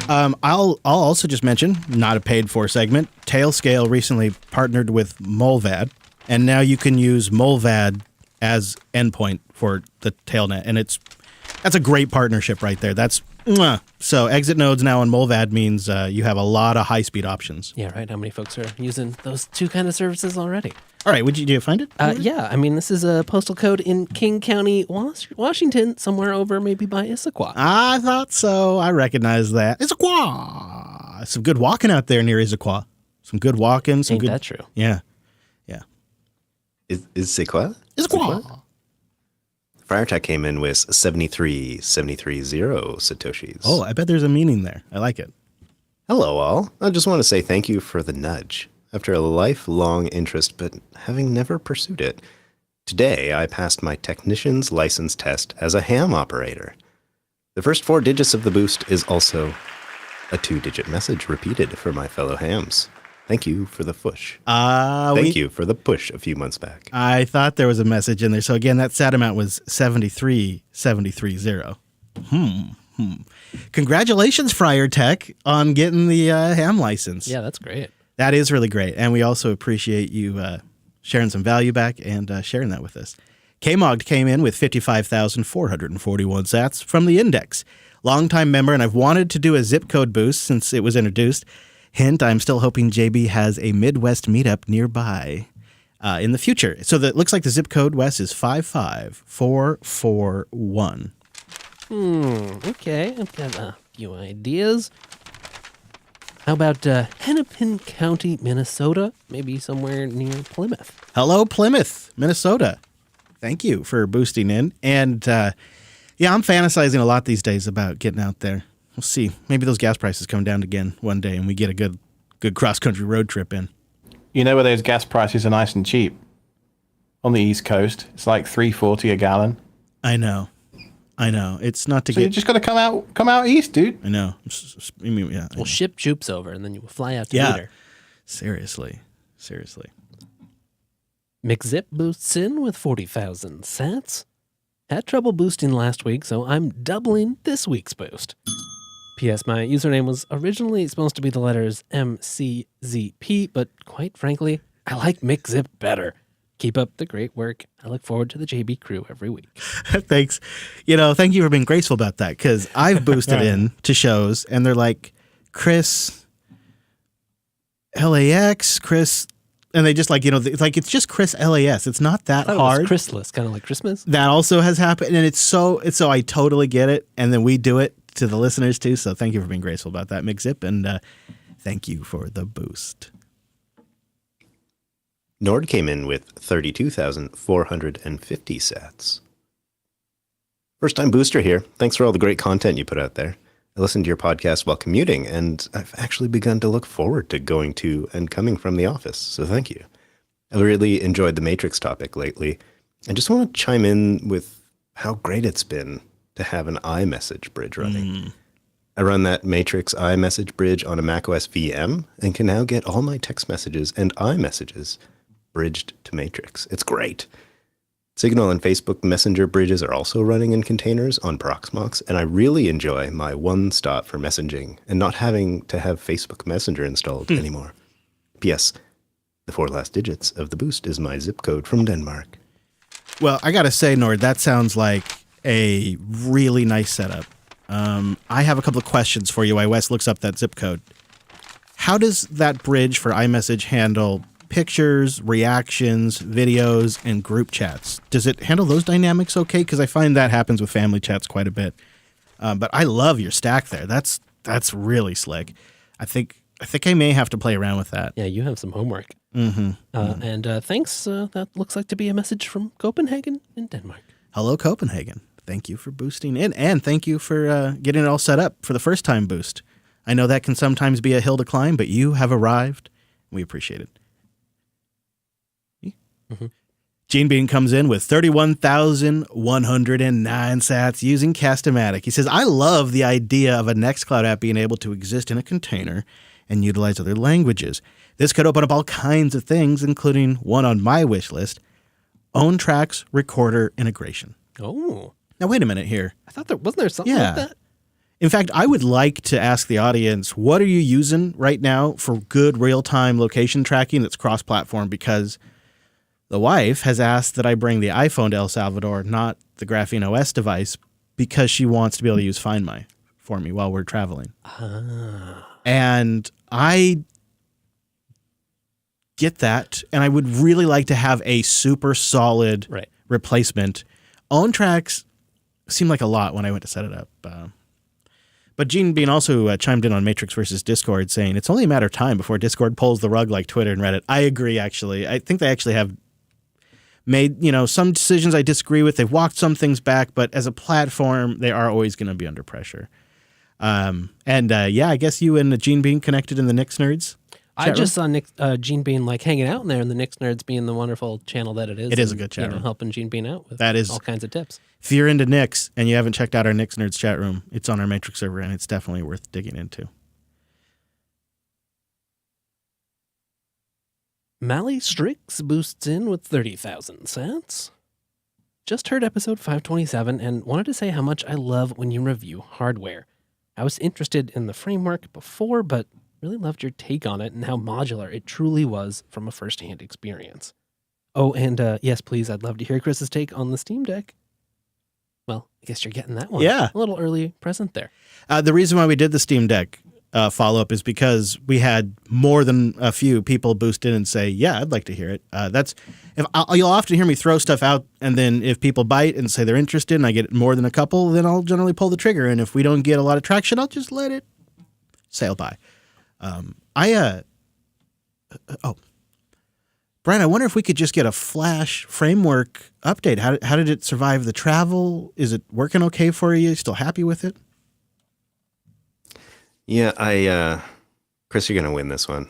I'll also just mention, not a paid for segment, Tailscale recently partnered with Molvad, and now you can use Molvad as endpoint for the Tailnet, and that's a great partnership right there. That's so exit nodes now on Molvad means you have a lot of high speed options. Yeah, right. How many folks are using those two kind of services already? All right, did you find it? Yeah, I mean, this is a postal code in King County, Washington, somewhere over maybe by Issaquah. I thought so. I recognize that. Issaquah. Some good walking out there near Issaquah. Some good walking. Ain't that true? Yeah. Is Sequoia? Issaquah. FireTech came in with 730 Satoshis. Oh, I bet there's a meaning there. I like it. Hello, all. I just want to say thank you for the nudge. After a lifelong interest, but having never pursued it, today I passed my technician's license test as a ham operator. The first 4 digits of the boost is also a 2-digit message repeated for my fellow hams. Thank you for the push. Thank you for the push a few months back. I thought there was a message in there. So again, that SAT amount was 73730. Congratulations, Friar Tech, on getting the ham license. Yeah, that's great. That is really great. And we also appreciate you sharing some value back and sharing that with us. Kmogged came in with 55,441 sats from the Index. Longtime member, and I've wanted to do a zip code boost since it was introduced. Hint, I'm still hoping JB has a Midwest meetup nearby in the future. So that looks like the zip code, Wes, is 55441. Okay, I've got a few ideas. How about Hennepin County, Minnesota? Maybe somewhere near Plymouth. Hello, Plymouth, Minnesota. Thank you for boosting in. And yeah, I'm fantasizing a lot these days about getting out there. We'll see. Maybe those gas prices come down again one day and we get a good cross-country road trip in. You know where those gas prices are nice and cheap? On the East Coast. It's like $3.40 a gallon. I know. It's not to So you just got to come out east, dude. I know. Yeah. We'll ship Jupes over and then you will fly out to meet her. Seriously. McZip boosts in with 40,000 sats. Had trouble boosting last week, so I'm doubling this week's boost. P.S. My username was originally supposed to be the letters MCZP, but quite frankly, I like McZip better. Keep up the great work. I look forward to the JB crew every week. Thanks. Thank you for being graceful about that, because I've boosted in to shows, and they're like, Chris, LAX, Chris, and they just it's like, it's just Chris LAS. It's not that hard. It was Chrisless, kind of like Christmas. That also has happened, and it's so I totally get it, and then we do it to the listeners too, so thank you for being graceful about that, McZip, and thank you for the boost. Nord came in with 32,450 sats. First time booster here. Thanks for all the great content you put out there. I listened to your podcast while commuting, and I've actually begun to look forward to going to and coming from the office, so thank you. I really enjoyed the Matrix topic lately. I just want to chime in with how great it's been to have an iMessage bridge running. I run that Matrix iMessage bridge on a macOS VM and can now get all my text messages and iMessages bridged to Matrix. It's great. Signal and Facebook Messenger bridges are also running in containers on Proxmox, and I really enjoy my one stop for messaging and not having to have Facebook Messenger installed anymore. P.S. The 4 last digits of the boost is my zip code from Denmark. Well, I gotta say, Nord, that sounds like a really nice setup. I have a couple of questions for you while Wes looks up that zip code. How does that bridge for iMessage handle pictures, reactions, videos, and group chats? Does it handle those dynamics okay? Because I find that happens with family chats quite a bit. But I love your stack there. That's really slick. I think I may have to play around with that. Yeah, you have some homework. And thanks. That looks like to be a message from Copenhagen in Denmark. Hello, Copenhagen. Thank you for boosting in, and thank you for getting it all set up for the first time boost. I know that can sometimes be a hill to climb, but you have arrived. We appreciate it. Gene Bean comes in with 31,109 sats using Cast-O-Matic. He says, I love the idea of a Nextcloud app being able to exist in a container and utilize other languages. This could open up all kinds of things, including one on my wish list, Own Tracks Recorder integration. Oh. Now, wait a minute here. I thought wasn't there something like that? In fact, I would like to ask the audience, what are you using right now for good real-time location tracking that's cross-platform? Because the wife has asked that I bring the iPhone to El Salvador, not the Graphene OS device, because she wants to be able to use Find My for me while we're traveling. And I get that, and I would really like to have a super solid replacement. Own Tracks seemed like a lot when I went to set it up. But Gene Bean also chimed in on Matrix versus Discord, saying it's only a matter of time before Discord pulls the rug like Twitter and Reddit. I agree, actually. I think they actually have made, some decisions I disagree with. They've walked some things back, but as a platform, they are always going to be under pressure. I guess you and Gene Bean connected in the Nix Nerds. I just saw Gene Bean hanging out in there, and the Nix Nerds being the wonderful channel that it is. It is a good chat room. Helping Gene Bean out with all kinds of tips. If you're into Nix and you haven't checked out our Nix Nerds chat room, it's on our Matrix server, and it's definitely worth digging into. Mally Strix boosts in with 30,000 cents. Just heard episode 527 and wanted to say how much I love when you review hardware. I was interested in the framework before, but really loved your take on it and how modular it truly was from a first-hand experience. Oh, and yes, please, I'd love to hear Chris's take on the Steam Deck. Well, I guess you're getting that one. Yeah. A little early present there. The reason why we did the Steam Deck follow-up is because we had more than a few people boost in and say, yeah, I'd like to hear it. You'll often hear me throw stuff out, and then if people bite and say they're interested and I get more than a couple, then I'll generally pull the trigger. And if we don't get a lot of traction, I'll just let it sail by. Brian, I wonder if we could just get a Flash framework update. How did it survive the travel? Is it working okay for you? Still happy with it? Yeah, Chris, you're gonna win this one.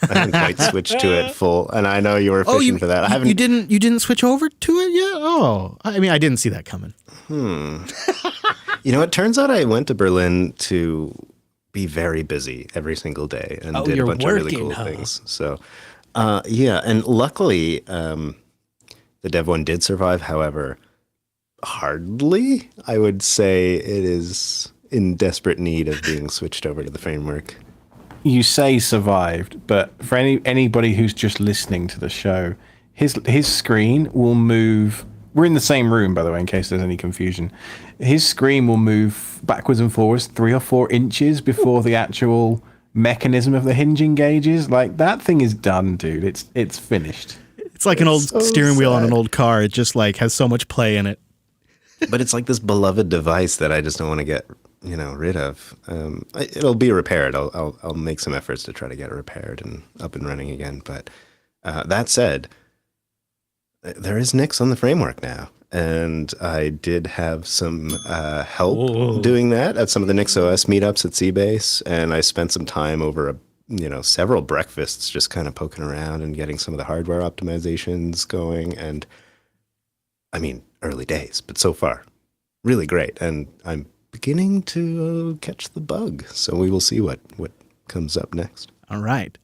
I haven't quite switched to it full, and I know you were fishing for that. I haven't. You didn't switch over to it yet? Oh, I mean, I didn't see that coming. It turns out I went to Berlin to be very busy every single day and did a bunch of really cool things. So, and luckily, the Dev 1 did survive. However, hardly. I would say it is in desperate need of being switched over to the framework. You say survived, but for anybody who's just listening to the show, his screen will move. We're in the same room, by the way, in case there's any confusion. His screen will move backwards and forwards 3 or 4 inches before the actual mechanism of the hinge engages. Like, that thing is done, dude. It's finished. It's like an old steering wheel on an old car. It just has so much play in it. But it's like this beloved device that I just don't want to get rid of. It'll be repaired. I'll make some efforts to try to get it repaired and up and running again. But that said, there is Nix on the framework now, and I did have some help doing that at some of the NixOS meetups at Seabase, and I spent some time over several breakfasts just kind of poking around and getting some of the hardware optimizations going. And I mean, early days, but so far, really great. And I'm beginning to catch the bug. So we will see what comes up next. All right.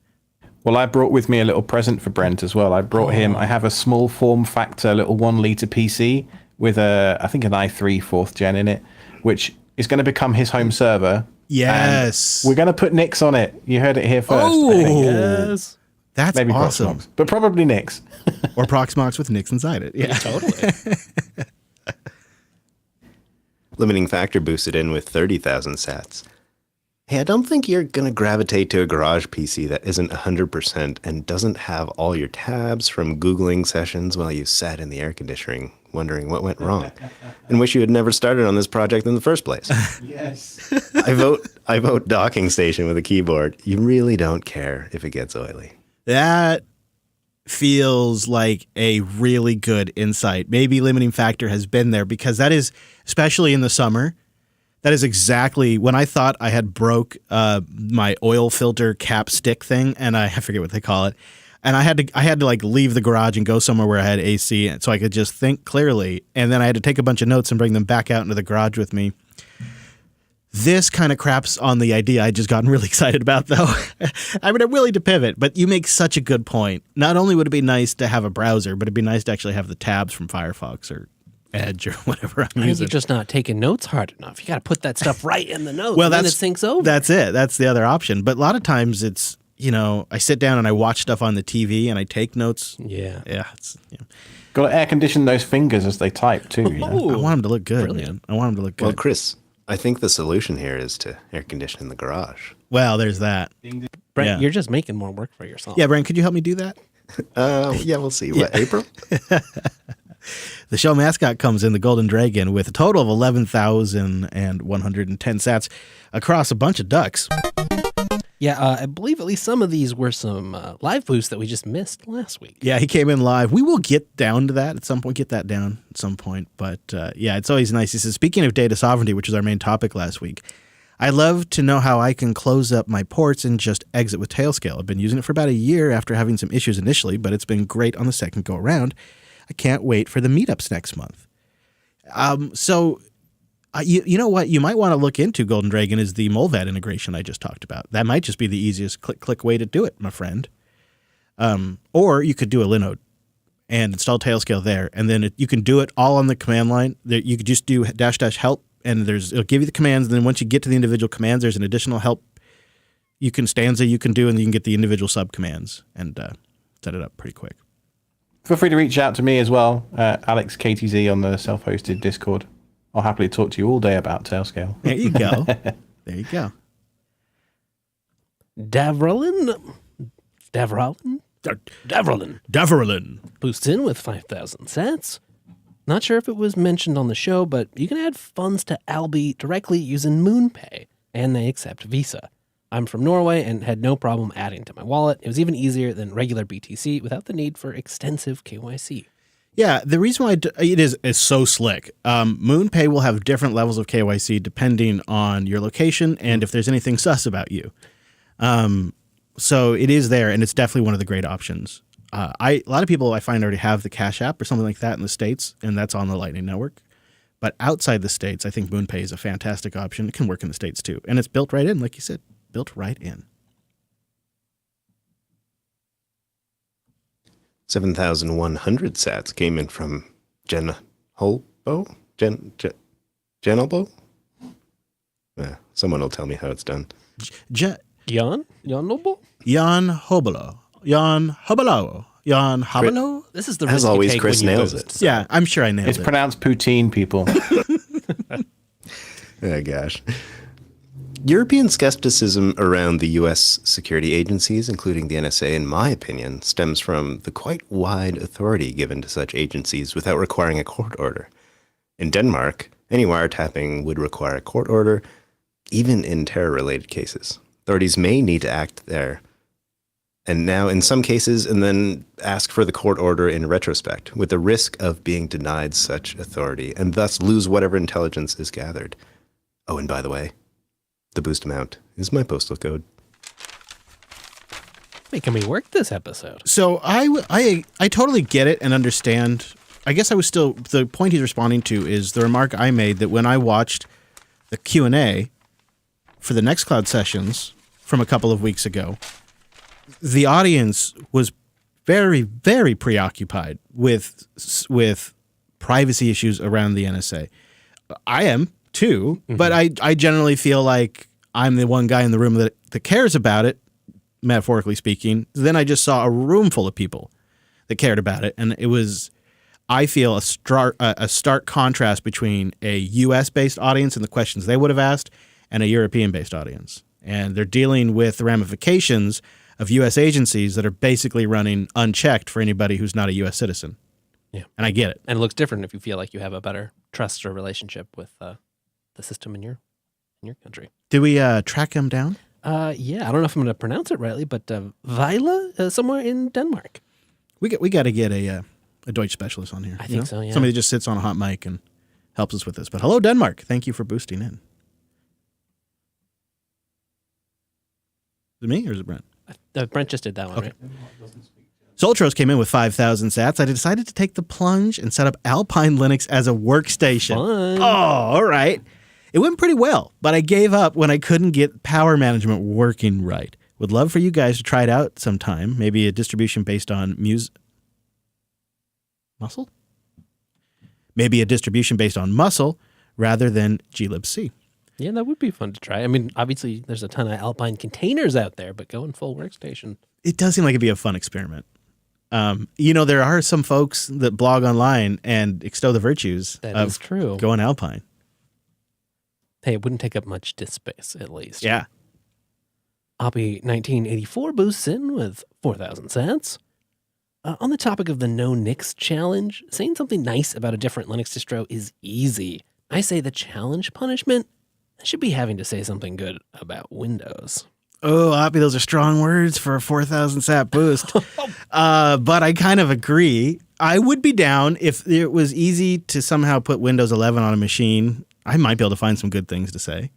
Well, I brought with me a little present for Brent as well. I brought him, I have a small form factor little 1 liter PC with I think an i3 4th gen in it, which is going to become his home server. Yes. And we're going to put Nix on it. You heard it here first. Oh, yes. That's maybe awesome. Proxmox, but probably Nix. Or Proxmox with Nix inside it. Yeah, totally. Limiting Factor boosted in with 30,000 sats. Hey, I don't think you're going to gravitate to a garage PC that isn't 100% and doesn't have all your tabs from Googling sessions while you sat in the air conditioning wondering what went wrong and wish you had never started on this project in the first place. Yes. I vote docking station with a keyboard. You really don't care if it gets oily. That feels like a really good insight. Maybe Limiting Factor has been there, because that is, especially in the summer, that is exactly when I thought I had broke my oil filter cap stick thing, and I forget what they call it. And I had to like leave the garage and go somewhere where I had AC so I could just think clearly. And then I had to take a bunch of notes and bring them back out into the garage with me. This kind of craps on the idea I just gotten really excited about, though. I mean, I'm willing to pivot, but you make such a good point. Not only would it be nice to have a browser, but it'd be nice to actually have the tabs from Firefox or Edge or whatever I'm I think using. you're just not taking notes hard enough. You got to put that stuff right in the notes. Well, and then it syncs over. That's it. That's the other option. But a lot of times it's, I sit down and I watch stuff on the TV and I take notes. Yeah. Yeah. Got to air condition those fingers as they type too. You know? I want them to look good, Brilliant. man. I want them to look good. Well, Chris, I think the solution here is to air condition in the garage. Well, there's that. Brent, Yeah. you're just making more work for yourself. Yeah, Brian, could you help me do that? Yeah, we'll see. What, April? The show mascot comes in, the Golden Dragon, with a total of 11,110 sats across a bunch of ducks. Yeah, I believe at least some of these were some live boosts that we just missed last week. Yeah, he came in live. We will get down to that at some point, But yeah, it's always nice. He says, speaking of data sovereignty, which was our main topic last week, I love to know how I can close up my ports and just exit with Tailscale. I've been using it for about a year after having some issues initially, but it's been great on the second go around. I can't wait for the meetups next month. You know what you might want to look into, Golden Dragon, is the Molvad integration I just talked about. That might just be the easiest click way to do it, my friend. Or you could do a Linode and install Tailscale there, and then you can do it all on the command line. You could just do --help, and it'll give you the commands. And then once you get to the individual commands, there's an additional help stanza you can do, and you can get the individual sub commands and set it up pretty quick. Feel free to reach out to me as well, Alex KTZ on the self-hosted Discord. I'll happily talk to you all day about Tailscale. There you go. There you go. Davrolin boosts in with 5,000 sats. Not sure if it was mentioned on the show, but you can add funds to Albi directly using MoonPay, and they accept Visa. I'm from Norway and had no problem adding to my wallet. It was even easier than regular BTC without the need for extensive KYC. Yeah, the reason why it is so slick. MoonPay will have different levels of KYC depending on your location and if there's anything sus about you. So it is there, and it's definitely one of the great options. A lot of people I find already have the Cash App or something like that in the States, and that's on the Lightning Network. But outside the States, I think MoonPay is a fantastic option. It can work in the States too, and it's built right in, like you said, built right in. 7,100 sats came in from Jen Holbo? Jenelbo? Yeah, someone will tell me how it's done. Jan Noble? Jan Hobolo. This is the As risk you always, take Chris when you nails boost, it. so- Yeah, I'm sure I nailed It's it. pronounced poutine, people. Oh, gosh. European skepticism around the U.S. security agencies, including the NSA, in my opinion, stems from the quite wide authority given to such agencies without requiring a court order. In Denmark, any wiretapping would require a court order, even in terror-related cases. Authorities may need to act there, and now in some cases, and then ask for the court order in retrospect, with the risk of being denied such authority, and thus lose whatever intelligence is gathered. Oh, and by the way, the boost amount is my postal code. Making me work this episode. So I totally get it and understand. I guess I was still, the point he's responding to is the remark I made that when I watched the Q&A for the Nextcloud sessions from a couple of weeks ago, the audience was very, very preoccupied with privacy issues around the NSA. I am too, but I generally feel like I'm the one guy in the room that cares about it, metaphorically speaking. Then I just saw a room full of people that cared about it, and it was, I feel, a stark contrast between a U.S.-based audience and the questions they would have asked and a European-based audience. And they're dealing with the ramifications of U.S. agencies that are basically running unchecked for anybody who's not a U.S. citizen. Yeah. And I get it. And it looks different if you feel like you have a better trust or relationship with the system in your country. Did we track him down? Yeah, I don't know if I'm going to pronounce it rightly, but Vejle, somewhere in Denmark. We got to get a Deutsch specialist on here. I think so, yeah. Somebody that just sits on a hot mic and helps us with this. But hello, Denmark. Thank you for boosting in. Is it me or is it Brent? Brent just did that one, right? Soltros came in with 5,000 sats. I decided to take the plunge and set up Alpine Linux as a workstation. Fun. Oh, all right. It went pretty well, but I gave up when I couldn't get power management working right. Would love for you guys to try it out sometime. Maybe a distribution based on Muscle? Maybe a distribution based on Muscle rather than glibc. Yeah, that would be fun to try. I mean, obviously, there's a ton of Alpine containers out there, but going full workstation. It does seem like it'd be a fun experiment. There are some folks that blog online and extol the virtues That of is true. going Alpine. Hey, it wouldn't take up much disk space, at least. Yeah. Oppie 1984 boosts in with 4,000 sats. On the topic of the No Nix challenge, saying something nice about a different Linux distro is easy. I say the challenge punishment, I should be having to say something good about Windows. Oh, Oppie, those are strong words for a 4,000 sat boost. But I kind of agree. I would be down if it was easy to somehow put Windows 11 on a machine. I might be able to find some good things to say.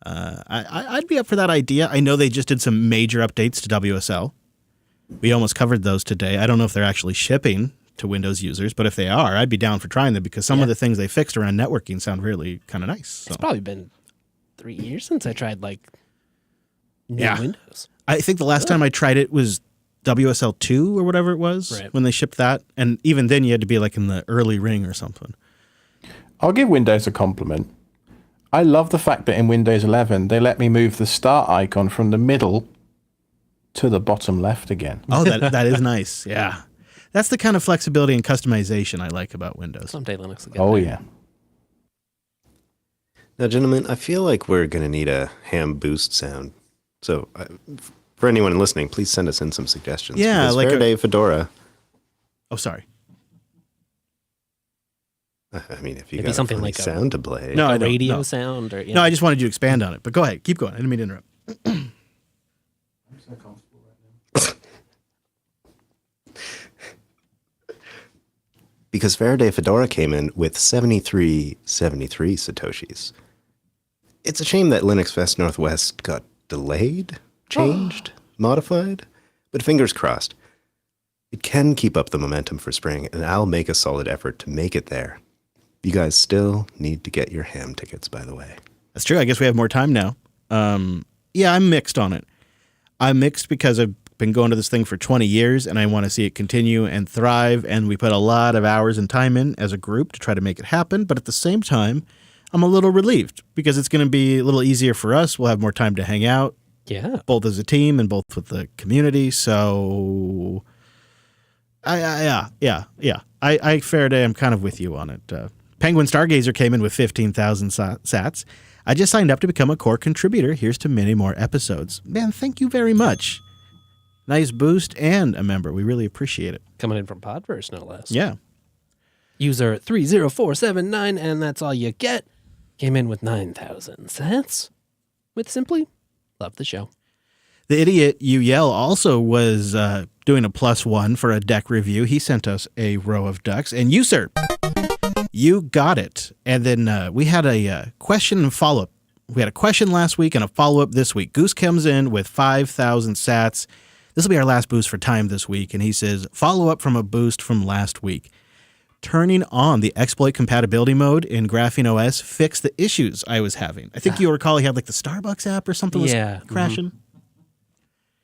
I'd be up for that idea. I know they just did some major updates to WSL. We almost covered those today. I don't know if they're actually shipping to Windows users, but if they are, I'd be down for trying them because some of the things they fixed around networking sound really kind of nice. So. It's probably been 3 years since I tried new Windows. I think the last time I tried it was WSL 2 or whatever it was when they shipped that. And even then you had to be in the early ring or something. I'll give Windows a compliment. I love the fact that in Windows 11, they let me move the start icon from the middle to the bottom left again. Oh, that is nice. Yeah. That's the kind of flexibility and customization I like about Windows. Someday Linux will get Oh, there. yeah. Now, gentlemen, I feel like we're going to need a ham boost sound. So, for anyone listening, please send us in some suggestions. Yeah, because like Faraday Fedora. Oh, sorry. I mean, if you Maybe got something a funny like a- sound to play. No, I A don't. radio No. sound or No, I just wanted you to expand on it. But go ahead. Keep going. I didn't mean to interrupt. Because Faraday Fedora came in with 7373 Satoshis. It's a shame that Linux Fest Northwest got delayed, changed, modified, but fingers crossed. It can keep up the momentum for spring, and I'll make a solid effort to make it there. You guys still need to get your ham tickets, by the way. That's true. I guess we have more time now. Yeah, I'm mixed on it. I'm mixed because I've been going to this thing for 20 years and I want to see it continue and thrive. And we put a lot of hours and time in as a group to try to make it happen. But at the same time, I'm a little relieved because it's going to be a little easier for us. We'll have more time to hang out, both as a team and both with the community. So, I Faraday, I'm kind of with you on it. Penguin Stargazer came in with 15,000 sats. I just signed up to become a core contributor. Here's to many more episodes. Man, thank you very much. Nice boost and a member. We really appreciate it. Coming in from Podverse, no less. Yeah. User 30479, and that's all you get. Came in with 9,000 sats. With simply, love the show. The idiot you yell also was doing a +1 for a deck review. He sent us a row of ducks. And you, sir, you got it. And then we had a question and follow-up. We had a question last week and a follow-up this week. Goose comes in with 5,000 sats. This will be our last boost for time this week. And he says, follow-up from a boost from last week. Turning on the exploit compatibility mode in Graphene OS fixed the issues I was having. I think you recall he had the Starbucks app or something was crashing. Mm-hmm.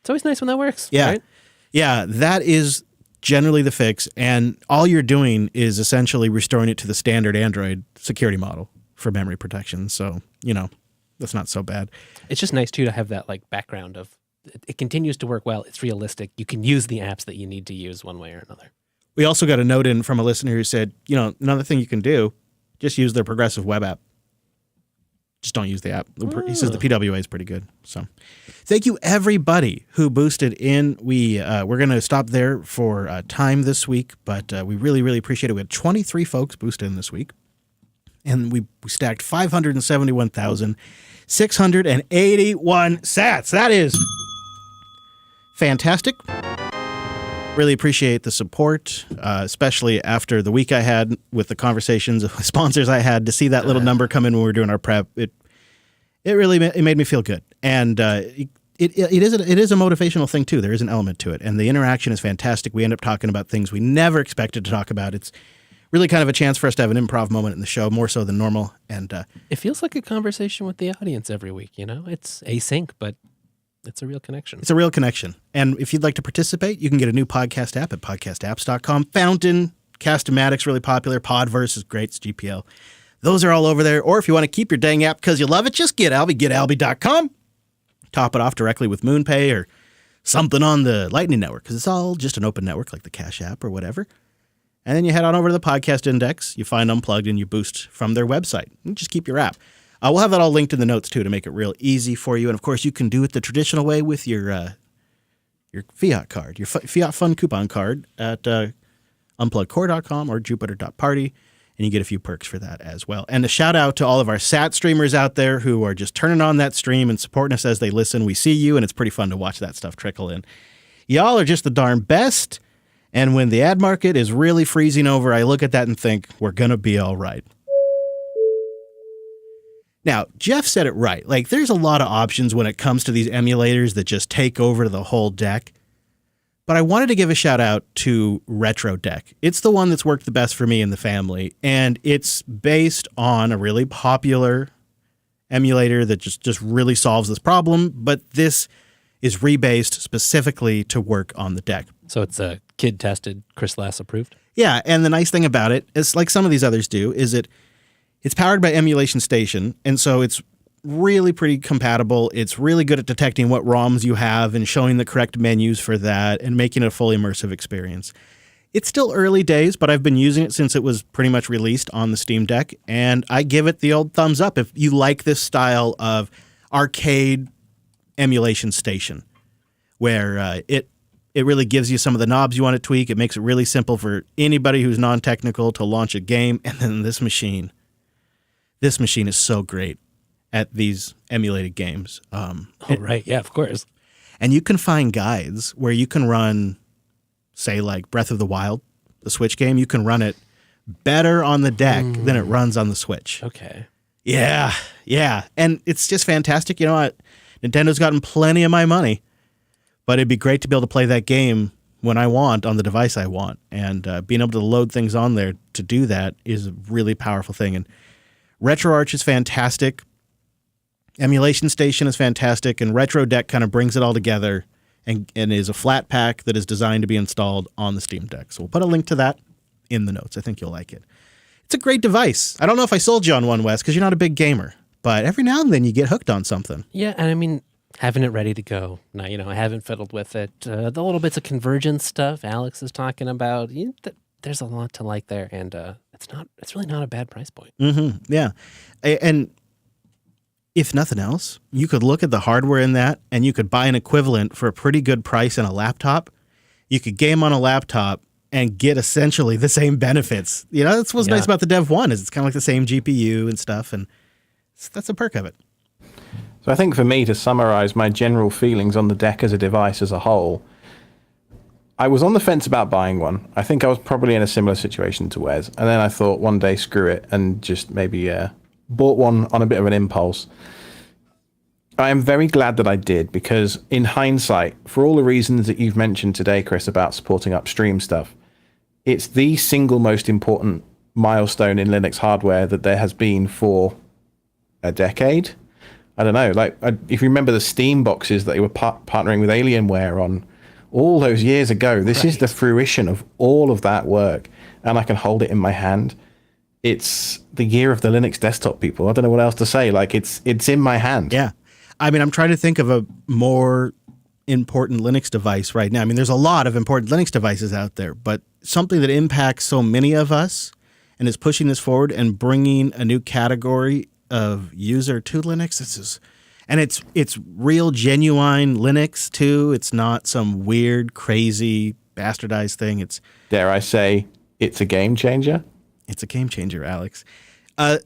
It's always nice when that works. Yeah. Right? Yeah, that is generally the fix. And all you're doing is essentially restoring it to the standard Android security model for memory protection. So, that's not so bad. It's just nice, too, to have that background of it continues to work well. It's realistic. You can use the apps that you need to use one way or another. We also got a note in from a listener who said, another thing you can do, just use their progressive web app. Just don't use the app. He says the PWA is pretty good. So thank you, everybody who boosted in. We're going to stop there for time this week, but we really, really appreciate it. We had 23 folks boosted in this week, and we stacked 571,681 sats. That is fantastic. Really appreciate the support, especially after the week I had with the conversations of sponsors I had. To see that little number come in when we were doing our prep, it really made me feel good. And it is a motivational thing too. There is an element to it, and the interaction is fantastic. We end up talking about things we never expected to talk about. It's really kind of a chance for us to have an improv moment in the show, more so than normal. And it feels like a conversation with the audience every week. It's async, but it's a real connection. It's a real connection. And if you'd like to participate, you can get a new podcast app at podcastapps.com. Fountain, Cast-O-Matic's really popular. Podverse is great. It's GPL. Those are all over there. Or if you want to keep your dang app because you love it, just get Alby, getalby.com. Top it off directly with MoonPay or something on the Lightning Network, because it's all just an open network like the Cash App or whatever. And then you head on over to the Podcast Index, you find Unplugged, and you boost from their website. And just keep your app. We'll have that all linked in the notes, too, to make it real easy for you. And, of course, you can do it the traditional way with your Fiat card, your Fiat Fun coupon card at unpluggedcore.com or jupiter.party, and you get a few perks for that as well. And a shout-out to all of our SAT streamers out there who are just turning on that stream and supporting us as they listen. We see you, and it's pretty fun to watch that stuff trickle in. Y'all are just the darn best. And when the ad market is really freezing over, I look at that and think, we're going to be all right. Now, Jeff said it right. Like, there's a lot of options when it comes to these emulators that just take over the whole deck. But I wanted to give a shout out to Retro Deck. It's the one that's worked the best for me and the family. And it's based on a really popular emulator that just really solves this problem. But this is rebased specifically to work on the deck. So it's a kid tested, Chris Lass approved? Yeah, and the nice thing about it is, like some of these others do, is it's powered by Emulation Station, and so it's really pretty compatible. It's really good at detecting what ROMs you have and showing the correct menus for that and making it a fully immersive experience. It's still early days, but I've been using it since it was pretty much released on the Steam Deck, and I give it the old thumbs up if you like this style of arcade Emulation Station, where it really gives you some of the knobs you want to tweak. It makes it really simple for anybody who's non-technical to launch a game. And then this machine is so great at these emulated games. Right. Yeah, of course. And you can find guides where you can run, say, like Breath of the Wild, the Switch game. You can run it better on the deck than it runs on the Switch. Okay. Yeah. And it's just fantastic. You know what? Nintendo's gotten plenty of my money, but it'd be great to be able to play that game when I want on the device I want. And being able to load things on there to do that is a really powerful thing. And RetroArch is fantastic. Emulation Station is fantastic. And Retro Deck kind of brings it all together and is a flat pack that is designed to be installed on the Steam Deck. So we'll put a link to that in the notes. I think you'll like it. It's a great device. I don't know if I sold you on one, Wes, because you're not a big gamer. But every now and then you get hooked on something. Yeah, and I mean, having it ready to go. Now, I haven't fiddled with it. The little bits of convergence stuff Alex is talking about, there's a lot to like there, and it's really not a bad price point. Mm-hmm. Yeah. And if nothing else, you could look at the hardware in that, and you could buy an equivalent for a pretty good price in a laptop. You could game on a laptop and get essentially the same benefits. That's what's nice about the Dev 1 is it's kind of like the same GPU and stuff, and that's a perk of it. So I think for me, to summarize my general feelings on the deck as a device as a whole, I was on the fence about buying one. I think I was probably in a similar situation to Wes. And then I thought one day, screw it, and just maybe bought one on a bit of an impulse. I am very glad that I did, because in hindsight, for all the reasons that you've mentioned today, Chris, about supporting upstream stuff, it's the single most important milestone in Linux hardware that there has been for a decade. I don't know, if you remember the Steam boxes that they were partnering with Alienware on all those years ago, this is the fruition of all of that work, and I can hold it in my hand. It's the year of the Linux desktop, people. I don't know what else to say. It's in my hand. Yeah. I mean, I'm trying to think of a more important Linux device right now. I mean, there's a lot of important Linux devices out there, but something that impacts so many of us and is pushing this forward and bringing a new category of user to Linux. It's real, genuine Linux too. It's not some weird, crazy, bastardized thing. It's, dare I say, it's a game changer. It's a game changer, Alex.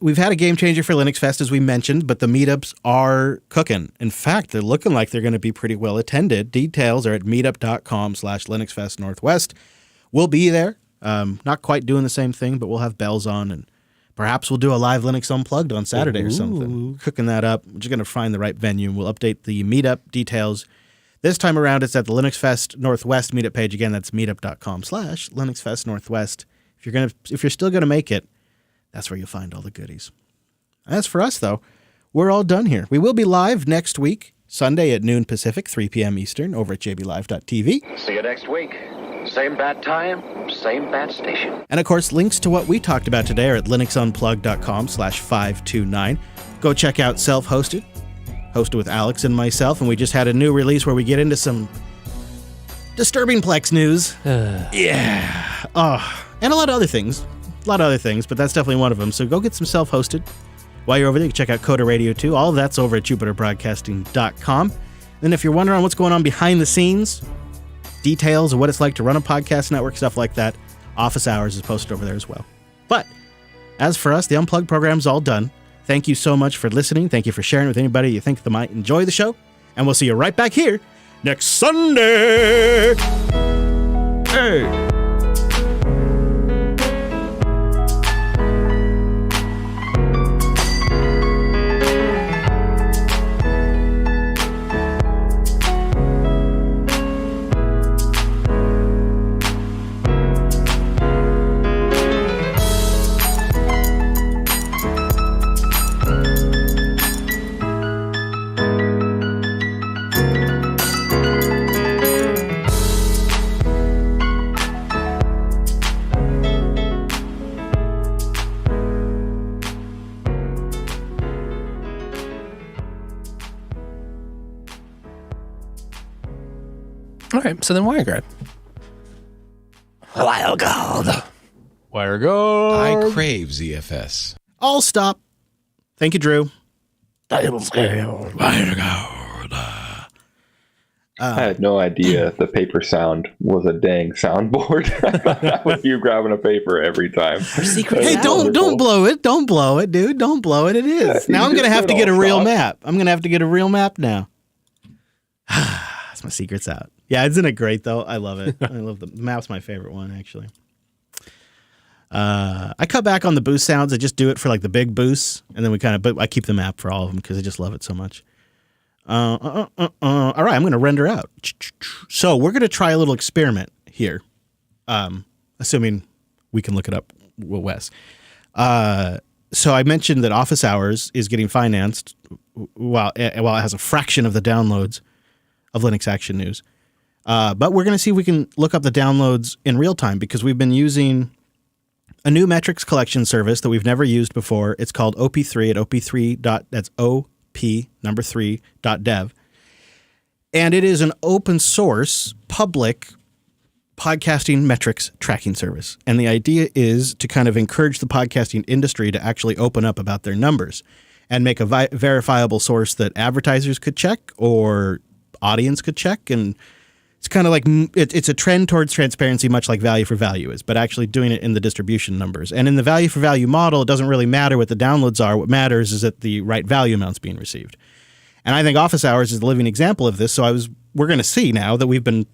We've had a game changer for Linux Fest, as we mentioned, but the meetups are cooking. In fact, they're looking like they're going to be pretty well attended. Details are at meetup.com/LinuxFest Northwest. We'll be there. Not quite doing the same thing, but we'll have bells on and Perhaps we'll do a live Linux Unplugged on Saturday or something. Cooking that up. We're just going to find the right venue. We'll update the meetup details. This time around, it's at the Linux Fest Northwest meetup page. Again, that's meetup.com/Linux Fest Northwest. If you're still going to make it, that's where you'll find all the goodies. As for us, though, we're all done here. We will be live next week, Sunday at noon Pacific, 3 p.m. Eastern, over at jblive.tv. See you next week. Same bad time, same bad station. And of course, links to what we talked about today are at linuxunplugged.com/529. Go check out Self-Hosted, hosted with Alex and myself, and we just had a new release where we get into some disturbing Plex news. Yeah. Oh, and a lot of other things, but that's definitely one of them. So go get some Self-Hosted. While you're over there, you can check out Coda Radio too. All of that's over at jupiterbroadcasting.com. Then if you're wondering what's going on behind the scenes, details of what it's like to run a podcast network, stuff like that, Office Hours is posted over there as well. But as for us, the Unplugged program's all done. Thank you so much for listening. Thank you for sharing with anybody you think that might enjoy the show. And we'll see you right back here next Sunday. Hey. Okay, so then Wireguard. I crave ZFS. I'll stop. Thank you, Drew. I had no idea the paper sound was a dang soundboard. I thought that was you grabbing a paper every time. Hey, don't blow it. Don't blow it, dude. Don't blow it. It is. Now I'm going to have to get a real map. I'm going to have to get a real map now. That's my secret's out. Yeah, isn't it great, though? I love it. I love the map's my favorite one, actually. I cut back on the boost sounds. I just do it for like the big boosts, and then but I keep the map for all of them because I just love it so much. All right, I'm going to render out. So we're going to try a little experiment here, assuming we can look it up, Wes. So I mentioned that Office Hours is getting financed while it has a fraction of the downloads of Linux Action News. But we're going to see if we can look up the downloads in real time because we've been using a new metrics collection service that we've never used before. It's called OP3 at op3. That's op3.dev. And it is an open source public podcasting metrics tracking service. And the idea is to kind of encourage the podcasting industry to actually open up about their numbers and make a verifiable source that advertisers could check or audience could check. And it's kind of like it's a trend towards transparency, much like value for value is, but actually doing it in the distribution numbers. And in the value for value model, it doesn't really matter what the downloads are. What matters is that the right value amount's being received. And I think Office Hours is the living example of this. So we're going to see now that we've been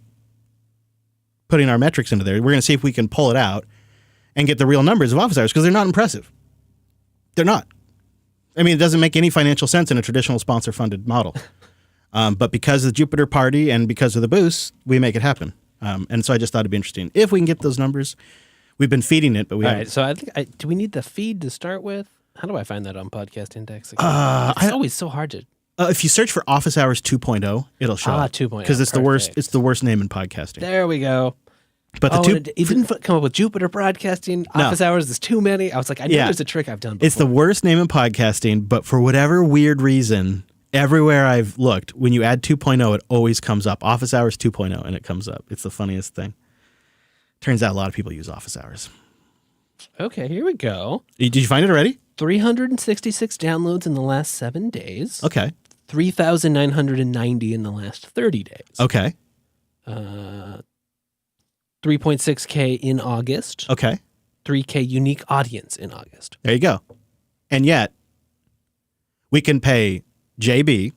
putting our metrics into there. We're going to see if we can pull it out and get the real numbers of Office Hours because they're not impressive. They're not. I mean, it doesn't make any financial sense in a traditional sponsor-funded model. But because of the Jupiter party and because of the boost, we make it happen. And so I just thought it'd be interesting. If we can get those numbers, we've been feeding it, but we haven't. All right, so I think, do we need the feed to start with? How do I find that on Podcast Index? It's always so hard to... if you search for Office Hours 2.0, it'll show up. 2.0. Because it's the worst. It's the worst name in podcasting. There we go. But it didn't come up with Jupiter Broadcasting. Office Hours is too many. I was like, I know there's a trick I've done before. It's the worst name in podcasting, but for whatever weird reason, everywhere I've looked, when you add 2.0, it always comes up. Office Hours 2.0, and it comes up. It's the funniest thing. Turns out a lot of people use Office Hours. Okay, here we go. Did you find it already? 366 downloads in the last 7 days. Okay. 3,990 in the last 30 days. Okay. 3.6K in August. Okay. 3K unique audience in August. There you go. And yet, we can pay JB,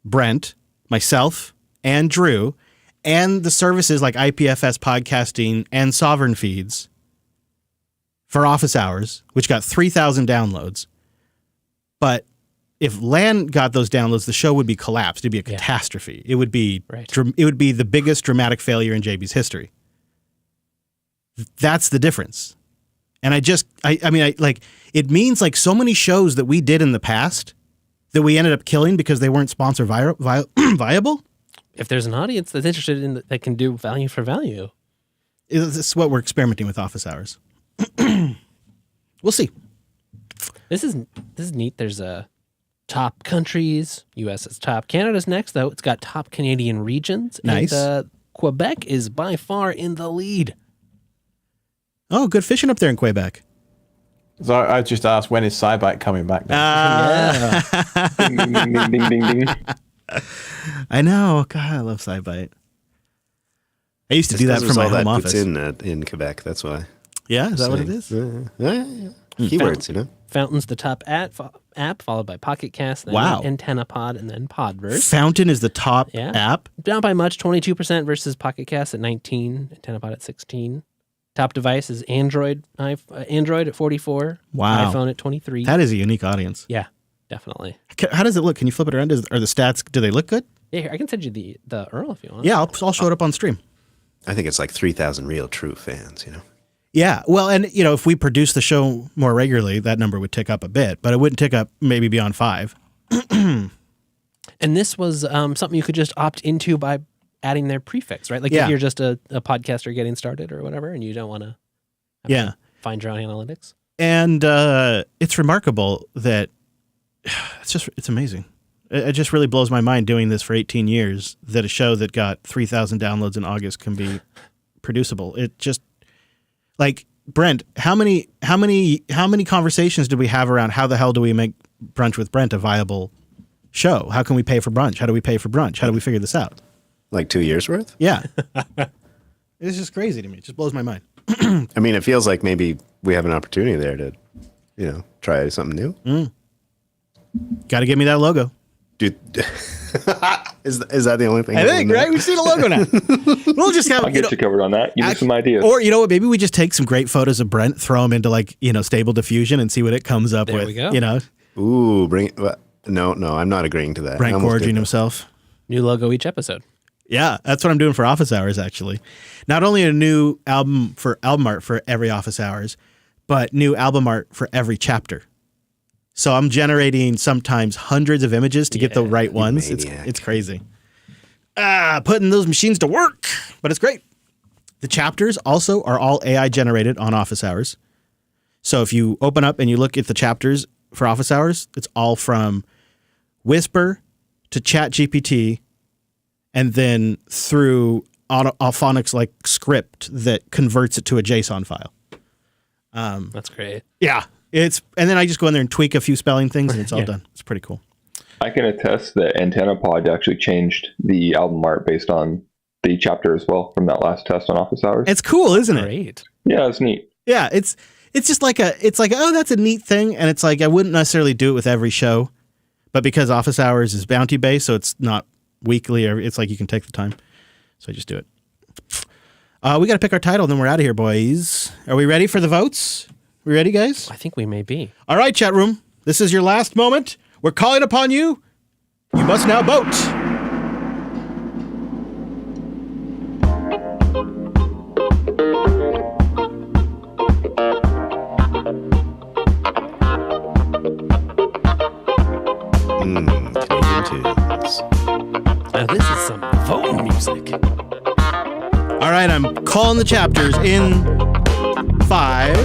Brent, myself, and Drew, and the services like IPFS podcasting and Sovereign Feeds for Office Hours, which got 3,000 downloads. But if LAN got those downloads, the show would be collapsed. It'd be a catastrophe. It would be it would be the biggest dramatic failure in JB's history. That's the difference. And I mean, it means like so many shows that we did in the past that we ended up killing because they weren't sponsor viable. If there's an audience that's interested in that can do value for value. This is what we're experimenting with Office Hours. We'll see. This is neat. There's top countries. U.S. is top. Canada's next, though. It's got top Canadian regions. Nice. And Quebec is by far in the lead. Oh, good fishing up there in Quebec. So I just asked, when is SciBite coming back? Ding, ding, ding, ding, ding, ding, ding. I know. God, I love SciBite. I used to do that for my home office. In Quebec, that's why. Yeah, is that what it is? Keywords, you know. Fountain's the top app, followed by Pocket Cast, then Antenna Pod, and then Podverse. Fountain is the top app. Down by much, 22% versus Pocket Cast at 19, Antenna Pod at 16. Top device is Android at 44. Wow. iPhone at 23. That is a unique audience. Yeah, definitely. How does it look? Can you flip it around? Are the stats, do they look good? Yeah, here, I can send you the URL if you want. Yeah, I'll show it up on stream. I think it's like 3,000 real true fans, you know. Yeah, well, and you know, if we produce the show more regularly, that number would tick up a bit, but it wouldn't tick up maybe beyond 5. And this was something you could just opt into by adding their prefix, right? Like if you're just a podcaster getting started or whatever, and you don't want to find your own analytics. And it's remarkable that it's amazing. It just really blows my mind doing this for 18 years that a show that got 3,000 downloads in August can be producible. It just, like, Brent, how many conversations did we have around how the hell do we make Brunch with Brent a viable show? How can we pay for brunch? How do we pay for brunch? How do we figure this out? Like 2 years worth? Yeah. It's just crazy to me. It just blows my mind. I mean, it feels like maybe we have an opportunity there to, you know, try something new. Got to give me that logo. Dude, is that the only thing? I think, right? We've seen a logo now. We'll just have. I'll get you covered on that. Give me some ideas. Or you know what? Maybe we just take some great photos of Brent, throw them into like Stable Diffusion, and see what it comes up with. There we go. You know. Ooh, bring it. No, I'm not agreeing to that. Brent gorging himself. New logo each episode. Yeah, that's what I'm doing for Office Hours. Actually, not only a new album art for every Office Hours, but new album art for every chapter. So I'm generating sometimes hundreds of images to get the right ones. It's crazy. Putting those machines to work, but it's great. The chapters also are all AI generated on Office Hours. So if you open up and you look at the chapters for Office Hours, it's all from Whisper to ChatGPT, and then through Alphonics like script that converts it to a JSON file. That's great. Yeah. And then I just go in there and tweak a few spelling things and it's all done. It's pretty cool. I can attest that Antenna Pod actually changed the album art based on the chapter as well from that last test on Office Hours. It's cool, isn't it? Great. Yeah, it's neat. Yeah, it's just like oh, that's a neat thing. And it's like, I wouldn't necessarily do it with every show, but because Office Hours is bounty based, so it's not weekly, or it's like you can take the time. So I just do it. We got to pick our title and then we're out of here, boys. Are we ready for the votes? We ready, guys? I think we may be. All right, chat room. This is your last moment. We're calling upon you. You must now vote. Canadian tunes. Now this is some phone music. All right, I'm calling the chapters in 5,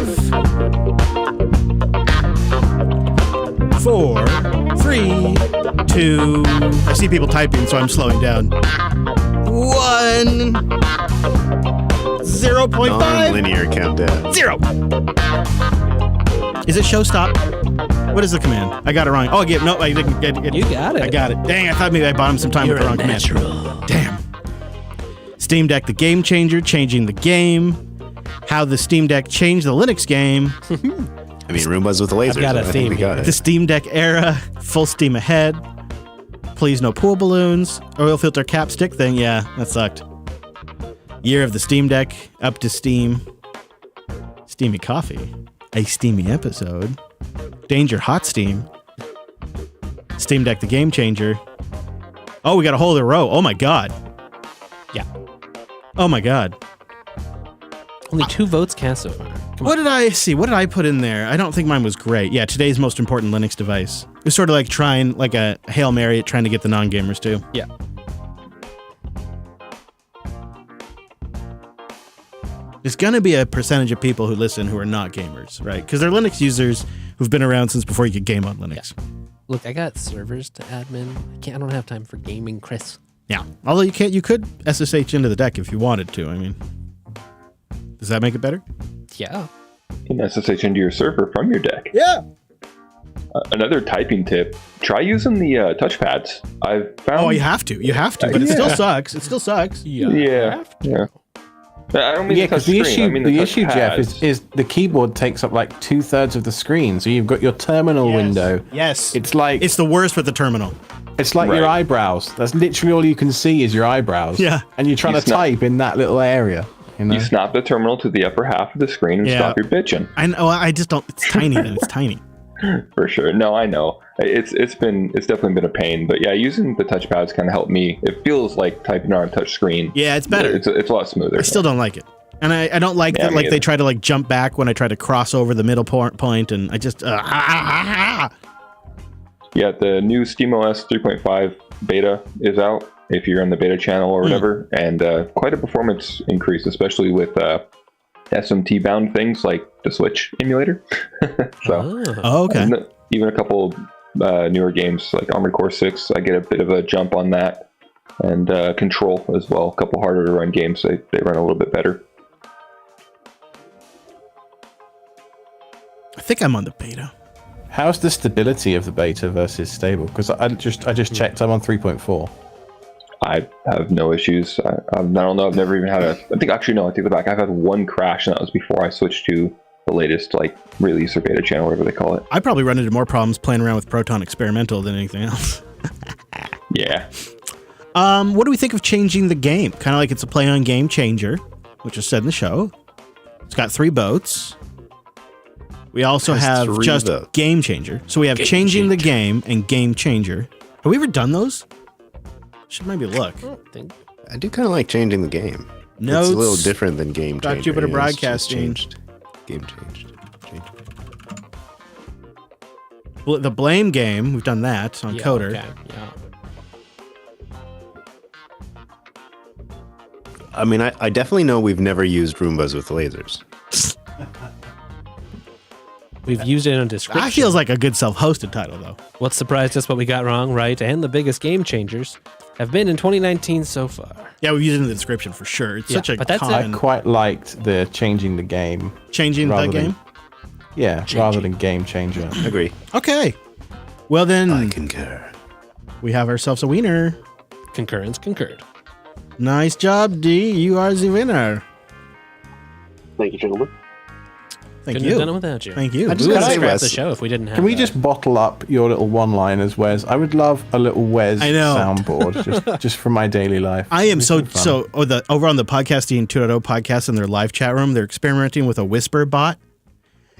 4, 3, 2. I see people typing, so I'm slowing down. 1, 0.5. Non-linear countdown. 0. Is it show stop? What is the command? I got it wrong. Oh, yeah, no, I didn't get it. You got it. I got it. Dang, I thought maybe I bought him some time with the wrong command. Damn. Steam Deck, the game changer, changing the game. How the Steam Deck changed the Linux game. I mean, Roombas with lasers. I've got a I think theme we got The it. Steam Deck era, full steam ahead. Please no pool balloons. Oil filter cap stick thing, yeah, that sucked. Year of the Steam Deck, up to Steam. Steamy coffee. A steamy episode. Danger hot steam. Steam Deck the game changer. Oh, we got a whole other row. Oh my god. Yeah. Oh my god. Only 2 votes cast so far. What did I see? What did I put in there? I don't think mine was great. Yeah, today's most important Linux device. It was sort of like trying, like a Hail Mary at trying to get the non-gamers too. Yeah. There's going to be a percentage of people who listen who are not gamers, right? Because they're Linux users who've been around since before you could game on Linux. Yeah. Look, I got servers to admin. I don't have time for gaming, Chris. Yeah. Although you could SSH into the deck if you wanted to. I mean, does that make it better? Yeah. You can SSH into your server from your deck. Yeah. Another typing tip, try using the touchpads. I've found... Oh, you have to, but it still sucks. It still sucks. Yeah. I don't mean Yeah, because the issue, Jeff, touchpads. is the keyboard takes up like 2/3 of the screen. So you've got your terminal window. Yes. It's like It's the worst with the terminal. it's like your eyebrows. That's literally all you can see is your eyebrows. Yeah. And you're trying to type in that little area. You know? You snap the terminal to the upper half of the screen and stop your bitching. I just don't. It's tiny. Then it's tiny. For sure. No, I know. It's definitely been a pain, but yeah, using the touchpads kind of helped me. It feels like typing on a touch screen. Yeah, it's better. It's a lot smoother. I still don't like it, and I don't like that. Like they try to like jump back when I try to cross over the middle point, and I just. Yeah, the new SteamOS 3.5 beta is out. If you're on the beta channel or whatever, and quite a performance increase, especially with SMT bound things like the Switch emulator. So, okay. Even a couple newer games like Armored Core 6, I get a bit of a jump on that, and Control as well. A couple harder to run games, they run a little bit better. I think I'm on the beta. How's the stability of the beta versus stable? Because I just checked. I'm on 3.4. I have no issues. I don't know. I've never even had I take it back. I've had one crash, and that was before I switched to the latest release or beta channel, whatever they call it. I probably run into more problems playing around with Proton Experimental than anything else. Yeah. What do we think of changing the game? Kind of like it's a play on game changer, which is said in the show. It's got 3 boats. We also have just game changer. So we have changing the game and game changer. Have we ever done those? Should maybe look. I do kind of like changing the game. Notes. It's a little different than game changer. Jupiter It's Broadcasting. just game changed. The blame game, we've done that on Coder. Okay. Yeah. I mean, I definitely know we've never used Roombas with lasers. We've used it in a description. That feels like a good self-hosted title, though. What surprised us, what we got wrong, right, and the biggest game changers have been in 2019 so far. Yeah, we've used it in the description for sure. It's such a but that's common... I quite liked the changing the game. Changing the game? Rather than game changer. Agree. Okay. Well then... I concur. We have ourselves a winner. Concurrence concurred. Nice job, D. You are the winner. Thank you, gentlemen. Thank Couldn't you. have done it without you. Thank you. I just Ooh, gotta say scrap Wes. the show if we didn't have Can we that. just bottle up your little one-liners, Wes? I would love a little Wes I know. soundboard just for my daily life. I am over on the Podcasting 2.0 podcast in their live chat room, they're experimenting with a whisper bot.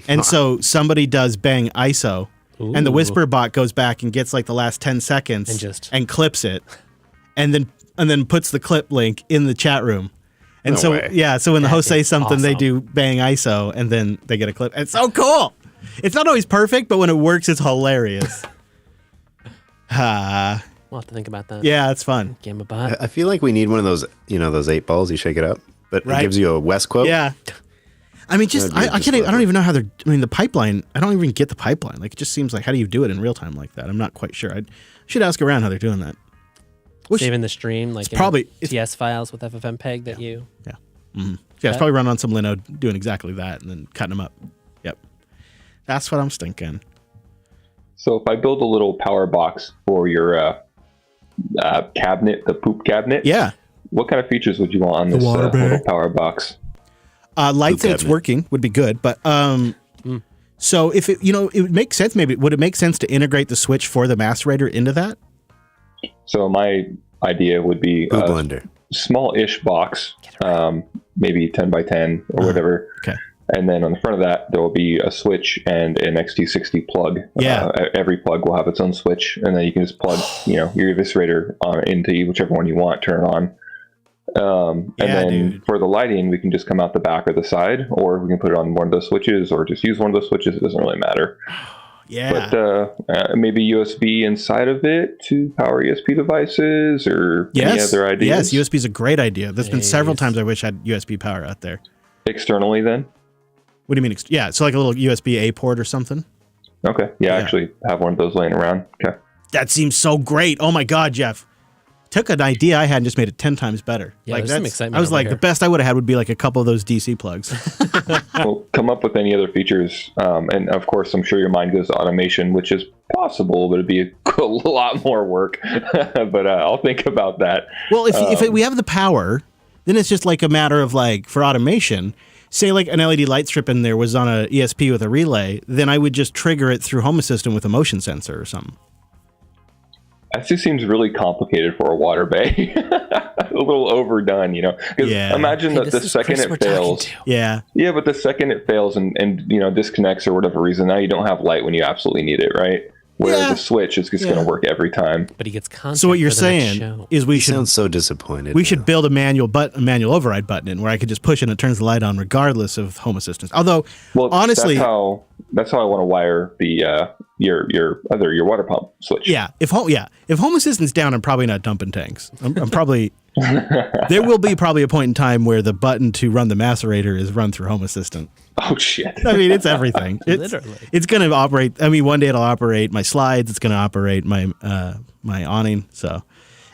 And so somebody does bang ISO, and the whisper bot goes back and gets like the last 10 seconds and clips it, and then puts the clip link in the chat room. And so when the host says something, they do bang ISO, and then they get a clip. It's so cool. It's not always perfect, but when it works, it's hilarious. We'll have to think about that. Yeah, it's fun. Game of bot. I feel like we need one of those, those 8 balls, you shake it up, but it gives you a West quote. Yeah. I mean, I don't even know how the pipeline, I don't even get the pipeline. Like, it just seems like, how do you do it in real time like that? I'm not quite sure. I should ask around how they're doing that. Saving the stream, like probably TS files with FFmpeg that you... Yeah. Mm-hmm. Yeah, it's probably run on some Linode doing exactly that and then cutting them up. Yep. That's what I'm thinking. So if I build a little power box for your cabinet, the poop cabinet, what kind of features would you want on this little power box? Light that it's working would be good, but so if it would make sense, would it make sense to integrate the switch for the macerator into that? So my idea would be a blender, small-ish box, maybe 10 by 10 or whatever. Okay. And then on the front of that, there will be a switch and an XT60 plug. Yeah. Every plug will have its own switch, and then you can just plug, your eviscerator into whichever one you want, turn it on. And then for the lighting, we can just come out the back or the side, or we can put it on one of those switches, or just use one of those switches. It doesn't really matter. Yeah. But maybe USB inside of it to power ESP devices, or any other ideas? Yes, USB is a great idea. There's been several times I wish I had USB power out there. Externally, then? What do you mean? Yeah, so like a little USB A port or something? Okay. Yeah, I actually have one of those laying around. Okay. That seems so great. Oh my God, Jeff. Took an idea I had and just made it 10 times better. Yeah, like there's some excitement I was over like, here. the best I would have had would be like a couple of those DC plugs. Well, come up with any other features. And of course, I'm sure your mind goes to automation, which is possible, but it'd be a lot more work. But I'll think about that. Well, if we have the power, then it's just like a matter of like, for automation, say like an LED light strip in there was on a ESP with a relay, then I would just trigger it through Home Assistant with a motion sensor or something. That just seems really complicated for a water bay. A little overdone, Because imagine that the second it fails. Yeah, but the second it fails and disconnects or whatever reason, now you don't have light when you absolutely need it, right? Where the switch is just going to work every time. But he gets content. So what you're for the next saying show. is we should Sounds so disappointed. we should build a manual override button in where I could just push it and it turns the light on regardless of Home Assistant. Although, honestly, that's how I want to wire the your water pump switch. Yeah, if Home Assistant's down, I'm probably not dumping tanks. I'm probably there will be probably a point in time where the button to run the macerator is run through Home Assistant. Oh shit! I mean, it's everything. Literally, it's going to operate. I mean, one day it'll operate my slides. It's going to operate my my awning. So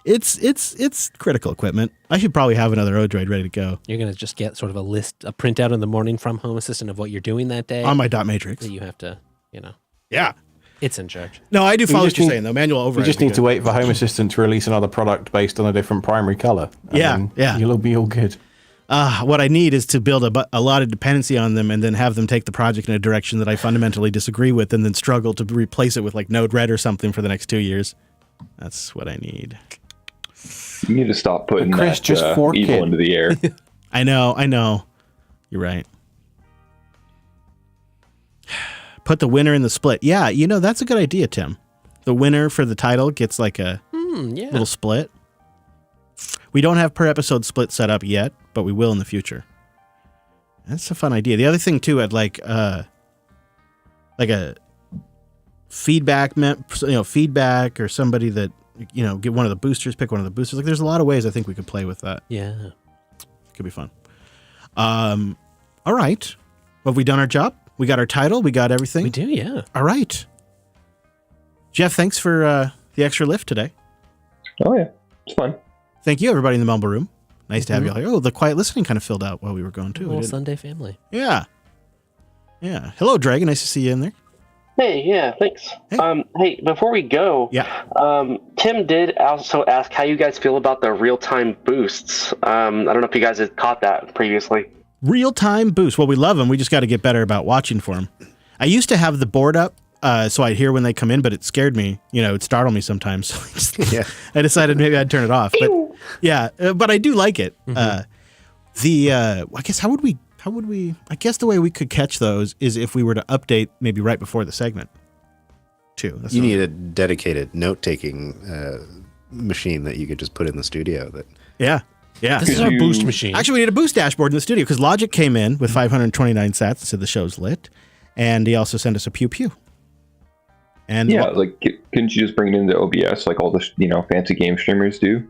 it's critical equipment. I should probably have another Odroid ready to go. you're gonna just get sort of a printout in the morning from Home Assistant of what you're doing that day On my dot matrix. that you have to, Yeah. it's in charge. No, I do follow what just you're need- saying though. Manual override. We just would be need to good. wait for Home Assistant to release another product based on a different primary color. And then you'll be all good. What I need is to build a lot of dependency on them and then have them take the project in a direction that I fundamentally disagree with and then struggle to replace it with like Node-RED or something for the next 2 years. That's what I need. You need to stop putting Chris, that just fork evil it. into the air. I know. You're right. Put the winner in the split. Yeah, that's a good idea, Tim. The winner for the title gets like a little split. We don't have per episode split set up yet, but we will in the future. That's a fun idea. The other thing too, I'd like a feedback, feedback or somebody that get one of the boosters, pick one of the boosters. Like, there's a lot of ways I think we could play with that. Yeah, Could be fun. All right. Well, have we done our job? We got our title. We got everything. we do. Yeah. All right. Jeff, thanks for the extra lift today. Oh yeah, it's fun. Thank you, everybody in the mumble room. Nice to have you all here. Oh, the quiet listening kind of filled out while we were going too. Little Sunday family. Yeah. Hello, Dragon. Nice to see you in there. Hey, yeah, thanks. Hey. Hey, before we go, Tim did also ask how you guys feel about the real-time boosts. I don't know if you guys had caught that previously. Real-time boost. Well, we love them. We just got to get better about watching for them. I used to have the board up so I'd hear when they come in, but it scared me. It'd startle me sometimes. So I decided maybe I'd turn it off. But but I do like it. I guess how would we? I guess the way we could catch those is if we were to update maybe right before the segment. Too. You need a dedicated note-taking machine that you could just put in the studio. Yeah. This is our boost machine. Actually, we need a boost dashboard in the studio because Logic came in with 529 sats and said the show's lit, and he also sent us a pew pew. And couldn't you just bring it into OBS like all the fancy game streamers do?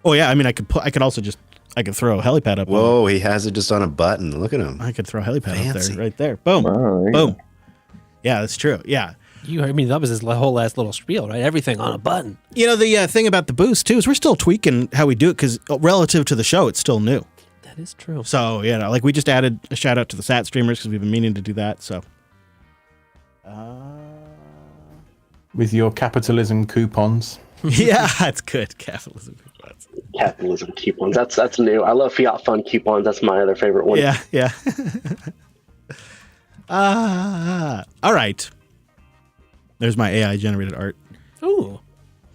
Oh yeah, I mean I could throw a helipad up. Whoa, he has it just on a button. Look at him. I could throw a helipad Fancy. up there, right there. Boom, boom. Yeah, that's true. Yeah. That was his whole last little spiel, right? Everything on a button. The thing about the boost too is we're still tweaking how we do it because relative to the show, it's still new. That is true. So we just added a shout out to the SAT streamers because we've been meaning to do that. So. With your capitalism coupons. Yeah, that's good. Capitalism coupons. Capitalism coupons. That's new. I love Fiat Fun coupons. That's my other favorite one. Yeah. All right. There's my AI generated art. Ooh.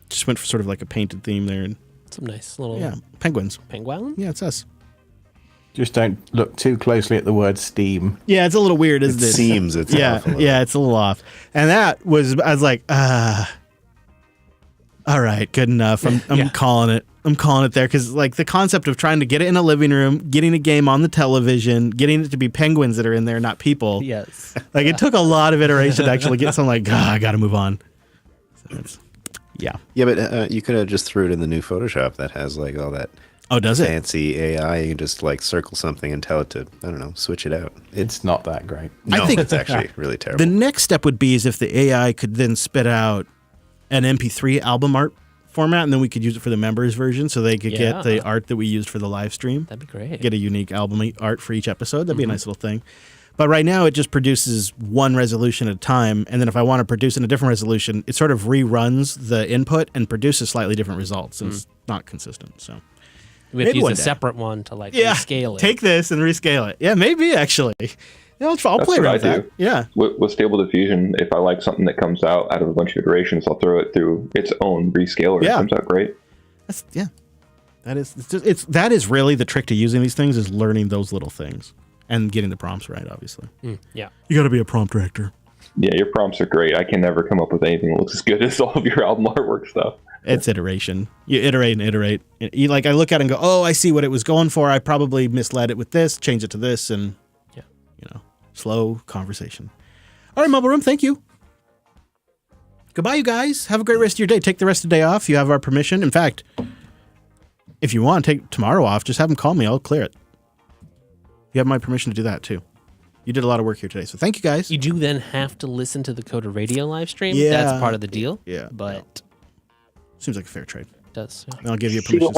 Just went for sort of like a painted theme there. And Some nice little penguins. penguin. Yeah, it's us. Just don't look too closely at the word Steam. Yeah, it's a little weird, isn't it? Seems it's off a little. Yeah, it's a little off. And I was like, all right, good enough. I'm calling it. I'm calling it there because like the concept of trying to get it in a living room, getting a game on the television, getting it to be penguins that are in there, not people. Yes. Like it took a lot of iteration to actually get something like, I got to move on. So yeah. Yeah, but you could have just threw it in the new Photoshop that has like all that. Oh, does it? Fancy AI. You can just like circle something and tell it to, I don't know, switch it out. It's not that great. No, I think it's actually really terrible. The next step would be is if the AI could then spit out an MP3 album art format, and then we could use it for the members version, so they could get the art that we used for the live stream. That'd be great. Get a unique album art for each episode. That'd be a nice little thing. But right now, it just produces one resolution at a time, and then if I want to produce in a different resolution, it sort of reruns the input and produces slightly different results. And it's not consistent. So we have to use a separate one to like rescale it. Take this and rescale it. Yeah, maybe actually. Yeah, I'll play around with that. Yeah. With Stable Diffusion, if I like something that comes out of a bunch of iterations, I'll throw it through its own rescaler. Yeah. It comes out great. That is really the trick to using these things is learning those little things and getting the prompts right, obviously. Yeah. You got to be a prompt director. Yeah, your prompts are great. I can never come up with anything that looks as good as all of your album artwork stuff. It's iteration. You iterate and iterate. I look at it and go, oh, I see what it was going for. I probably misled it with this, change it to this, and slow conversation. All right, Mobile Room, thank you. Goodbye, you guys. Have a great rest of your day. Take the rest of the day off. You have our permission. In fact, if you want to take tomorrow off, just have them call me. I'll clear it. You have my permission to do that, too. You did a lot of work here today, so thank you, guys. You do then have to listen to the Coda Radio live stream. Yeah. That's part of the deal. Yeah. But seems like a fair trade. It does. Yeah. I'll give you a permission.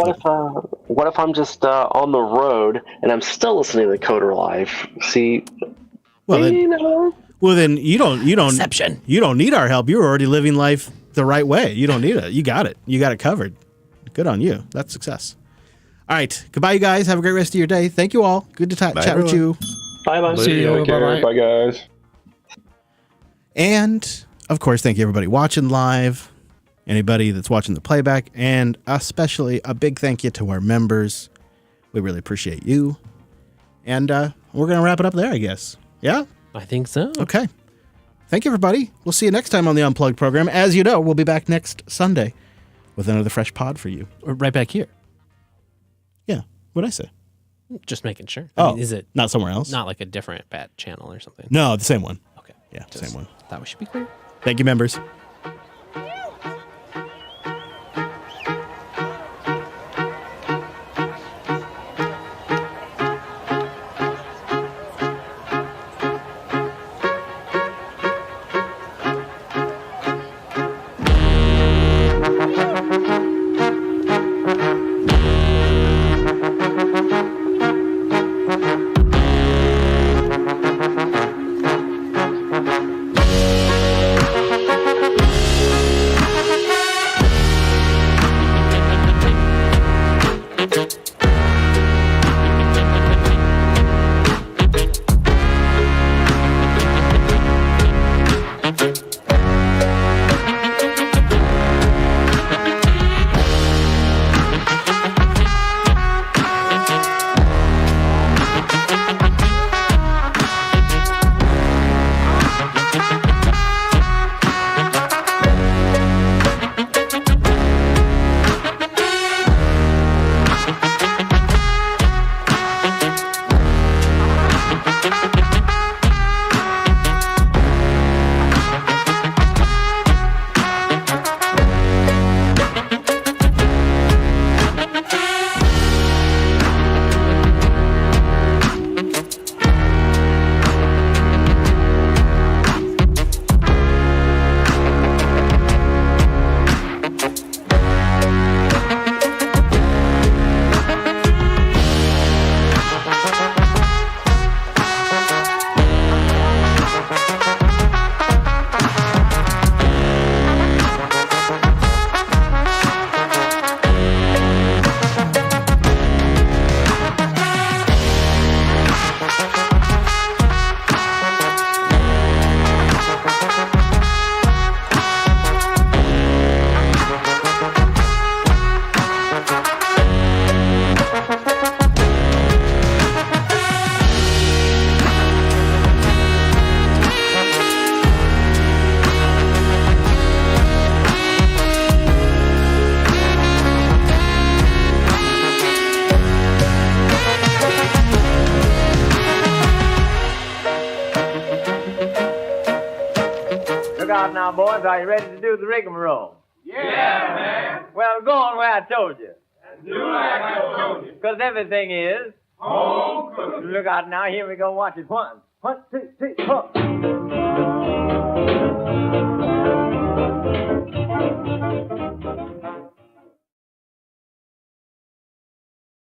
What if I'm just on the road and I'm still listening to the Coder Live? See, well, then you don't Exception. You don't need our help. You're already living life the right way. You don't need it. You got it. You got it covered. Good on you. That's success. All right. Goodbye, you guys. Have a great rest of your day. Thank you all. Good to chat with you. Bye. See you. Bye-bye. Bye, guys. And of course, thank you everybody watching live, anybody that's watching the playback, and especially a big thank you to our members. We really appreciate you. And we're going to wrap it up there, I guess. Yeah? I think so. Okay. Thank you, everybody. We'll see you next time on the Unplugged program. As you know, we'll be back next Sunday with another fresh pod for you. Right back here. Yeah. What'd I say? Just making sure. Oh, I mean, is it not somewhere else? Not like a different bad channel or something? No, the same one. Okay. Yeah, same one. Thought we should be clear. Thank you, members. out now, boys. Are you ready to do the rigmarole? Yeah, man. Well, go on where I told you. Do like I told you. Because everything is home cooking. Look out now. Here we go. Watch it. 1, 2, 3, 4.